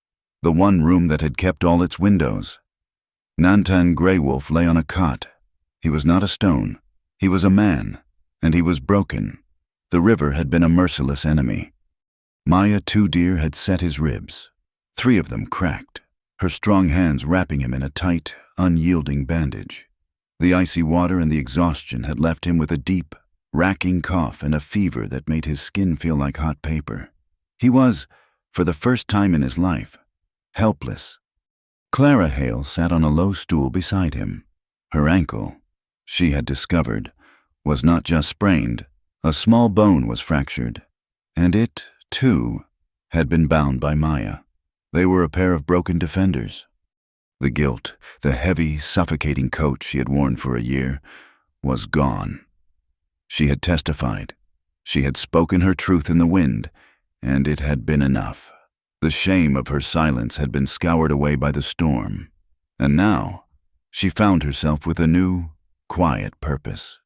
the one room that had kept all its windows, Nantan Greywolf lay on a cot. He was not a stone. He was a man, and he was broken. The river had been a merciless enemy. Maya Two Deer had set his ribs, 3 of them cracked, her strong hands wrapping him in a tight, unyielding bandage. The icy water and the exhaustion had left him with a deep, racking cough and a fever that made his skin feel like hot paper. He was, for the first time in his life, helpless. Clara Hale sat on a low stool beside him. Her ankle, she had discovered, was not just sprained. A small bone was fractured, and it, too, had been bound by Maya. They were a pair of broken defenders. The guilt, the heavy, suffocating coat she had worn for a year, was gone. She had testified. She had spoken her truth in the wind, and it had been enough. The shame of her silence had been scoured away by the storm, and now she found herself with a new, quiet purpose.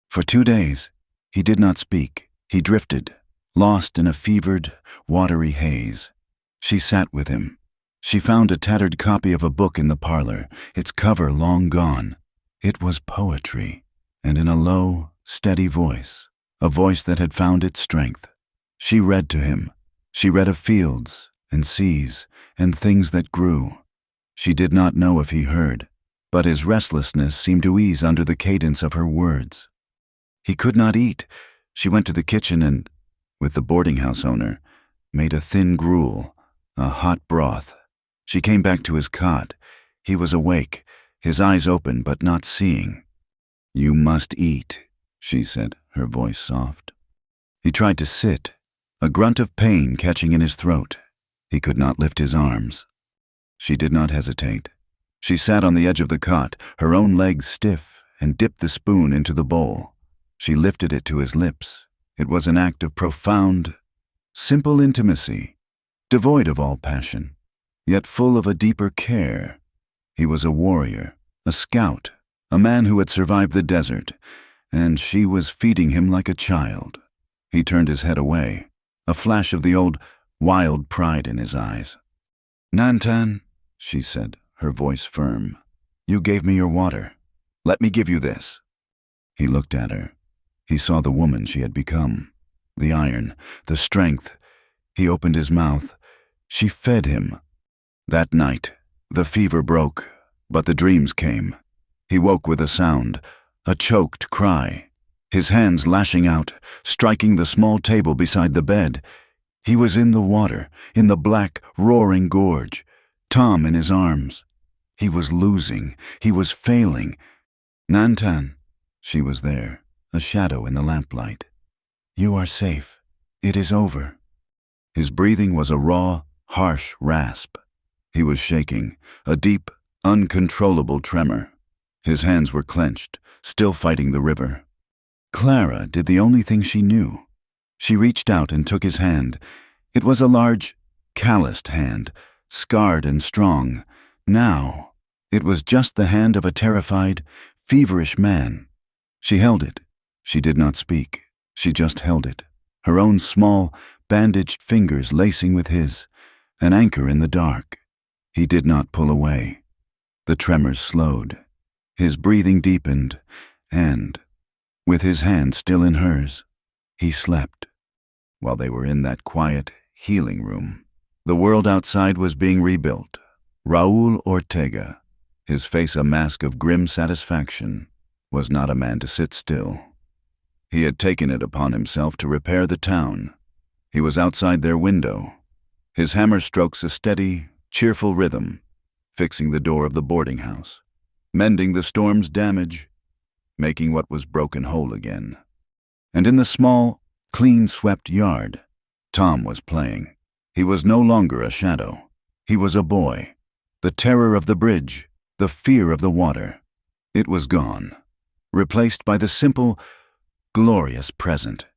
For 2 days, he did not speak. He drifted, lost in a fevered, watery haze. She sat with him. She found a tattered copy of a book in the parlor, its cover long gone. It was poetry, and in a low, steady voice, a voice that had found its strength. She read to him. She read of fields and seas and things that grew. She did not know if he heard, but his restlessness seemed to ease under the cadence of her words. He could not eat. She went to the kitchen and, with the boarding house owner, made a thin gruel, a hot broth. She came back to his cot. He was awake, his eyes open but not seeing. "You must eat," she said, her voice soft. He tried to sit, a grunt of pain catching in his throat. He could not lift his arms. She did not hesitate. She sat on the edge of the cot, her own legs stiff, and dipped the spoon into the bowl. She lifted it to his lips. It was an act of profound, simple intimacy, devoid of all passion, yet full of a deeper care. He was a warrior, a scout, a man who had survived the desert, and she was feeding him like a child. He turned his head away, a flash of the old, wild pride in his eyes. "Nantan," she said, her voice firm, "you gave me your water. Let me give you this." He looked at her. He saw the woman she had become, the iron, the strength. He opened his mouth. She fed him. That night, the fever broke, but the dreams came. He woke with a sound, a choked cry, his hands lashing out, striking the small table beside the bed. He was in the water, in the black, roaring gorge, Tom in his arms. He was losing. He was failing. "Nantan," she was there, a shadow in the lamplight. "You are safe. It is over." His breathing was a raw, harsh rasp. He was shaking, a deep, uncontrollable tremor. His hands were clenched, still fighting the river. Clara did the only thing she knew. She reached out and took his hand. It was a large, calloused hand, scarred and strong. Now, it was just the hand of a terrified, feverish man. She held it. She did not speak. She just held it, her own small, bandaged fingers lacing with his, an anchor in the dark. He did not pull away. The tremors slowed. His breathing deepened, and, with his hand still in hers, he slept. While they were in that quiet, healing room, the world outside was being rebuilt. Raul Ortega, his face a mask of grim satisfaction, was not a man to sit still. He had taken it upon himself to repair the town. He was outside their window, his hammer strokes a steady, cheerful rhythm, fixing the door of the boarding house, mending the storm's damage, making what was broken whole again. And in the small, clean-swept yard, Tom was playing. He was no longer a shadow. He was a boy. The terror of the bridge, the fear of the water. It was gone, replaced by the simple, glorious present.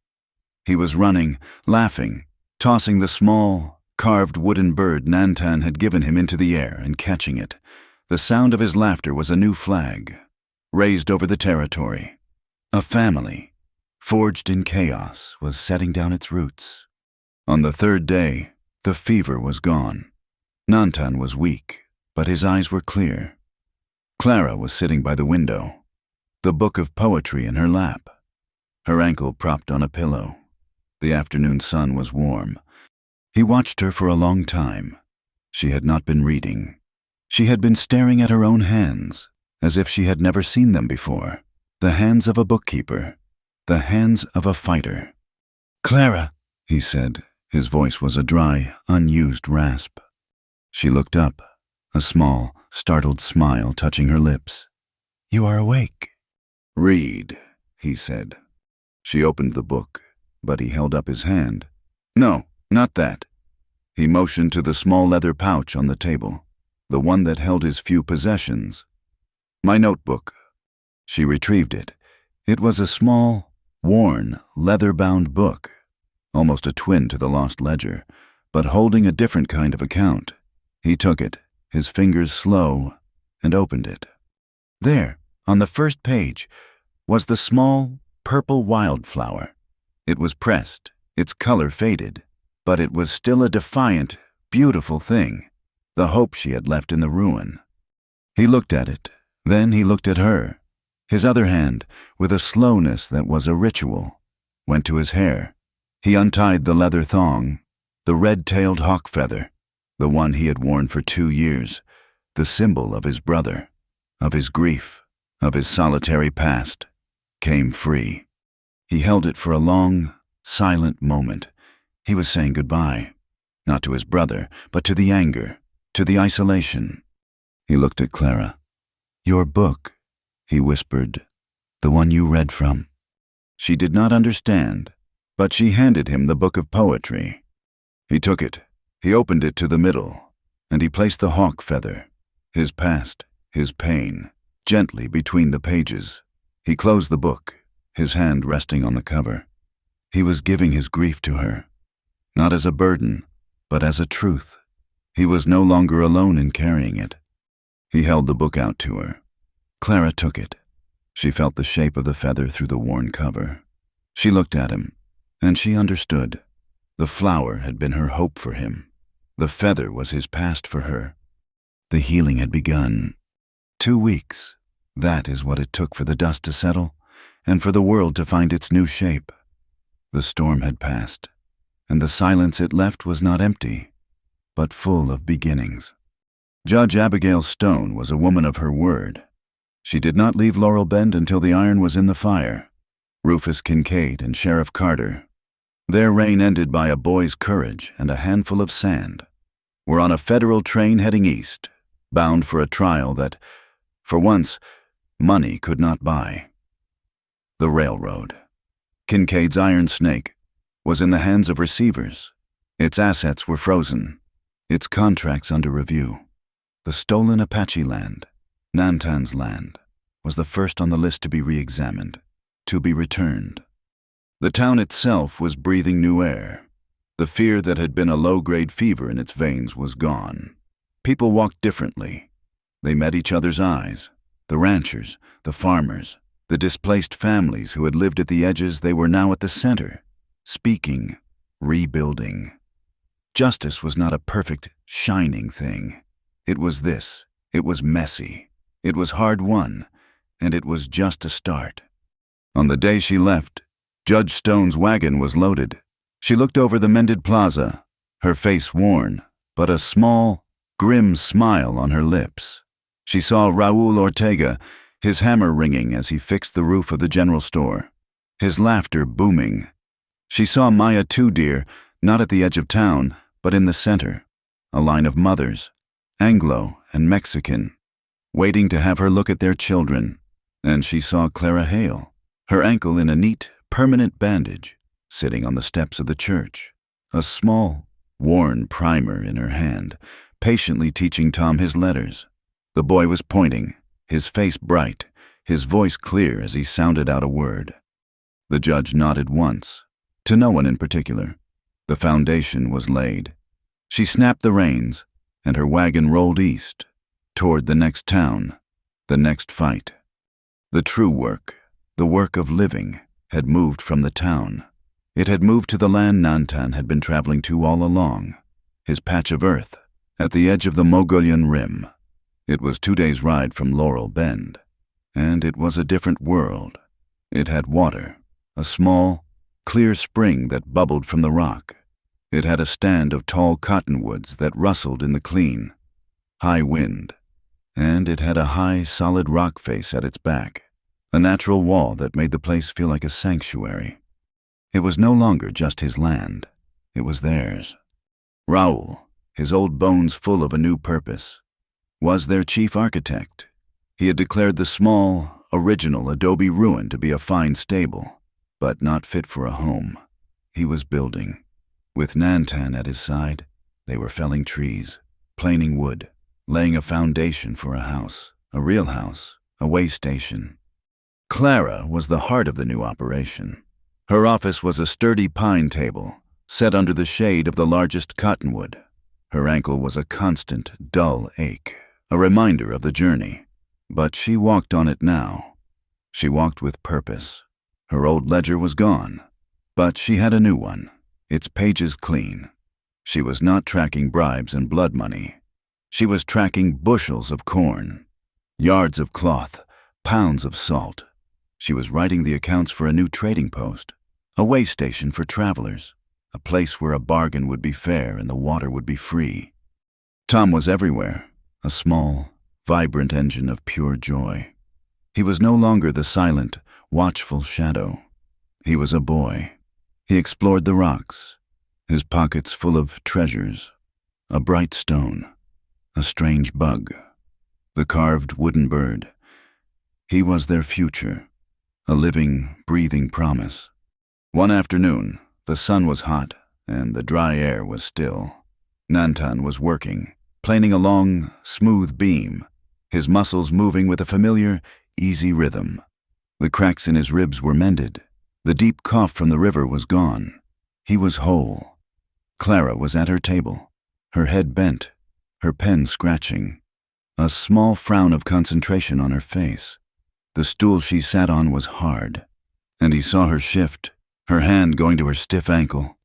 He was running, laughing, tossing the small, carved wooden bird Nantan had given him into the air and catching it. The sound of his laughter was a new flag, raised over the territory. A family, forged in chaos, was setting down its roots. On the third day, the fever was gone. Nantan was weak, but his eyes were clear. Clara was sitting by the window, the book of poetry in her lap, her ankle propped on a pillow. The afternoon sun was warm. He watched her for a long time. She had not been reading. She had been staring at her own hands, as if she had never seen them before, the hands of a bookkeeper. The hands of a fighter. "Clara," he said. His voice was a dry, unused rasp. She looked up, a small, startled smile touching her lips. "You are awake." "Read," he said. She opened the book, but he held up his hand. "No, not that." He motioned to the small leather pouch on the table, the one that held his few possessions. "My notebook." She retrieved it. It was a small, worn, leather-bound book, almost a twin to the lost ledger, but holding a different kind of account. He took it, his fingers slow, and opened it. There, on the first page, was the small, purple wildflower. It was pressed, its color faded, but it was still a defiant, beautiful thing, the hope she had left in the ruin. He looked at it, then he looked at her. His other hand, with a slowness that was a ritual, went to his hair. He untied the leather thong, the red-tailed hawk feather, the one he had worn for 2 years, the symbol of his brother, of his grief, of his solitary past, came free. He held it for a long, silent moment. He was saying goodbye, not to his brother, but to the anger, to the isolation. He looked at Clara. "Your book," he whispered, "the one you read from." She did not understand, but she handed him the book of poetry. He took it, he opened it to the middle, and he placed the hawk feather, his past, his pain, gently between the pages. He closed the book, his hand resting on the cover. He was giving his grief to her, not as a burden, but as a truth. He was no longer alone in carrying it. He held the book out to her. Clara took it. She felt the shape of the feather through the worn cover. She looked at him, and she understood. The flower had been her hope for him. The feather was his past for her. The healing had begun. 2 weeks. That is what it took for the dust to settle, and for the world to find its new shape. The storm had passed, and the silence it left was not empty, but full of beginnings. Judge Abigail Stone was a woman of her word. She did not leave Laurel Bend until the iron was in the fire. Rufus Kincaid and Sheriff Carter, their reign ended by a boy's courage and a handful of sand, were on a federal train heading east, bound for a trial that, for once, money could not buy. The railroad. Kincaid's iron snake was in the hands of receivers. Its assets were frozen, its contracts under review. The stolen Apache land, Nantan's land, was the first on the list to be re-examined, to be returned. The town itself was breathing new air. The fear that had been a low-grade fever in its veins was gone. People walked differently. They met each other's eyes. The ranchers, the farmers, the displaced families who had lived at the edges, they were now at the center, speaking, rebuilding. Justice was not a perfect, shining thing. It was this. It was messy. It was hard-won, and it was just a start. On the day she left, Judge Stone's wagon was loaded. She looked over the mended plaza, her face worn, but a small, grim smile on her lips. She saw Raul Ortega, his hammer ringing as he fixed the roof of the general store, his laughter booming. She saw Maya Two Deer, not at the edge of town, but in the center, a line of mothers, Anglo and Mexican, waiting to have her look at their children. And she saw Clara Hale, her ankle in a neat, permanent bandage, sitting on the steps of the church, a small, worn primer in her hand, patiently teaching Tom his letters. The boy was pointing, his face bright, his voice clear as he sounded out a word. The judge nodded once, to no one in particular. The foundation was laid. She snapped the reins, and her wagon rolled east, toward the next town, the next fight. The true work, the work of living, had moved from the town. It had moved to the land Nantan had been traveling to all along, his patch of earth, at the edge of the Mogollon Rim. It was 2 days' ride from Laurel Bend, and it was a different world. It had water, a small, clear spring that bubbled from the rock. It had a stand of tall cottonwoods that rustled in the clean, high wind, and it had a high, solid rock face at its back, a natural wall that made the place feel like a sanctuary. It was no longer just his land. It was theirs. Raoul, his old bones full of a new purpose, was their chief architect. He had declared the small, original adobe ruin to be a fine stable, but not fit for a home. He was building. With Nantan at his side, they were felling trees, planing wood, laying a foundation for a house, a real house, a way station. Clara was the heart of the new operation. Her office was a sturdy pine table, set under the shade of the largest cottonwood. Her ankle was a constant, dull ache, a reminder of the journey. But she walked on it now. She walked with purpose. Her old ledger was gone, but she had a new one, its pages clean. She was not tracking bribes and blood money. She was tracking bushels of corn, yards of cloth, pounds of salt. She was writing the accounts for a new trading post, a way station for travelers, a place where a bargain would be fair and the water would be free. Tom was everywhere, a small, vibrant engine of pure joy. He was no longer the silent, watchful shadow. He was a boy. He explored the rocks, his pockets full of treasures, a bright stone, a strange bug, the carved wooden bird. He was their future, a living, breathing promise. One afternoon, the sun was hot and the dry air was still. Nantan was working, planing a long, smooth beam, his muscles moving with a familiar, easy rhythm. The cracks in his ribs were mended. The deep cough from the river was gone. He was whole. Clara was at her table, her head bent, her pen scratching, a small frown of concentration on her face. The stool she sat on was hard, and he saw her shift, her hand going to her stiff ankle.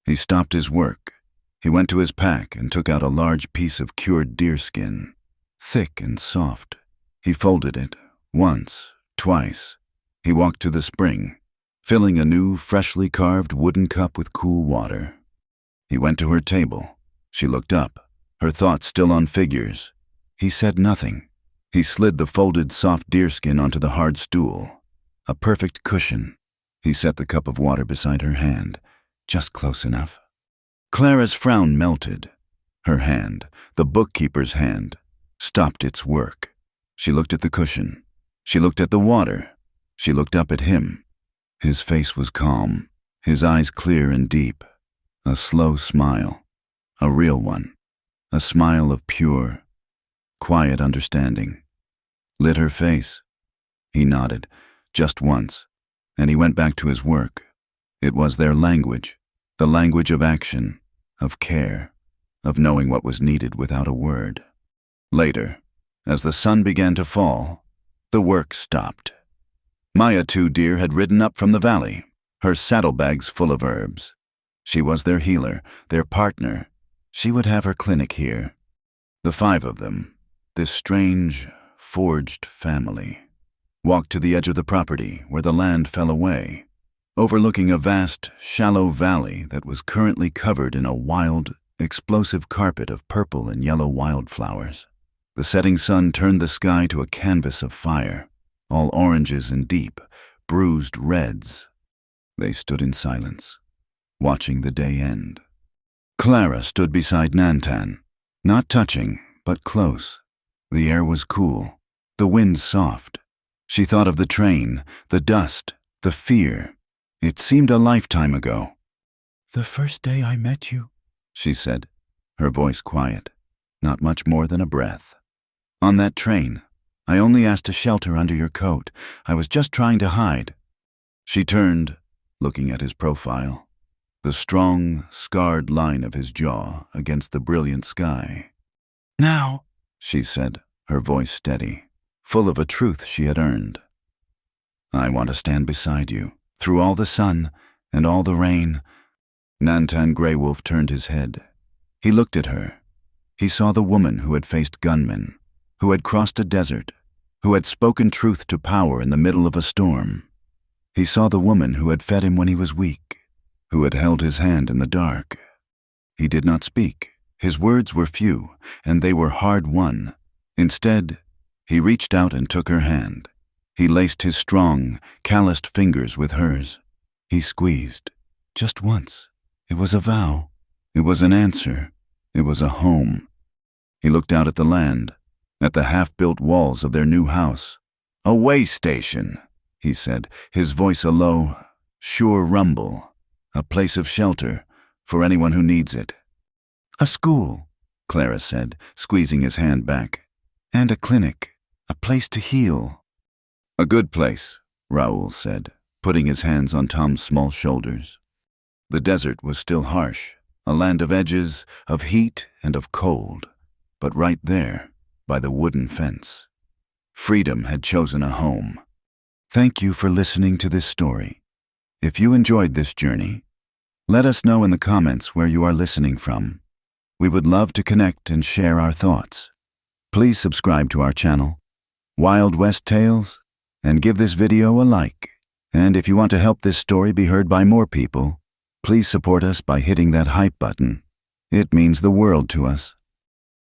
He stopped his work. He went to his pack and took out a large piece of cured deerskin, thick and soft. He folded it, once, twice. He walked to the spring, filling a new, freshly carved wooden cup with cool water. He went to her table. She looked up, her thoughts still on figures. He said nothing. He slid the folded soft deerskin onto the hard stool, a perfect cushion. He set the cup of water beside her hand, just close enough. Clara's frown melted. Her hand, the bookkeeper's hand, stopped its work. She looked at the cushion. She looked at the water. She looked up at him. His face was calm, his eyes clear and deep. A slow smile, a real one, a smile of pure, quiet understanding. Lit her face. He nodded, just once, and he went back to his work. It was their language, the language of action, of care, of knowing what was needed without a word. Later, as the sun began to fall, the work stopped. Maya Two Deer had ridden up from the valley, her saddlebags full of herbs. She was their healer, their partner. She would have her clinic here. The five of them, this strange, forged family, walked to the edge of the property where the land fell away, overlooking a vast, shallow valley that was currently covered in a wild, explosive carpet of purple and yellow wildflowers. The setting sun turned the sky to a canvas of fire, all oranges and deep, bruised reds. They stood in silence, watching the day end. Clara stood beside Nantan, not touching, but close. The air was cool, the wind soft. She thought of the train, the dust, the fear. It seemed a lifetime ago. "The first day I met you," she said, her voice quiet, not much more than a breath. "On that train, I only asked to shelter under your coat. I was just trying to hide." She turned, looking at his profile, the strong, scarred line of his jaw against the brilliant sky. "Now," she said, her voice steady, full of a truth she had earned. "I want to stand beside you, through all the sun and all the rain." Nantan Grey Wolf turned his head. He looked at her. He saw the woman who had faced gunmen, who had crossed a desert, who had spoken truth to power in the middle of a storm. He saw the woman who had fed him when he was weak, who had held his hand in the dark. He did not speak. His words were few, and they were hard-won. Instead, he reached out and took her hand. He laced his strong, calloused fingers with hers. He squeezed. Just once. It was a vow. It was an answer. It was a home. He looked out at the land, at the half-built walls of their new house. "A way station," he said, his voice a low, sure rumble. "A place of shelter for anyone who needs it." "A school," Clara said, squeezing his hand back. "And a clinic. A place to heal." "A good place," Raoul said, putting his hands on Tom's small shoulders. The desert was still harsh, a land of edges, of heat and of cold. But right there, by the wooden fence, freedom had chosen a home. Thank you for listening to this story. If you enjoyed this journey, let us know in the comments where you are listening from. We would love to connect and share our thoughts. Please subscribe to our channel, Wild West Tales, and give this video a like. And if you want to help this story be heard by more people, please support us by hitting that hype button. It means the world to us.